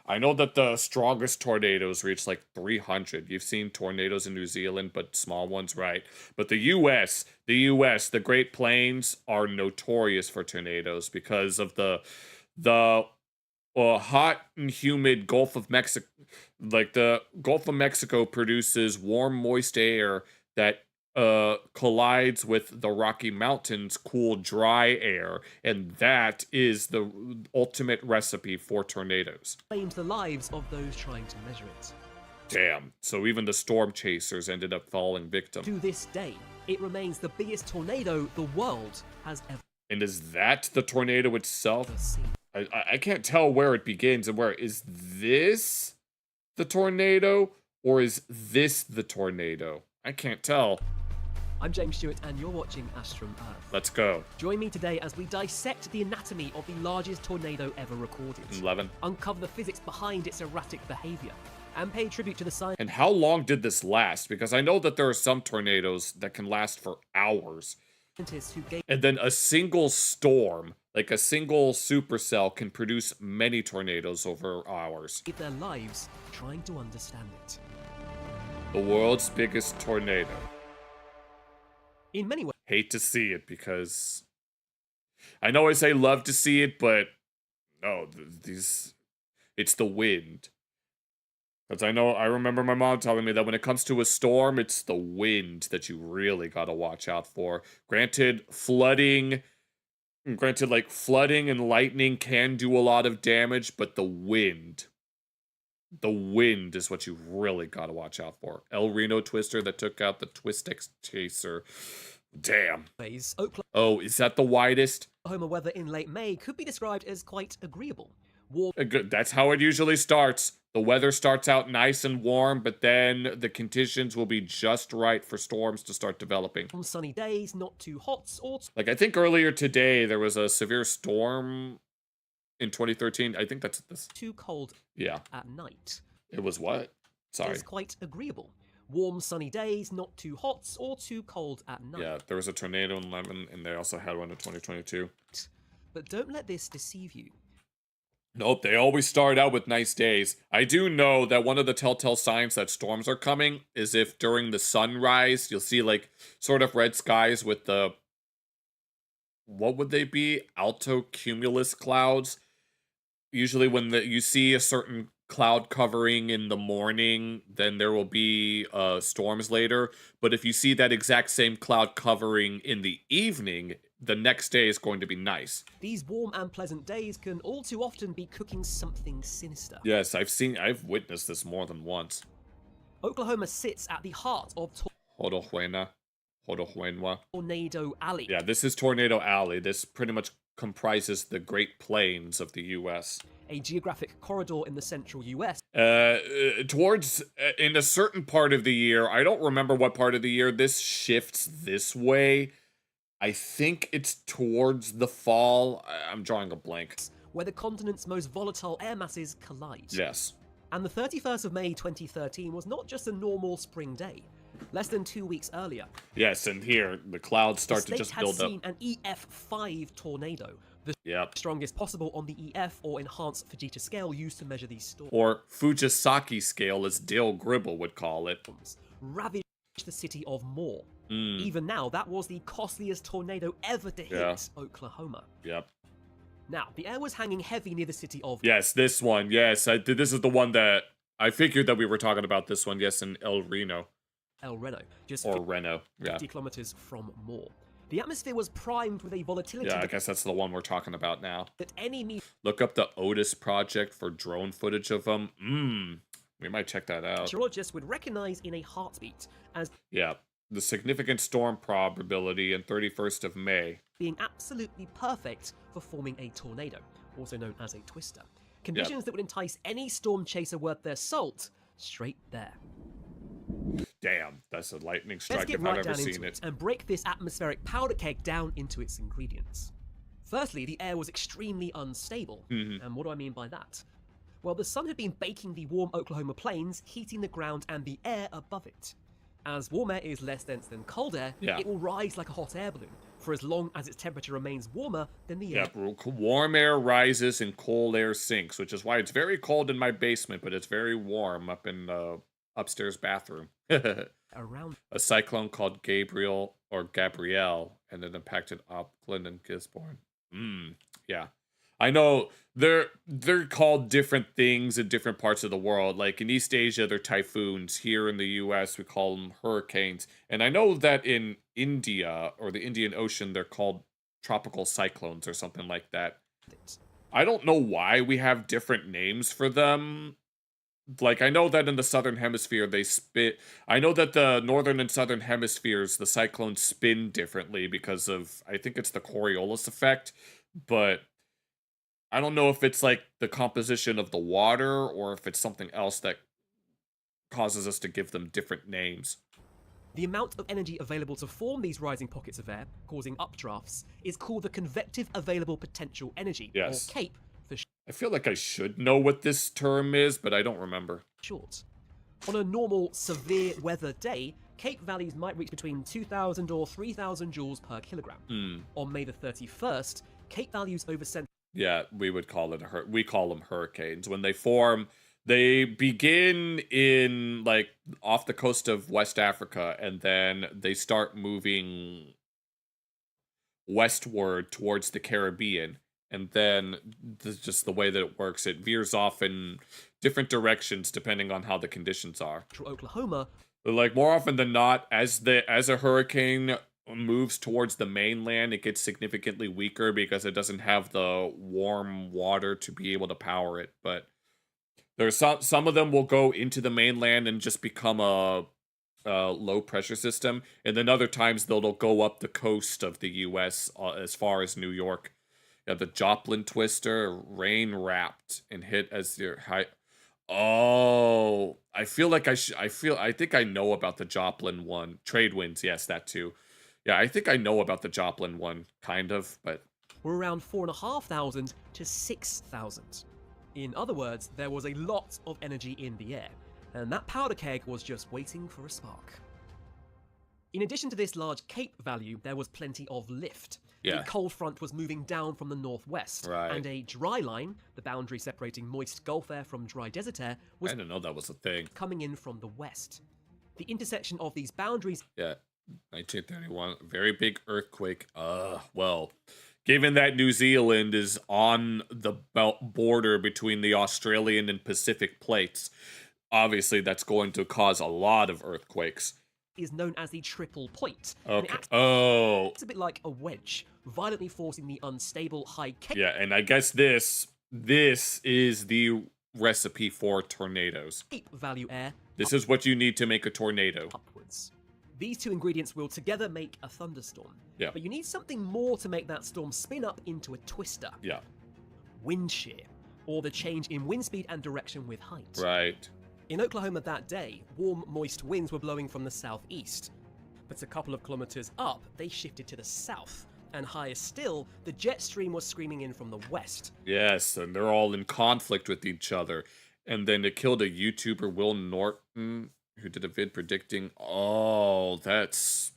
I know that the strongest tornadoes reach like 300. You've seen tornadoes in New Zealand, but small ones, right? But the U.S., the Great Plains are notorious for tornadoes because of the hot and humid Gulf of Mexico. Like the Gulf of Mexico produces warm, moist air that collides with the Rocky Mountains' cool, dry air, and that is the ultimate recipe for tornadoes. Claimed the lives of those trying to measure it. Damn, so even the storm chasers ended up falling victim. To this day, it remains the biggest tornado the world has ever. And is that the tornado itself? I can't tell where it begins and where. Is this the tornado, or is this the tornado? I can't tell. I'm James Stewart, and you're watching Astrum Earth. Let's go. Join me today as we dissect the anatomy of the largest tornado ever recorded. 11. Uncover the physics behind its erratic behavior, and pay tribute to the science. And how long did this last? Because I know that there are some tornadoes that can last for hours. Who gave And then a single storm, like a single supercell, can produce many tornadoes over hours. their lives trying to understand it. The world's biggest tornado. In many ways. Hate to see it because I know I say love to see it, but no, it's the wind. Because I remember my mom telling me that when it comes to a storm, it's the wind that you really gotta watch out for. Granted, flooding and lightning can do a lot of damage, but the wind is what you really gotta watch out for. El Reno Twister that took out the Twistex Chaser. Damn. Oh, is that the widest? Oklahoma weather in late May could be described as quite agreeable. Warm. That's how it usually starts. The weather starts out nice and warm, but then the conditions will be just right for storms to start developing. Sunny days, not too hot or like I think earlier today there was a severe storm in 2013. I think that's this. Too cold. Yeah. At night. It was what? Sorry. It's quite agreeable. Warm sunny days, not too hot or too cold at night. Yeah, there was a tornado in Lemon, and they also had one in 2022. But don't let this deceive you. Nope, they always start out with nice days. I do know that one of the telltale signs that storms are coming is if during the sunrise, you'll see like sort of red skies with the, what would they be? Altocumulus clouds. Usually when you see a certain cloud covering in the morning, then there will be storms later. But if you see that exact same cloud covering in the evening, the next day is going to be nice. These warm and pleasant days can all too often be cooking something sinister. Yes, I've witnessed this more than once. Oklahoma sits at the heart of Tornado Alley. Yeah, this is Tornado Alley. This pretty much comprises the Great Plains of the U.S. A geographic corridor in the central U.S. In a certain part of the year, I don't remember what part of the year this shifts this way. I think it's towards the fall. I'm drawing a blank. Where the continent's most volatile air masses collide. Yes. And the 31st of May 2013 was not just a normal spring day. Less than 2 weeks earlier. Yes, and here, the clouds start to just build up. The state had seen an EF5 tornado. The strongest possible on the EF or enhanced Fujita scale used to measure these storms. Or Fujisaki scale, as Dale Gribble would call it. Ravaged the city of Moore. Even now, that was the costliest tornado ever to hit Oklahoma. Yep. Now, the air was hanging heavy near the city of... Yes, this one. Yes, this is the one that... I figured that we were talking about this one. Yes, in El Reno. Just Reno, 50 kilometers from Moore. The atmosphere was primed with a volatility... Yeah, I guess that's the one we're talking about now. That any... Look up the Otis Project for drone footage of them. We might check that out. Meteorologists would recognize in a heartbeat as... Yeah. The significant storm probability in 31st of May. Being absolutely perfect for forming a tornado, also known as a twister. Conditions that would entice any storm chaser worth their salt straight there. Damn, that's a lightning strike Let's get if right I've ever down seen into it. And break this atmospheric powder keg down into its ingredients. Firstly, the air was extremely unstable. And what do I mean by that? Well, the sun had been baking the warm Oklahoma plains, heating the ground and the air above it. As warm air is less dense than cold air, it will rise like a hot air balloon for as long as its temperature remains warmer than the air. Warm air rises and cold air sinks, which is why it's very cold in my basement, but it's very warm up in the upstairs bathroom. Around a cyclone called Gabrielle, and it impacted Auckland and Gisborne. Yeah. I know they're called different things in different parts of the world. Like in East Asia, they're typhoons. Here in the U.S., we call them hurricanes. And I know that in India or the Indian Ocean, they're called tropical cyclones or something like that. I don't know why we have different names for them. Like, I know that in the Southern Hemisphere, they I know that the Northern and Southern Hemispheres, the cyclones spin differently because of, I think it's the Coriolis effect. But I don't know if it's like the composition of the water or if it's something else that causes us to give them different names. The amount of energy available to form these rising pockets of air, causing updrafts, is called the convective available potential energy, or CAPE for I feel like I should know what this term is, but I don't remember. short. On a normal, severe weather day, Cape values might reach between 2,000 or 3,000 joules per kilogram. On May the 31st, Cape values over Central. Yeah, we would call it we call them hurricanes. When they form, they begin in like off the coast of West Africa, and then they start moving westward towards the Caribbean. And then just the way that it works, it veers off in different directions depending on how the conditions are. Oklahoma. Like more often than not, as a hurricane moves towards the mainland, it gets significantly weaker because it doesn't have the warm water to be able to power it. But there's some of them will go into the mainland and just become a low pressure system, and then other times they'll go up the coast of the U.S. As far as New York. Yeah, the Joplin twister, rain wrapped and hit as your high. Oh, I feel like I think I know about the Joplin one. Trade winds, yes, that too. Yeah, I think I know about the Joplin one, kind of, but were around 4,500 to 6,000. In other words, there was a lot of energy in the air, and that powder keg was just waiting for a spark. In addition to this large Cape value, there was plenty of lift. Yeah. The cold front was moving down from the northwest, Right. and a dry line, the boundary separating moist Gulf air from dry desert air, was I didn't know that was a thing. coming in from the west. The intersection of these boundaries. Yeah, 1931, very big earthquake. Well, given that New Zealand is on the border between the Australian and Pacific plates, obviously that's going to cause a lot of earthquakes. Is known as the triple point. Okay. It's a bit like a wedge, violently forcing the unstable high Cape. Yeah, and I guess this is the recipe for tornadoes. Cape value air. This is what you need to make a tornado. Upwards. These two ingredients will together make a thunderstorm. Yeah. But you need something more to make that storm spin up into a twister. Yeah. Wind shear, or the change in wind speed and direction with height. Right. In Oklahoma that day, warm, moist winds were blowing from the southeast. But a couple of kilometers up, they shifted to the south. And higher still, the jet stream was screaming in from the west. Yes, and they're all in conflict with each other. And then it killed a YouTuber, Will Norton, who did a vid predicting. Oh, that's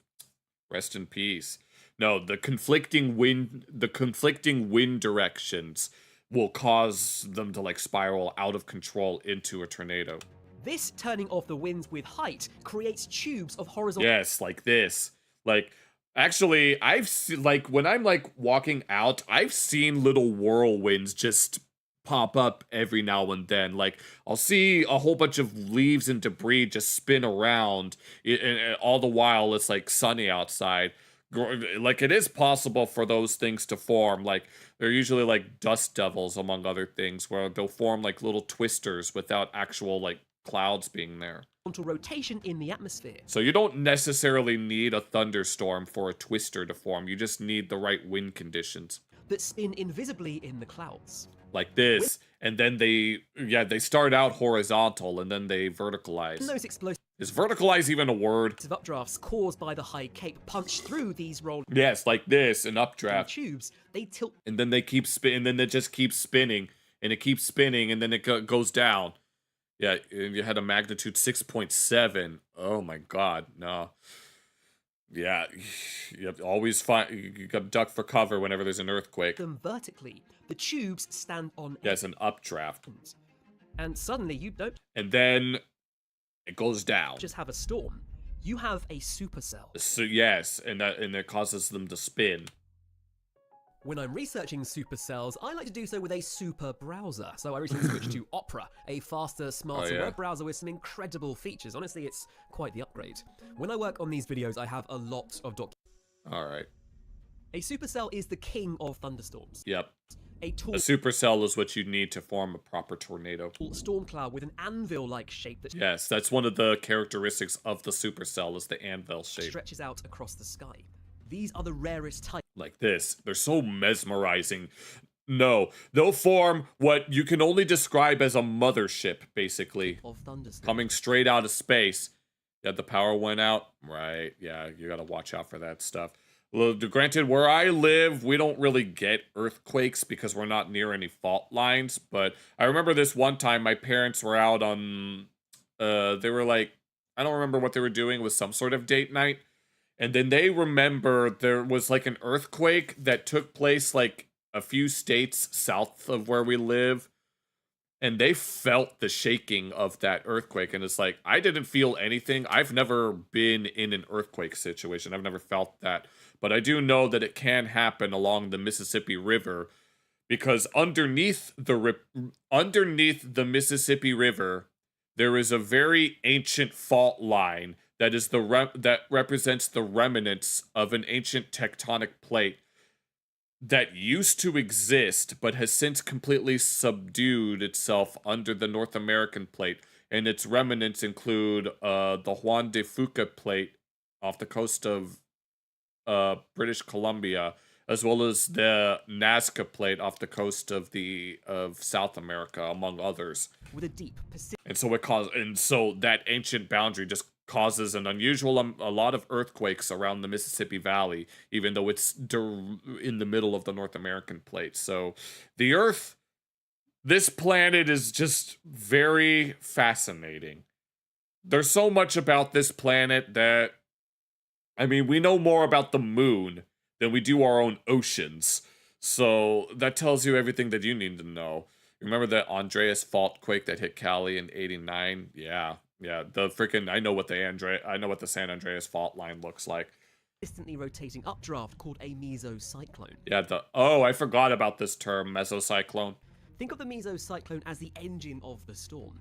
rest in peace. No, the conflicting wind directions will cause them to like spiral out of control into a tornado. This turning of the winds with height creates tubes of horizontal. Yes, like this. Like, actually, like when I'm like walking out, I've seen little whirlwinds just pop up every now and then. Like, I'll see a whole bunch of leaves and debris just spin around, and all the while it's like sunny outside. Like, it is possible for those things to form. Like, they're usually like dust devils, among other things, where they'll form like little twisters without actual like clouds being there. Rotation in the atmosphere. So you don't necessarily need a thunderstorm for a twister to form. You just need the right wind conditions. That spin invisibly in the clouds. Like this. And then they start out horizontal and then they verticalize. And those explosive. Is verticalize even a word? Updrafts caused by the high Cape punch through these roll. Yes, like this, an updraft. Tubes, they tilt. And then they keep and then it just keeps spinning. And it keeps spinning and then it goes down. Yeah, you had a magnitude 6.7. Oh my god, no. Yeah, you have to always you got to duck for cover whenever there's an earthquake. Them vertically. The tubes stand on. Yes, an updraft. And suddenly you don't. And then it goes down. Just have a storm. You have a supercell. So yes, and that causes them to spin. When I'm researching supercells, I like to do so with a super browser. So I recently switched to Opera, a faster, smarter web browser with some incredible features. Honestly, it's quite the upgrade. When I work on these videos, I have a lot of All right. A supercell is the king of thunderstorms. Yep. A supercell is what you need to form a proper tornado. Storm cloud with an anvil-like shape that yes, that's one of the characteristics of the supercell is the anvil shape. Stretches out across the sky. These are the rarest type. Like this. They're so mesmerizing. No, they'll form what you can only describe as a mothership, basically. Of thunderstorms. Coming straight out of space. Yeah, the power went out. Right, yeah, you gotta watch out for that stuff. Well, granted, where I live, we don't really get earthquakes because we're not near any fault lines. But I remember this one time my parents were out on they were like, I don't remember what they were doing. It was some sort of date night. And then they remember there was like an earthquake that took place like a few states south of where we live. And they felt the shaking of that earthquake. And it's like, I didn't feel anything. I've never been in an earthquake situation. I've never felt that. But I do know that it can happen along the Mississippi River, because underneath the Mississippi River, there is a very ancient fault line that is that represents the remnants of an ancient tectonic plate that used to exist but has since completely subdued itself under the North American plate. And its remnants include the Juan de Fuca plate off the coast of British Columbia, as well as the Nazca plate off the coast of South America, among others. With a deep Pacific. And so that ancient boundary just causes an unusual a lot of earthquakes around the Mississippi Valley, even though it's in the middle of the North American plate. So the Earth, this planet is just very fascinating. There's so much about this planet that, I mean, we know more about the moon than we do our own oceans. So that tells you everything that you need to know. Remember that Andreas fault quake that hit Cali in '89? Yeah, the freaking I know what the San Andreas fault line looks like. Consistently rotating updraft called a mesocyclone. Yeah, I forgot about this term, mesocyclone. Think of the mesocyclone as the engine of the storm.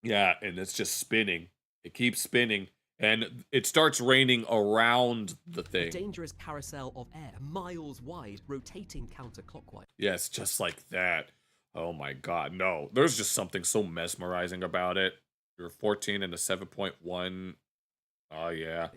Yeah, and it's just spinning. It keeps spinning. And it starts raining around the thing. A dangerous carousel of air, miles wide, rotating counterclockwise. Yes, just like that. Oh my god, no. There's just something so mesmerizing about it. You're 14 and a 7.1. Oh, yeah.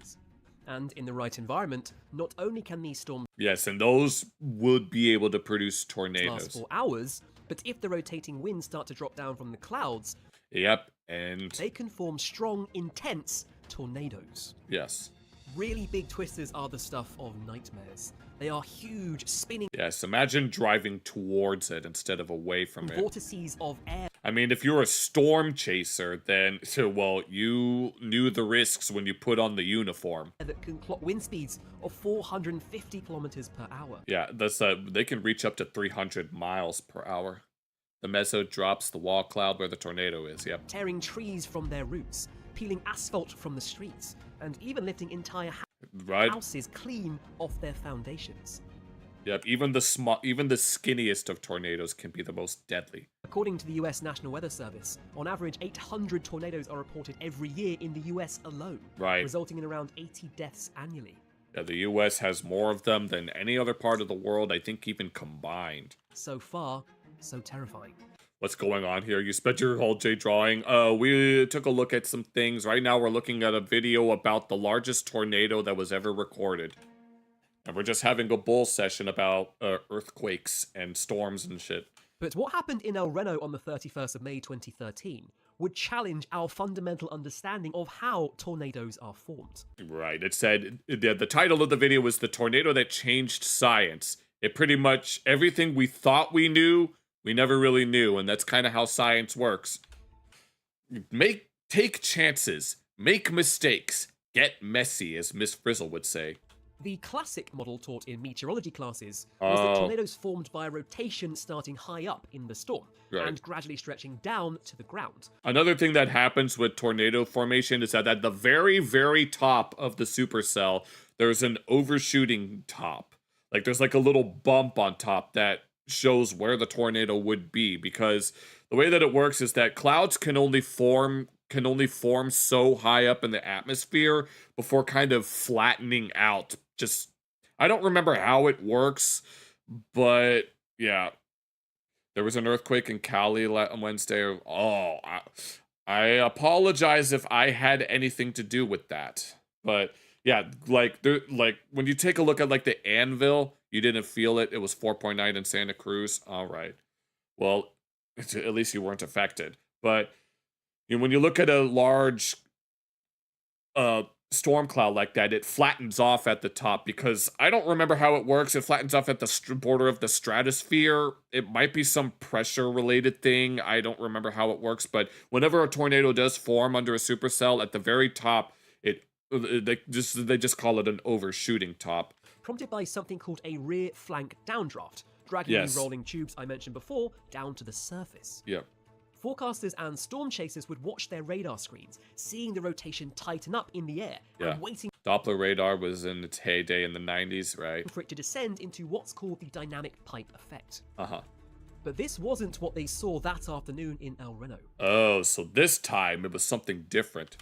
And in the right environment, not only can these storms... Yes, and those would be able to produce tornadoes. ...last for hours, but if the rotating winds start to drop down from the clouds... Yep, and... they can form strong, intense tornadoes. Yes. Really big twisters are the stuff of nightmares. They are huge, spinning... Yes, imagine driving towards it instead of away from it. Vortices of air. I mean, if you're a storm chaser, then, you knew the risks when you put on the uniform. ...that can clock wind speeds of 450 kilometers per hour. Yeah, they can reach up to 300 miles per hour. The meso drops the wall cloud where the tornado is, yep. Tearing trees from their roots, peeling asphalt from the streets, and even lifting entire houses clean off their foundations. Yep, even the skinniest of tornadoes can be the most deadly. According to the US National Weather Service, on average 800 tornadoes are reported every year in the US alone, resulting in around 80 deaths annually. Yeah, the US has more of them than any other part of the world, I think even combined. So far, so terrifying. What's going on here? You spent your whole day drawing. We took a look at some things. Right now we're looking at a video about the largest tornado that was ever recorded. And we're just having a bull session about earthquakes and storms and shit. But what happened in El Reno on the 31st of May 2013 would challenge our fundamental understanding of how tornadoes are formed. Right. It said, the title of the video was The Tornado That Changed Science. It pretty much, everything we thought we knew, we never really knew, and that's kind of how science works. Take chances, make mistakes, get messy, as Miss Frizzle would say. The classic model taught in meteorology classes was that tornadoes formed by a rotation starting high up in the storm and gradually stretching down to the ground. Another thing that happens with tornado formation is that at the very, very top of the supercell, there's an overshooting top. Like there's like a little bump on top that shows where the tornado would be, because the way that it works is that clouds can only form so high up in the atmosphere before kind of flattening out. I don't remember how it works, but yeah. There was an earthquake in Cali on Wednesday. Oh, I apologize if I had anything to do with that. But yeah, like when you take a look at like the anvil, you didn't feel it. It was 4.9 in Santa Cruz. All right. Well, at least you weren't affected. But when you look at a large storm cloud like that, it flattens off at the top, because I don't remember how it works. It flattens off at the border of the stratosphere. It might be some pressure related thing. I don't remember how it works, but whenever a tornado does form under a supercell, at the very top, they just call it an overshooting top. Prompted by something called a rear flank downdraft, dragging the rolling tubes I mentioned before down to the surface. Yep. Forecasters and storm chasers would watch their radar screens, seeing the rotation tighten up in the air and waiting Doppler radar was in its heyday in the 90s, right? for it to descend into what's called the dynamic pipe effect. Uh-huh. But this wasn't what they saw that afternoon in El Reno. Oh, so this time it was something different.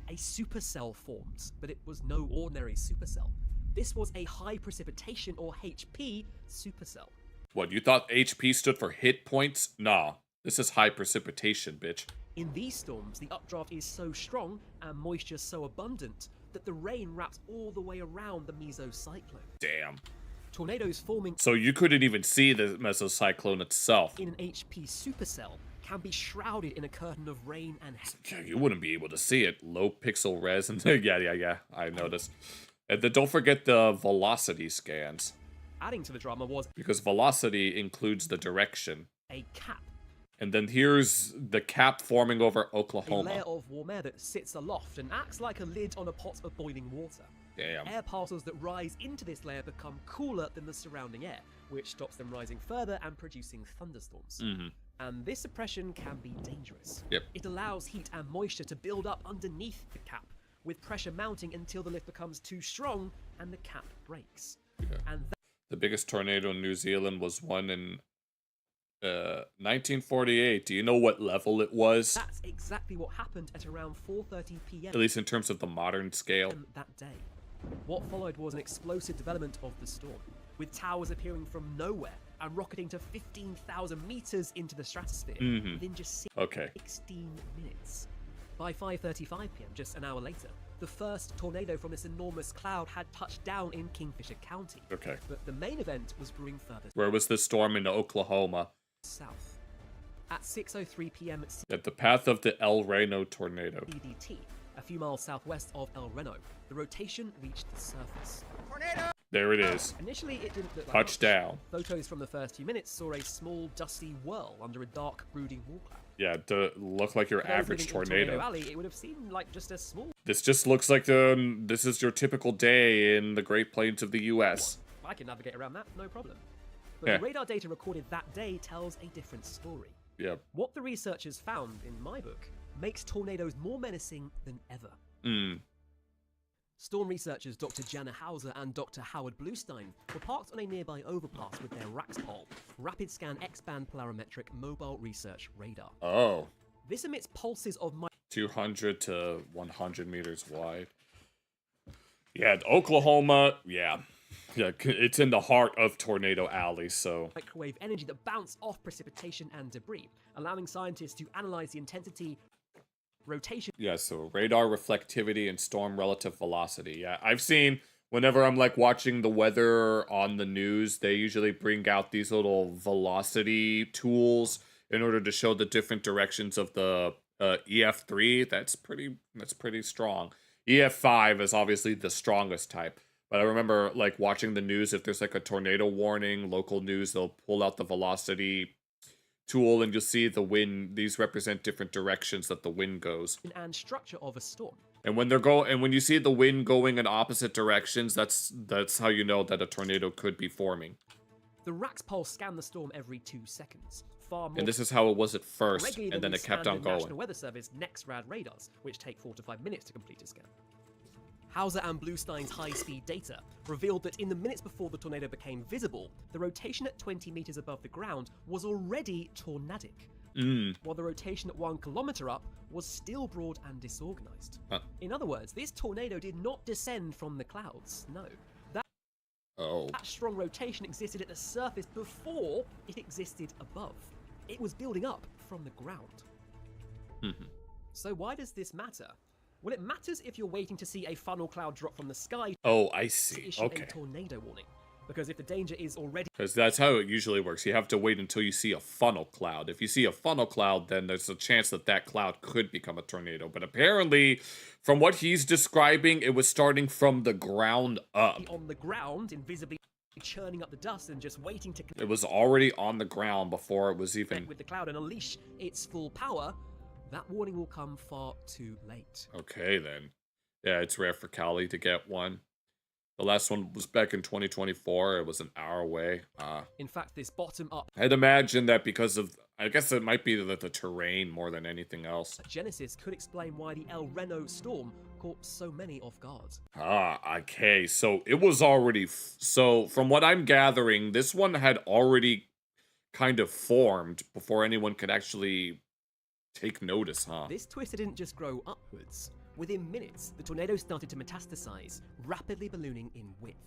A supercell formed, but it was no ordinary supercell. This was a high precipitation, or HP, supercell. What, you thought HP stood for hit points? Nah. This is high precipitation, bitch. In these storms, the updraft is so strong and moisture so abundant that the rain wraps all the way around the mesocyclone. Damn. Tornadoes forming So you couldn't even see the mesocyclone itself. in an HP supercell can be shrouded in a curtain of rain and Yeah, you wouldn't be able to see it. Low pixel res and yeah, I noticed. And then don't forget the velocity scans. Adding to the drama was because velocity includes the direction. A cap. And then here's the cap forming over Oklahoma. A layer of warm air that sits aloft and acts like a lid on a pot of boiling water. Damn. Air particles that rise into this layer become cooler than the surrounding air, which stops them rising further and producing thunderstorms. Mm-hmm. And this suppression can be dangerous. Yep. It allows heat and moisture to build up underneath the cap, with pressure mounting until the lift becomes too strong and the cap breaks. Yeah. And the biggest tornado in New Zealand was one in 1948. Do you know what level it was? That's exactly what happened at around 4:30 p.m. At least in terms of the modern scale. That day. What followed was an explosive development of the storm, with towers appearing from nowhere and rocketing to 15,000 meters into the stratosphere within just 16 minutes. By 5:35 p.m., just an hour later, the first tornado from this enormous cloud had touched down in Kingfisher County. Okay. But the main event was brewing further. Where was this storm? In Oklahoma? South. At 6:03 p.m. At the path of the El Reno tornado. EDT, a few miles southwest of El Reno, the rotation reached the surface. Tornado! There it is. Initially, it didn't look like touchdown. Photos from the first few minutes saw a small, dusty whirl under a dark, brooding wall cloud. Yeah, it looked like your average tornado. Alley, it would have seemed like just a small. This just looks like this is your typical day in the Great Plains of the U.S. I can navigate around that, no problem. But the radar data recorded that day tells a different story. Yep. What the researchers found, in my book, makes tornadoes more menacing than ever. Storm researchers Dr. Jana Hauser and Dr. Howard Bluestein were parked on a nearby overpass with their Raxpol, Rapid Scan X-band polarimetric mobile research radar. Oh. This emits pulses of 200 to 100 meters wide. Yeah, Oklahoma, yeah, it's in the heart of Tornado Alley, so... microwave energy that bounce off precipitation and debris, allowing scientists to analyze the intensity, rotation... Yeah, so radar reflectivity and storm relative velocity. Yeah, I've seen, whenever I'm like watching the weather on the news, they usually bring out these little velocity tools in order to show the different directions of the EF3. That's pretty strong. EF5 is obviously the strongest type. But I remember like watching the news, if there's like a tornado warning, local news, they'll pull out the velocity tool and you'll see the wind. These represent different directions that the wind goes. And structure of a storm. And when when you see the wind going in opposite directions, that's how you know that a tornado could be forming. The Raxpol scan the storm every 2 seconds. Far more and this is how it was at first, and then it kept on going. National Weather Service NEXRAD radars, which take 4 to 5 minutes to complete a scan. Hauser and Bluestein's high-speed data revealed that in the minutes before the tornado became visible, the rotation at 20 meters above the ground was already tornadic, while the rotation at 1 kilometer up was still broad and disorganized. In other words, this tornado did not descend from the clouds, no. That strong rotation existed at the surface before it existed above. It was building up from the ground. So why does this matter? Well, it matters if you're waiting to see a funnel cloud drop from the sky. Oh, I see. To issue a tornado warning. Because if the danger is already... Because that's how it usually works. You have to wait until you see a funnel cloud. If you see a funnel cloud, then there's a chance that that cloud could become a tornado. But apparently, from what he's describing, it was starting from the ground up. On the ground, invisibly churning up the dust and just waiting to... It was already on the ground before it was even... with the cloud and unleash its full power, that warning will come far too late. Okay, then. Yeah, it's rare for Cali to get one. The last one was back in 2024. It was an hour away. In fact, this bottom-up... I'd imagine that because of... I guess it might be the terrain more than anything else. Genesis could explain why the El Reno storm caught so many off guard. Okay. So it was already... So from what I'm gathering, this one had already kind of formed before anyone could actually take notice, huh? This twister didn't just grow upwards. Within minutes, the tornado started to metastasize, rapidly ballooning in width.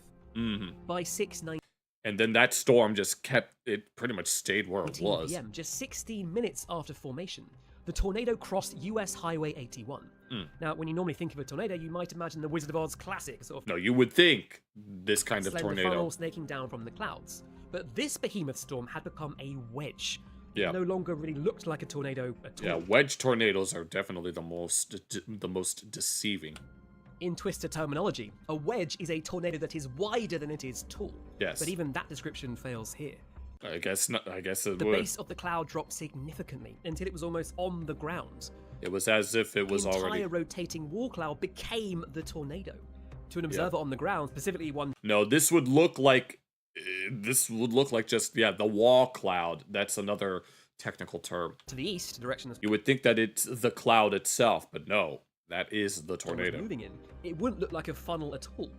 By 6:19 and then that storm just kept... It pretty much stayed where it was. PM, just 16 minutes after formation, the tornado crossed US Highway 81. Now, when you normally think of a tornado, you might imagine the Wizard of Oz classic sort of... No, you would think this kind of tornado. Funnel snaking down from the clouds. But this behemoth storm had become a wedge. Yeah. It no longer really looked like a tornado at all. Yeah, wedge tornadoes are definitely the most deceiving. In Twister terminology, a wedge is a tornado that is wider than it is tall. Yes. But even that description fails here. I guess not. I guess it the would. The base of the cloud dropped significantly until it was almost on the ground. It was as if it was already... The entire rotating wall cloud became the tornado. To an observer on the ground, specifically one... No, this would look like... just, the wall cloud. That's another technical term. To the east, direction... You would think that it's the cloud itself, but no. That is the tornado. Moving in. It wouldn't look like a funnel at all.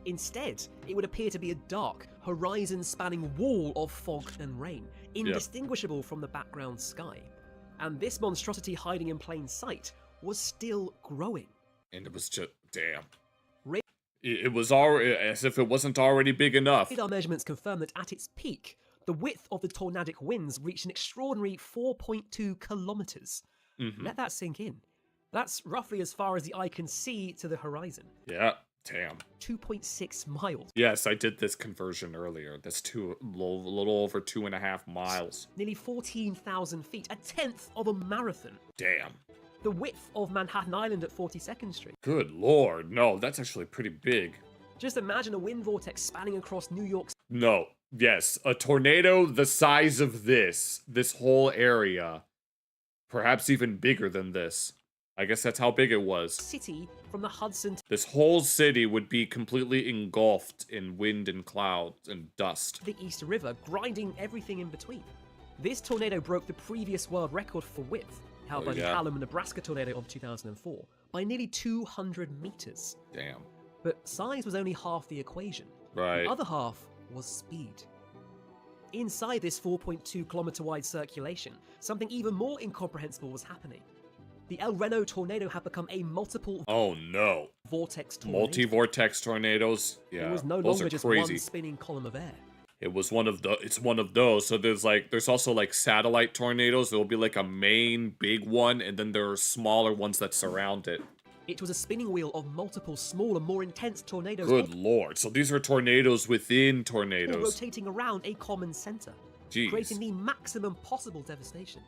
Instead, it would appear to be a dark, horizon-spanning wall of fog and rain, indistinguishable from the background sky. And this monstrosity hiding in plain sight was still growing. And it was just... Damn. It was already... As if it wasn't already big enough. Radar measurements confirm that at its peak, the width of the tornadic winds reached an extraordinary 4.2 kilometers. Let that sink in. That's roughly as far as the eye can see to the horizon. Yeah, damn. 2.6 miles. Yes, I did this conversion earlier. That's a little over 2.5 miles. Nearly 14,000 feet, a tenth of a marathon. Damn. The width of Manhattan Island at 42nd Street. Good lord, no, that's actually pretty big. Just imagine a wind vortex spanning across New York. No, yes, a tornado the size of this whole area, perhaps even bigger than this. I guess that's how big it was. City from the Hudson. This whole city would be completely engulfed in wind and clouds and dust. The East River, grinding everything in between. This tornado broke the previous world record for width, held by the Hallam, Nebraska tornado of 2004, by nearly 200 meters. Damn. But size was only half the equation. Right. The other half was speed. Inside this 4.2 kilometer wide circulation, something even more incomprehensible was happening. The El Reno tornado had become a multiple... Oh no. Vortex tornado. Multi-vortex tornadoes. Yeah, it was no those longer are just crazy. one spinning column of air. It was one of those. So there's also like satellite tornadoes. There'll be like a main big one, and then there are smaller ones that surround it. It was a spinning wheel of multiple smaller, more intense tornadoes. Good lord. So these are tornadoes within tornadoes. All rotating around a common center. Jeez. Creating the maximum possible devastation.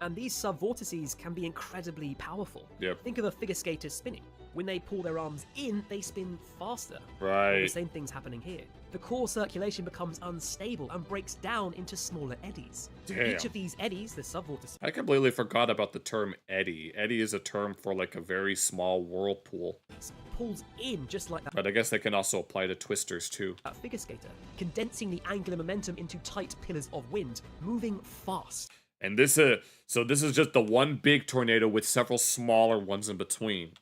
And these sub-vortices can be incredibly powerful. Yep. Think of a figure skater spinning. When they pull their arms in, they spin faster. Right. Well, the same thing's happening here. The core circulation becomes unstable and breaks down into smaller eddies. Damn. Each of these eddies, the sub-vortices... I completely forgot about the term eddy. Eddy is a term for like a very small whirlpool. Pulls in just like that. But I guess they can also apply to twisters too. That figure skater, condensing the angular momentum into tight pillars of wind, moving fast. And this is just the one big tornado with several smaller ones in between.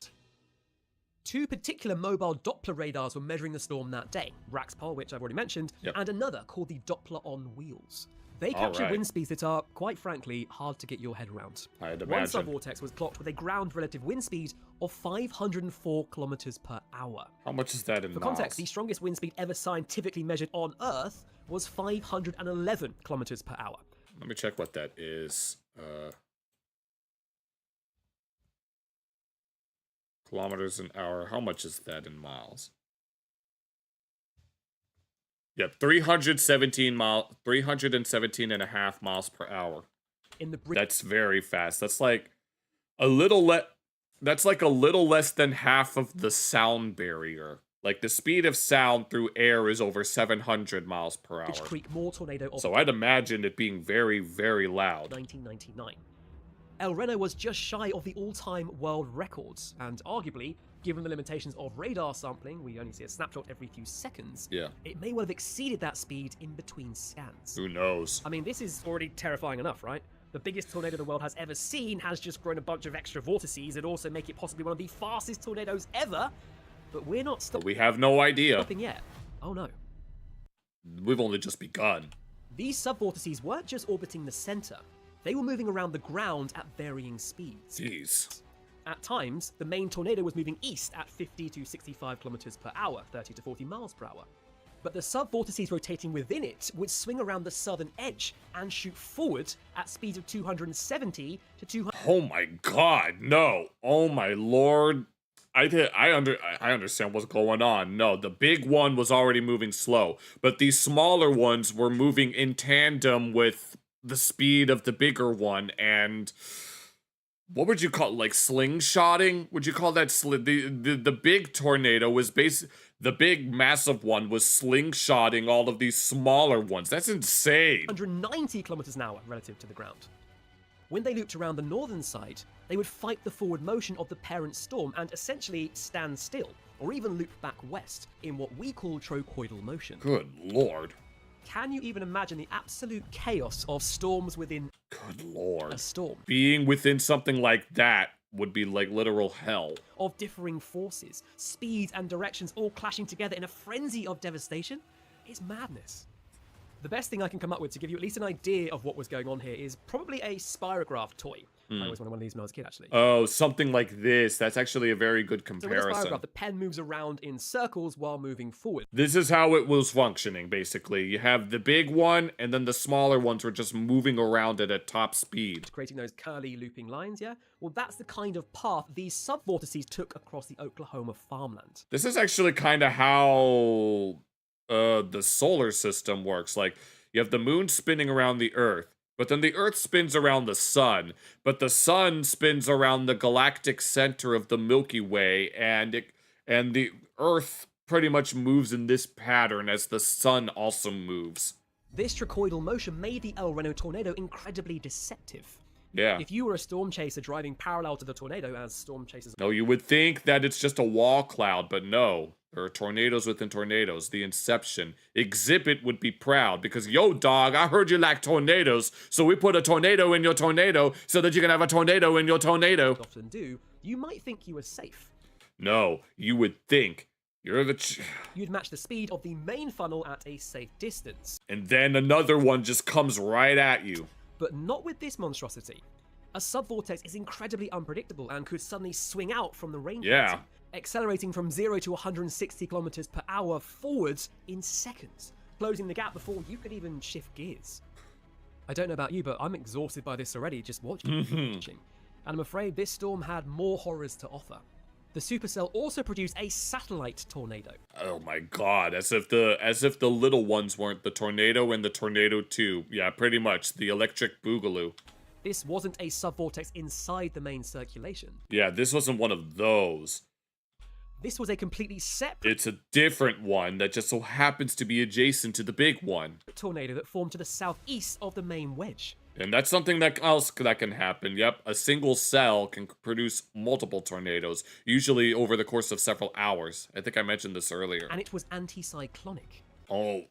Two particular mobile Doppler radars were measuring the storm that day. Braxpol, which I've already mentioned, and another called the Doppler on wheels. They capture wind speeds that are, quite frankly, hard to get your head around. I'd imagine. One subvortex was clocked with a ground relative wind speed of 504 kilometers per hour. How much is that in miles? For context, the strongest wind speed ever scientifically measured on Earth was 511 kilometers per hour. Let me check what that is. Kilometers an hour. How much is that in miles? Yep, 317.5 miles per hour. That's very fast. That's like a little that's like a little less than half of the sound barrier. Like the speed of sound through air is over 700 miles per hour. More tornado So I'd imagine it being very, very loud. 1999. El Reno was just shy of the all-time world records, and arguably, given the limitations of radar sampling, we only see a snapshot every few seconds, Yeah. it may well have exceeded that speed in between scans. Who knows? I mean, this is already terrifying enough, right? The biggest tornado the world has ever seen has just grown a bunch of extra vortices that also make it possibly one of the fastest tornadoes ever, but we're not But we have no idea. stopping yet. Oh no. We've only just begun. These subvortices weren't just orbiting the center. They were moving around the ground at varying speeds. Jeez. At times, the main tornado was moving east at 50 to 65 kilometers per hour, 30 to 40 miles per hour. But the subvortices rotating within it would swing around the southern edge and shoot forward at speeds of 270 to 200. Oh my god, no. Oh my lord. I understand what's going on. No, the big one was already moving slow, but these smaller ones were moving in tandem with the speed of the bigger one, and what would you call it? Like slingshotting? Would you call that the big tornado was the big massive one was slingshotting all of these smaller ones. That's insane. 190 kilometers an hour relative to the ground. When they looped around the northern side, they would fight the forward motion of the parent storm and essentially stand still, or even loop back west in what we call trochoidal motion. Good lord. Can you even imagine the absolute chaos of storms within Good lord. a storm? Being within something like that would be like literal hell. Of differing forces, speeds and directions all clashing together in a frenzy of devastation? It's madness. The best thing I can come up with to give you at least an idea of what was going on here is probably a spirograph toy. I always wanted one of these when I was a kid, actually. Oh, something like this. That's actually a very good So with a comparison. spirograph, the pen moves around in circles while moving forward. This is how it was functioning, basically. You have the big one, and then the smaller ones were just moving around at a top speed. Creating those curly looping lines, yeah? Well, that's the kind of path these subvortices took across the Oklahoma farmland. This is actually kind of how the solar system works. Like, you have the moon spinning around the Earth, but then the Earth spins around the sun, but the sun spins around the galactic center of the Milky Way, and the Earth pretty much moves in this pattern as the sun also moves. This trochoidal motion made the El Reno tornado incredibly deceptive. Yeah. If you were a storm chaser driving parallel to the tornado, as storm chasers... No, you would think that it's just a wall cloud, but no. There are tornadoes within tornadoes. The Inception. Exhibit would be proud because, yo, dog, I heard you like tornadoes, so we put a tornado in your tornado so that you can have a tornado in your tornado. Often do, you might think you were safe. No, you would think. You're You'd match the speed of the main funnel at a safe distance. And then another one just comes right at you. But not with this monstrosity. A subvortex is incredibly unpredictable and could suddenly swing out from the rain Yeah. accelerating from 0 to 160 kilometers per hour forwards in seconds, closing the gap before you could even shift gears. I don't know about you, but I'm exhausted by this already just watching. And I'm afraid this storm had more horrors to offer. The supercell also produced a satellite tornado. Oh my god, as if the little ones weren't the tornado and the tornado 2. Yeah, pretty much. The electric boogaloo. This wasn't a subvortex inside the main circulation. Yeah, this wasn't one of those. This was a completely separate It's a different one that just so happens to be adjacent to the big one. tornado that formed to the southeast of the main wedge. And that's something that can happen. Yep, a single cell can produce multiple tornadoes, usually over the course of several hours. I think I mentioned this earlier. And it was anticyclonic. Oh,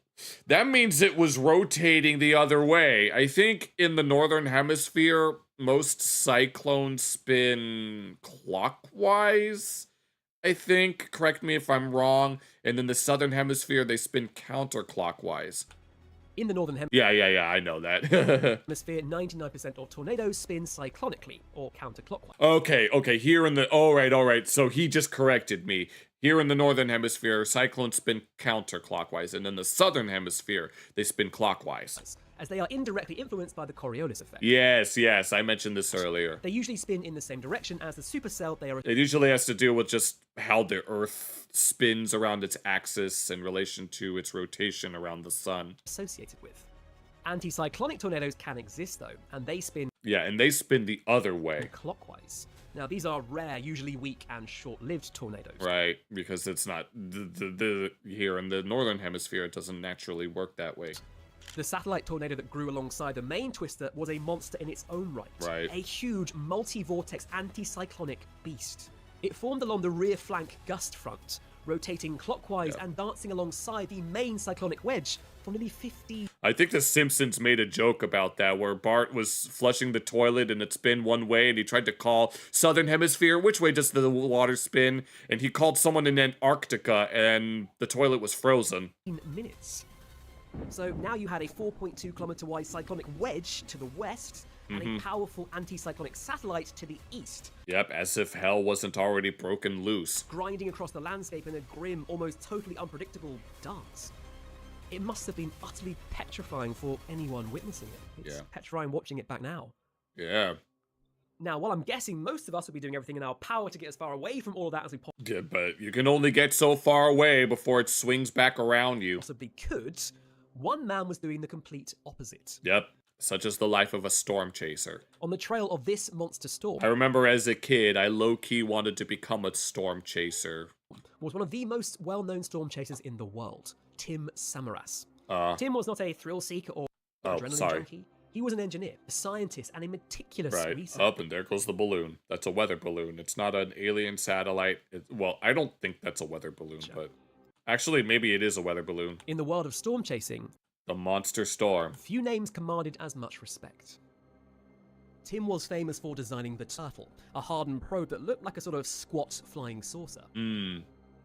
that means it was rotating the other way. I think in the northern hemisphere, most cyclones spin clockwise. I think, correct me if I'm wrong. And in the southern hemisphere, they spin counterclockwise. In the northern hemisphere, Yeah, I know that. 99% of tornadoes spin cyclonically, or counterclockwise. Okay, here in the... All right, so he just corrected me. Here in the northern hemisphere, cyclones spin counterclockwise, and in the southern hemisphere, they spin clockwise. as they are indirectly influenced by the Coriolis effect. Yes, I mentioned this earlier. They usually spin in the same direction as the supercell they are. It usually has to do with just how the Earth spins around its axis in relation to its rotation around the sun. Associated with. Anticyclonic tornadoes can exist though, and they spin. Yeah, and they spin the other way. Clockwise. Now these are rare, usually weak and short-lived tornadoes. Right, because it's not here in the northern hemisphere, it doesn't naturally work that way. The satellite tornado that grew alongside the main twister was a monster in its own right. A huge multi-vortex anticyclonic beast. It formed along the rear flank gust front, rotating clockwise and dancing alongside the main cyclonic wedge for nearly 50. I think The Simpsons made a joke about that, where Bart was flushing the toilet and it spun one way, and he tried to call Southern Hemisphere, which way does the water spin? And he called someone in Antarctica, and the toilet was frozen. Minutes. So now you had a 4.2 kilometer wide cyclonic wedge to the west, and a powerful anticyclonic satellite to the east. Yep, as if hell wasn't already broken loose. Grinding across the landscape in a grim, almost totally unpredictable dance. It must have been utterly petrifying for anyone witnessing it. It's petrifying watching it back now. Yeah. Now, while I'm guessing most of us will be doing everything in our power to get as far away from all of that as we Yeah, but you can only get so far away before it swings back around you. possibly could, one man was doing the complete opposite. Yep, such is the life of a storm chaser. On the trail of this monster storm, I remember as a kid, I low-key wanted to become a storm chaser. Was one of the most well-known storm chasers in the world, Tim Samaras. Tim was not a thrill seeker or adrenaline junkie. He was an engineer, a scientist, and a meticulous researcher. Up, and there goes the balloon. That's a weather balloon. It's not an alien satellite. Well, I don't think that's a weather balloon, but actually, maybe it is a weather balloon. In the world of storm chasing, the monster storm. Few names commanded as much respect. Tim was famous for designing the Turtle, a hardened probe that looked like a sort of squat flying saucer.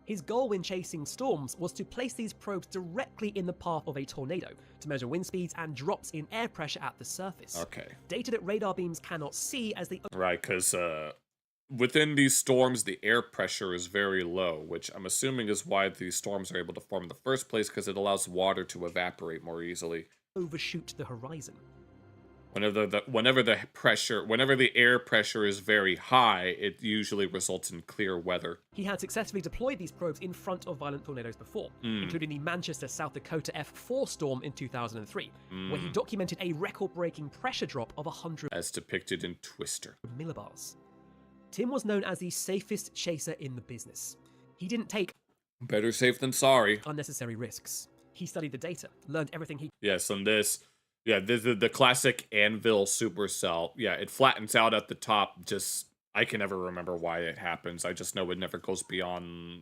His goal when chasing storms was to place these probes directly in the path of a tornado to measure wind speeds and drops in air pressure at the surface. Okay. Data that radar beams cannot see as they... Right, because within these storms, the air pressure is very low, which I'm assuming is why these storms are able to form in the first place, because it allows water to evaporate more easily. Overshoot the horizon. Whenever the air pressure is very high, it usually results in clear weather. He had successfully deployed these probes in front of violent tornadoes before, including the Manchester, South Dakota F4 storm in 2003, where he documented a record-breaking pressure drop of 100 as depicted in Twister millibars. Tim was known as the safest chaser in the business. He didn't take better safe than sorry unnecessary risks. He studied the data, learned everything he... Yes, on this... Yeah, the classic anvil supercell. Yeah, it flattens out at the top. I can never remember why it happens. I just know it never goes beyond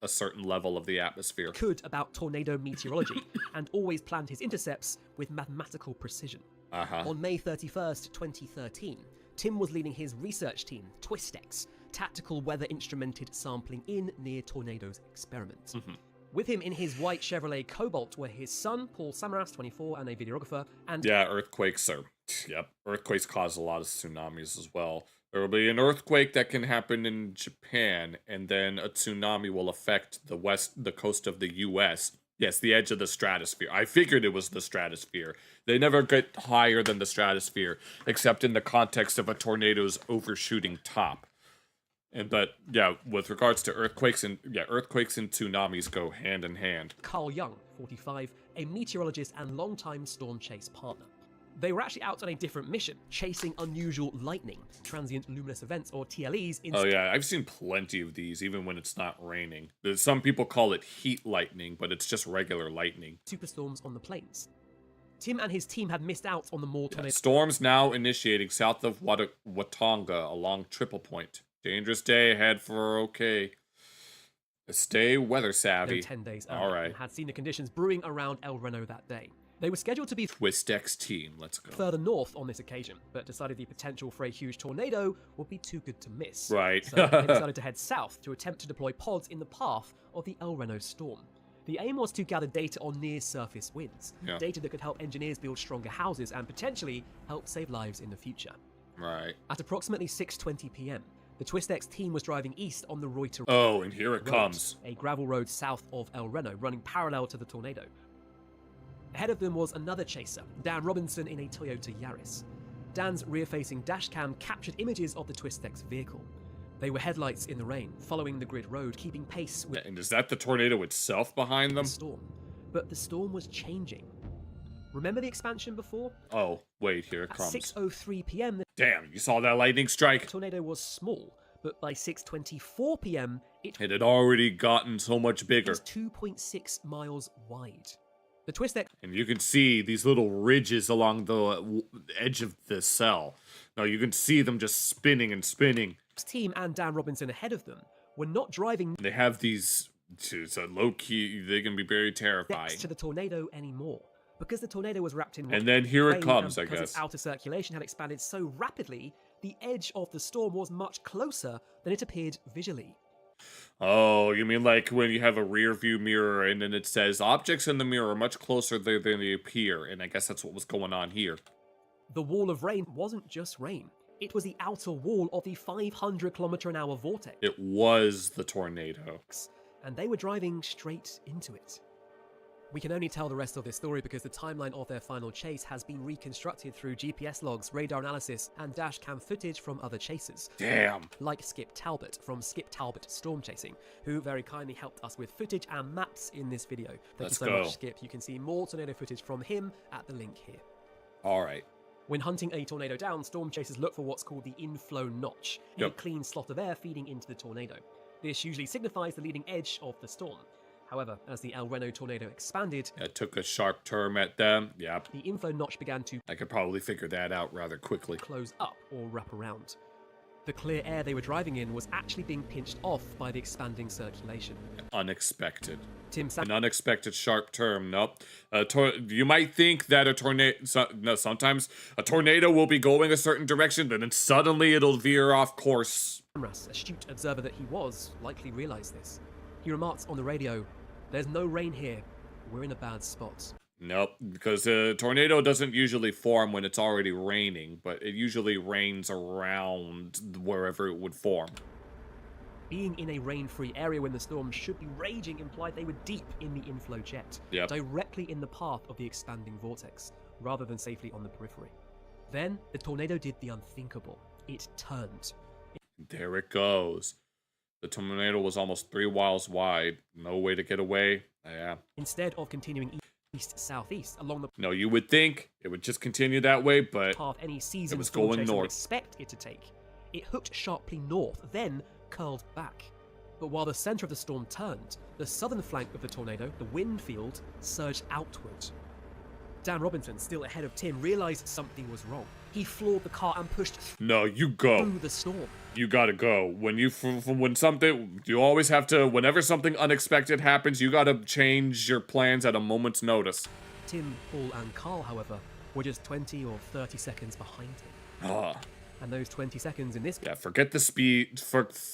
a certain level of the atmosphere. Could about tornado meteorology and always planned his intercepts with mathematical precision. On May 31st, 2013, Tim was leading his research team, TwistX, tactical weather instrumented sampling in near tornadoes experiment. With him in his white Chevrolet Cobalt were his son, Paul Samaras, 24, and a videographer, and... Yeah, earthquakes are... Yep, earthquakes cause a lot of tsunamis as well. There will be an earthquake that can happen in Japan, and then a tsunami will affect the coast of the US. Yes, the edge of the stratosphere. I figured it was the stratosphere. They never get higher than the stratosphere, except in the context of a tornado's overshooting top. But yeah, with regards to earthquakes and tsunamis go hand in hand. Carl Young, 45, a meteorologist and longtime storm chase partner. They were actually out on a different mission, chasing unusual lightning, transient luminous events, or TLEs. Oh yeah, I've seen plenty of these, even when it's not raining. Some people call it heat lightning, but it's just regular lightning. Superstorms on the plains. Tim and his team had missed out on the more tornadoes. Storms now initiating south of Watonga along Triple Point. Dangerous day ahead for OK. Stay weather savvy. 10 days earlier, and had seen the conditions brewing around El Reno that day. They were scheduled to be TwistX team, let's go. Further north on this occasion, but decided the potential for a huge tornado would be too good to miss. Right. So they decided to head south to attempt to deploy pods in the path of the El Reno storm. The aim was to gather data on near-surface winds, data that could help engineers build stronger houses and potentially help save lives in the future. Right. At approximately 6:20 p.m., the TwistX team was driving east on the Reuter Oh, and here it comes. A gravel road south of El Reno, running parallel to the tornado. Ahead of them was another chaser, Dan Robinson in a Toyota Yaris. Dan's rear-facing dashcam captured images of the Twistex vehicle. They were headlights in the rain, following the grid road, keeping pace with And is that the tornado itself behind them? the storm. But the storm was changing. Remember the expansion before? Oh, wait, here it At comes. 6:03 p.m., the Damn, you saw that lightning strike? tornado was small, but by 6:24 p.m., it It had already gotten so much bigger. was 2.6 miles wide. The Twistex And you can see these little ridges along the edge of the cell. Now you can see them just spinning and spinning. team and Dan Robinson ahead of them were not driving They have these, so low-key, they can be very terrifying. next to the tornado anymore. Because the tornado was wrapped in And then here it rain, comes, and I because its guess. outer circulation had expanded so rapidly, the edge of the storm was much closer than it appeared visually. Oh, you mean like when you have a rear view mirror and then it says objects in the mirror are much closer than they appear, and I guess that's what was going on here. The wall of rain wasn't just rain. It was the outer wall of the 500-kilometer-an-hour vortex, It was the tornado. and they were driving straight into it. We can only tell the rest of this story because the timeline of their final chase has been reconstructed through GPS logs, radar analysis, and dash cam footage from other chasers. Damn. Like Skip Talbot from Skip Talbot Storm Chasing, who very kindly helped us with footage and maps in this video. Thank Let's you so go. much, Skip. You can see more tornado footage from him at the link here. All right. When hunting a tornado down, storm chasers look for what's called the inflow notch, a Yep. clean slot of air feeding into the tornado. This usually signifies the leading edge of the storm. However, as the El Reno tornado expanded, It took a sharp turn at them. Yep. the inflow notch began to I could probably figure that out rather quickly. close up or wrap around. The clear air they were driving in was actually being pinched off by the expanding circulation. Unexpected. Tim An unexpected sharp turn. Nope. You might think that a tornado. No, sometimes a tornado will be going a certain direction, but then suddenly it'll veer off course. Samras, astute observer that he was, likely realized this. He remarked on the radio, "There's no rain here. We're in a bad spot." Nope, because a tornado doesn't usually form when it's already raining, but it usually rains around wherever it would form. Being in a rain-free area when the storm should be raging implied they were deep in the inflow jet, Yep. directly in the path of the expanding vortex, rather than safely on the periphery. Then, the tornado did the unthinkable. It turned. There it goes. The tornado was almost 3 miles wide. No way to get away. Yeah. Instead of continuing east-southeast along the No, you would think it would just continue that way, but path any seasoned it was storm going chaser would north. expect it to take. It hooked sharply north, then curled back. But while the center of the storm turned, the southern flank of the tornado, the wind field, surged outward. Dan Robinson, still ahead of Tim, realized something was wrong. He floored the car and pushed no, you go. through the storm. You gotta go. When something, you always have to, whenever something unexpected happens, you gotta change your plans at a moment's notice. Tim, Paul, and Carl, however, were just 20 or 30 seconds behind him. Ah. And those 20 seconds in this Yeah, forget the speed.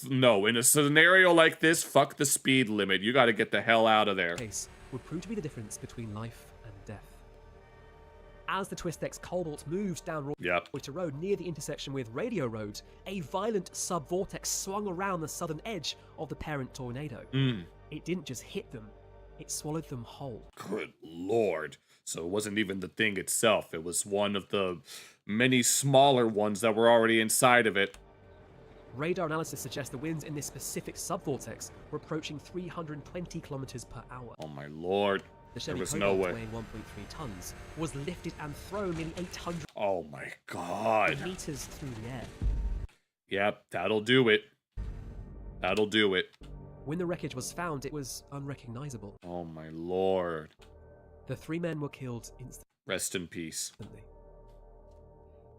No, in a scenario like this, fuck the speed limit. You gotta get the hell out of there. case would prove to be the difference between life and death. As the Twistex Cobalt moved down Royter Road near the intersection with Radio Road, a violent subvortex swung around the southern edge of the parent tornado. It didn't just hit them, it swallowed them whole. Good lord. So it wasn't even the thing itself. It was one of the many smaller ones that were already inside of it. Radar analysis suggests the winds in this specific subvortex were approaching 320 kilometers per hour. Oh my lord. The There Chevy was Cobalt, no way. weighing 1.3 tons, was lifted and thrown nearly 800 Oh my god. meters through the air. Yep, that'll do it. That'll do it. When the wreckage was found, it was unrecognizable. Oh my lord. The 3 men were killed instantly. Rest in peace.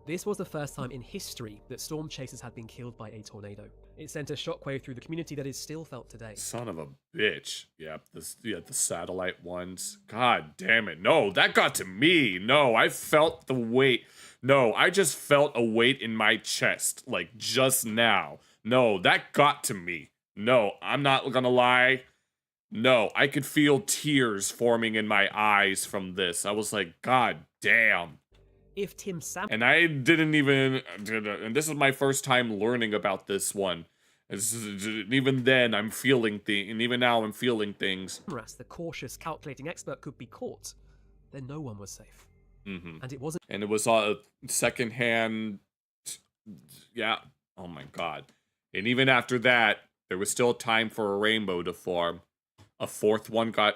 This was the first time in history that storm chasers had been killed by a tornado. It sent a shockwave through the community that is still felt today. Son of a bitch. Yep, the satellite ones. God damn it. No, that got to me. No, I felt the weight. No, I just felt a weight in my chest, like just now. No, that got to me. No, I'm not gonna lie. No, I could feel tears forming in my eyes from this. I was like, God damn. If Tim Sam And I didn't even, and this is my first time learning about this one. Even then, I'm feeling things, and even now I'm feeling things. Samras, the cautious, calculating expert, could be caught. then no one was safe. Mm-hmm. And it wasn't. And it was all secondhand. Yeah. Oh my god. And even after that, there was still time for a rainbow to form. A fourth one got.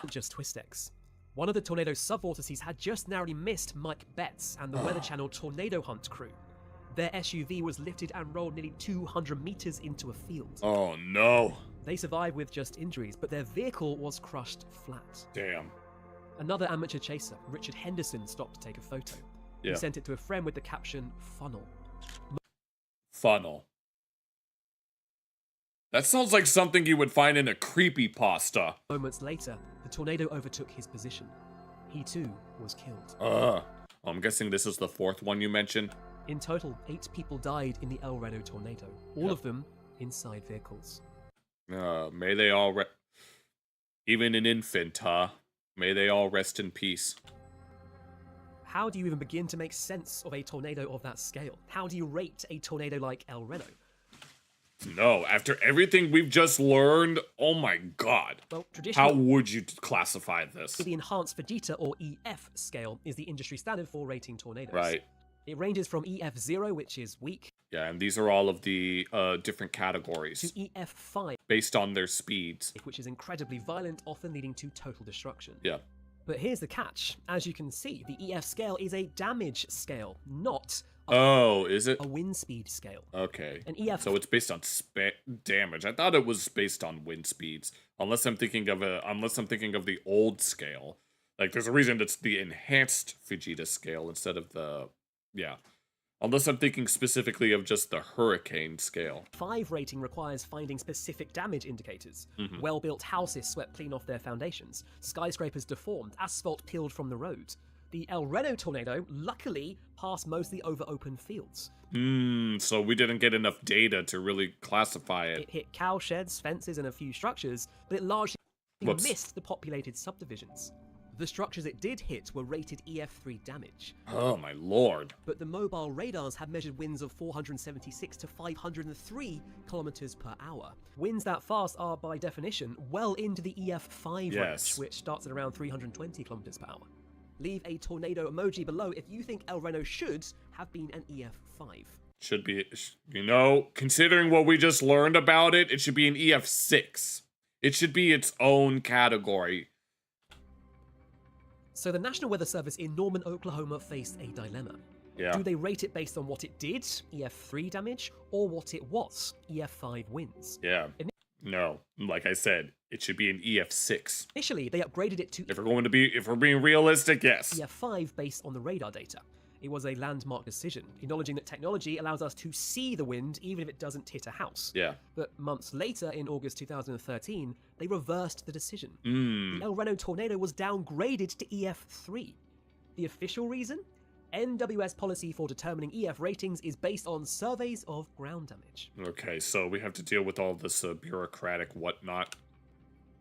Just Twistex. One of the tornado's subvortices had just narrowly missed Mike Betts and the Weather Channel Tornado Hunt crew. Their SUV was lifted and rolled nearly 200 meters into a field. Oh no. They survived with just injuries, but their vehicle was crushed flat. Damn. Another amateur chaser, Richard Henderson, stopped to take a photo. Yeah. He sent it to a friend with the caption, "Funnel." Funnel. That sounds like something you would find in a creepypasta. Moments later, the tornado overtook his position. He too was killed. I'm guessing this is the fourth one you mentioned. In total, 8 people died in the El Reno tornado, all of them inside vehicles. May they all even an infant, huh? May they all rest in peace. How do you even begin to make sense of a tornado of that scale? How do you rate a tornado like El Reno? No, after everything we've just learned, oh my god. Well, traditionally, how would you classify this? The Enhanced Fujita or EF scale is the industry standard for rating tornadoes. Right. It ranges from EF0, which is weak. Yeah, and these are all of the different categories. To EF5. Based on their speeds. Which is incredibly violent, often leading to total destruction. Yeah. But here's the catch. As you can see, the EF scale is a damage scale, not is it? A wind speed scale. Okay. An EF. So it's based on damage. I thought it was based on wind speeds. Unless I'm thinking of the old scale. Like there's a reason it's the enhanced Fujita scale instead of the Unless I'm thinking specifically of just the hurricane scale. 5 rating requires finding specific damage indicators. Mm-hmm. Well-built houses swept clean off their foundations. Skyscrapers deformed. Asphalt peeled from the road. The El Reno tornado, luckily, passed mostly over open fields. So we didn't get enough data to really classify it. It hit cow sheds, fences, and a few structures, but it largely missed the populated subdivisions. The structures it did hit were rated EF3 damage. Oh my lord. But the mobile radars have measured winds of 476 to 503 kilometers per hour. Winds that fast are, by definition, well into the EF5 range, which starts at around 320 kilometers per hour. Leave a tornado emoji below if you think El Reno should have been an EF5. Should be, considering what we just learned about it, it should be an EF6. It should be its own category. So the National Weather Service in Norman, Oklahoma faced a dilemma. Yeah. Do they rate it based on what it did, EF3 damage, or what it was, EF5 winds? Yeah. No, like I said, it should be an EF6. Initially, they upgraded it to if we're being realistic, yes. EF5 based on the radar data. It was a landmark decision, acknowledging that technology allows us to see the wind even if it doesn't hit a house. Yeah. But months later, in August 2013, they reversed the decision. The El Reno tornado was downgraded to EF3. The official reason? NWS policy for determining EF ratings is based on surveys of ground damage. Okay, so we have to deal with all this bureaucratic whatnot.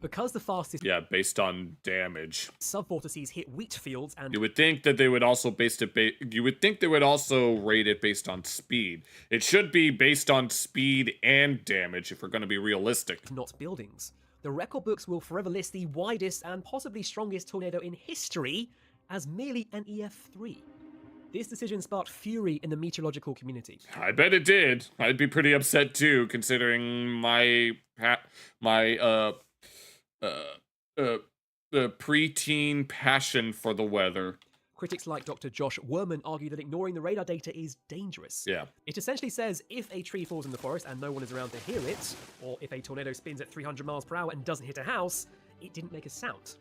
Because the fastest based on damage. Subvortices hit wheat fields and you would think that they would also rate it based on speed. It should be based on speed and damage if we're going to be realistic. Not buildings. The record books will forever list the widest and possibly strongest tornado in history as merely an EF3. This decision sparked fury in the meteorological community. I bet it did. I'd be pretty upset too, considering the preteen passion for the weather. Critics like Dr. Josh Werman argue that ignoring the radar data is dangerous. Yeah. It essentially says if a tree falls in the forest and no one is around to hear it, or if a tornado spins at 300 miles per hour and doesn't hit a house, it didn't make a sound.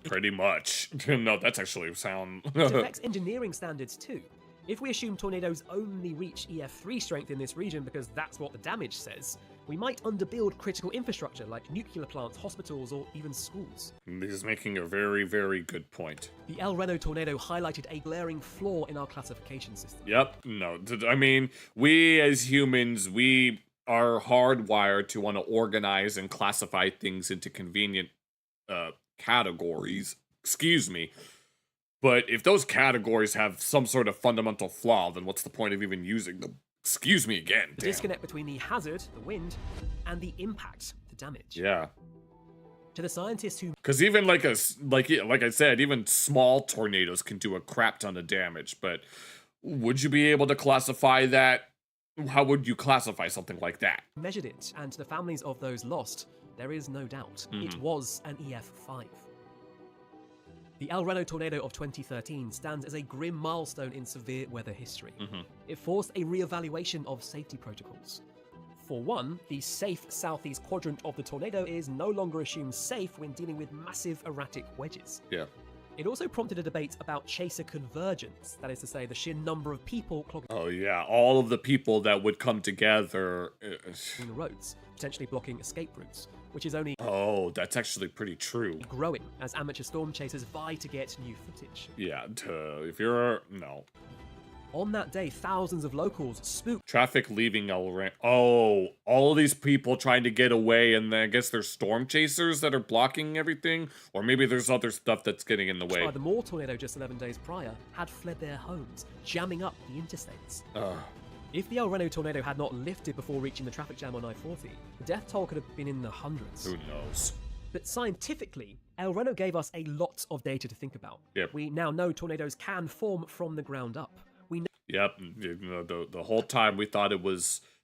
Pretty much. No, that's actually a sound. It affects engineering standards too. If we assume tornadoes only reach EF3 strength in this region because that's what the damage says, we might underbuild critical infrastructure like nuclear plants, hospitals, or even schools. This is making a very, very good point. The El Reno tornado highlighted a glaring flaw in our classification system. Yep. No, I mean, we as humans, we are hardwired to want to organize and classify things into convenient categories. Excuse me. But if those categories have some sort of fundamental flaw, then what's the point of even using them? Excuse me again. The disconnect between the hazard, the wind, and the impact, the damage. Yeah. To the scientists who... Because even like I said, even small tornadoes can do a crap ton of damage, but would you be able to classify that? How would you classify something like that? measured it, and to the families of those lost, there is no doubt. It was an EF5. The El Reno tornado of 2013 stands as a grim milestone in severe weather history. It forced a re-evaluation of safety protocols. For one, the safe southeast quadrant of the tornado is no longer assumed safe when dealing with massive erratic wedges. Yeah. It also prompted a debate about chaser convergence, that is to say, the sheer number of people clogging Oh yeah, all of the people that would come together. the roads, potentially blocking escape routes, which is only Oh, that's actually pretty true. growing as amateur storm chasers vie to get new footage. Yeah, if you're no. On that day, thousands of locals spooked Traffic leaving El Reno. Oh, all of these people trying to get away, and then I guess there's storm chasers that are blocking everything, or maybe there's other stuff that's getting in the way. by the Moore tornado just 11 days prior had fled their homes, jamming up the interstates. If the El Reno tornado had not lifted before reaching the traffic jam on I-40, the death toll could have been in the hundreds. Who knows? But scientifically, El Reno gave us a lot of data to think about. Yep. We now know tornadoes can form from the ground up. We know Yep, the whole time we thought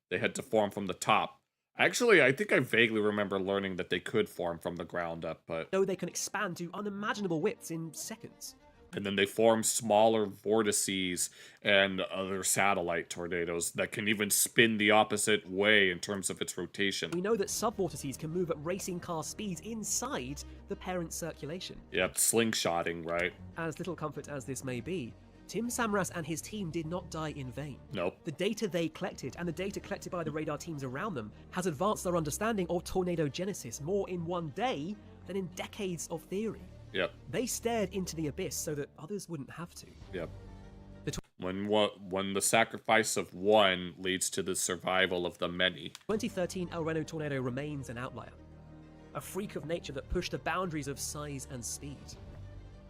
they had to form from the top. Actually, I think I vaguely remember learning that they could form from the ground up, but... they can expand to unimaginable widths in seconds. And then they form smaller vortices and other satellite tornadoes that can even spin the opposite way in terms of its rotation. We know that subvortices can move at racing car speeds inside the parent circulation. Yep, slingshotting, right? As little comfort as this may be, Tim Samras and his team did not die in vain. Nope. The data they collected and the data collected by the radar teams around them has advanced their understanding of tornado genesis more in one day than in decades of theory. Yep. They stared into the abyss so that others wouldn't have to. Yep. When the sacrifice of one leads to the survival of the many. 2013 El Reno tornado remains an outlier. A freak of nature that pushed the boundaries of size and speed.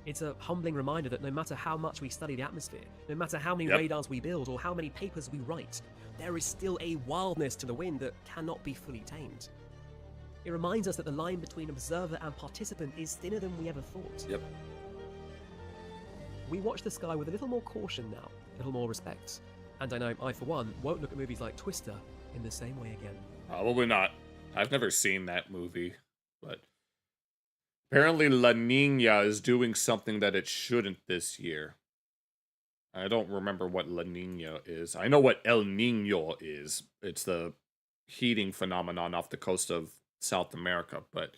It's a humbling reminder that no matter how much we study the atmosphere, no matter how many radars we build or how many papers we write, there is still a wildness to the wind that cannot be fully tamed. It reminds us that the line between observer and participant is thinner than we ever thought. Yep. We watch the sky with a little more caution now, a little more respect. And I know I, for one, won't look at movies like Twister in the same way again. Probably not. I've never seen that movie, but... Apparently La Nina is doing something that it shouldn't this year. I don't remember what La Nina is. I know what El Nino is. It's the heating phenomenon off the coast of South America, but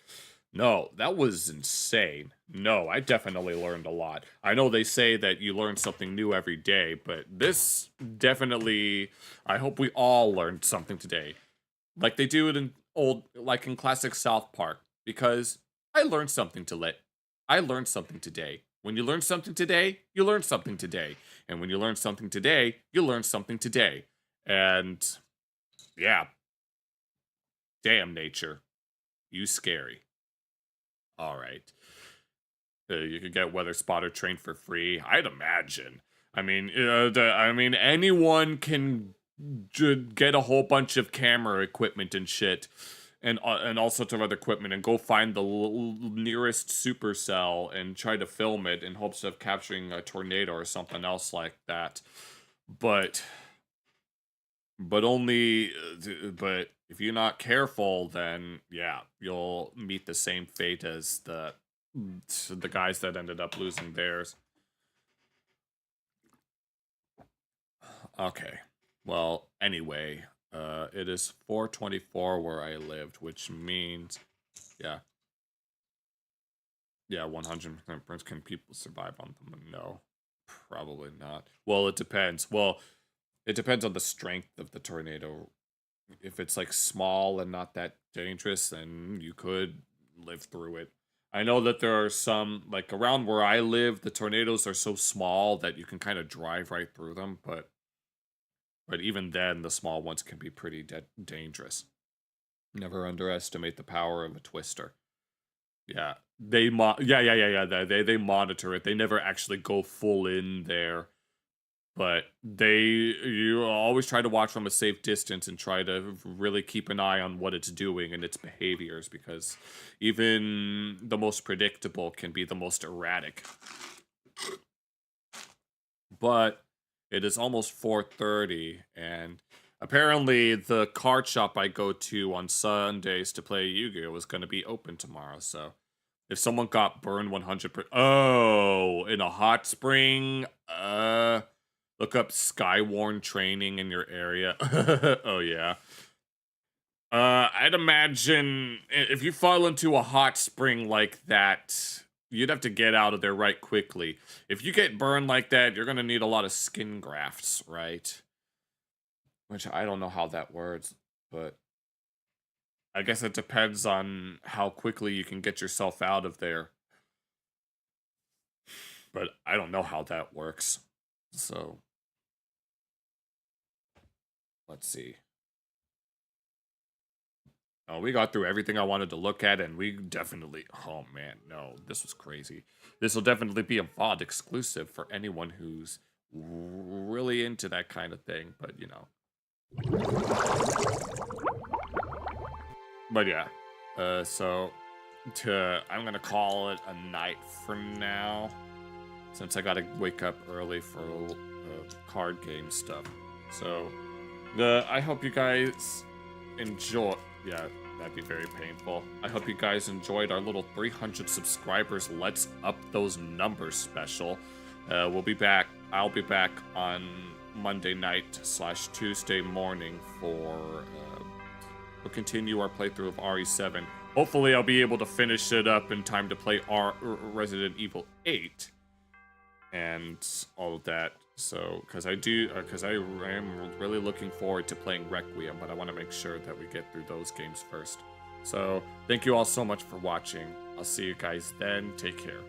no, that was insane. No, I definitely learned a lot. I know they say that you learn something new every day, but this definitely, I hope we all learned something today. Like they do it in in classic South Park, because I learned something I learned something today. When you learn something today, you learn something today. And when you learn something today, you learn something today. And yeah. Damn nature. You scary. All right. You could get Weather Spotter trained for free. I'd imagine. I mean, anyone can get a whole bunch of camera equipment and shit. And all sorts of other equipment, and go find the nearest supercell and try to film it in hopes of capturing a tornado or something else like that. But if you're not careful, then yeah, you'll meet the same fate as the guys that ended up losing theirs. Okay. Well, anyway. It is 4:24 where I lived, which means, yeah, 100%. Can people survive on them? No, probably not. Well, it depends. Well, it depends on the strength of the tornado. If it's like small and not that dangerous, then you could live through it. I know that there are some, like around where I live, the tornadoes are so small that you can kind of drive right through them, but even then, the small ones can be pretty dangerous. Never underestimate the power of a twister. Yeah, they monitor it. They never actually go full in there. But you always try to watch from a safe distance and try to really keep an eye on what it's doing and its behaviors, because even the most predictable can be the most erratic. But it is almost 4:30, and apparently the card shop I go to on Sundays to play Yu-Gi-Oh! Is going to be open tomorrow, so if someone got burned 100%... Oh, in a hot spring? Look up Skywarn training in your area. Oh, yeah. I'd imagine if you fall into a hot spring like that, you'd have to get out of there right quickly. If you get burned like that, you're going to need a lot of skin grafts, right? Which I don't know how that works, but I guess it depends on how quickly you can get yourself out of there. But I don't know how that works. So, let's see. Oh, we got through everything I wanted to look at, and we definitely... Oh, man, no, this was crazy. This will definitely be a VOD exclusive for anyone who's really into that kind of thing, but, you know. But, yeah. So, I'm gonna call it a night for now, since I gotta wake up early for card game stuff. So, I hope you guys enjoy... Yeah, that'd be very painful. I hope you guys enjoyed our little 300 subscribers Let's Up Those Numbers special. We'll be back. I'll be back on Monday night / Tuesday morning for... we'll continue our playthrough of RE7. Hopefully I'll be able to finish it up in time to play Resident Evil 8. And all of that. So, because I am really looking forward to playing Requiem, but I want to make sure that we get through those games first. So, thank you all so much for watching. I'll see you guys then. Take care.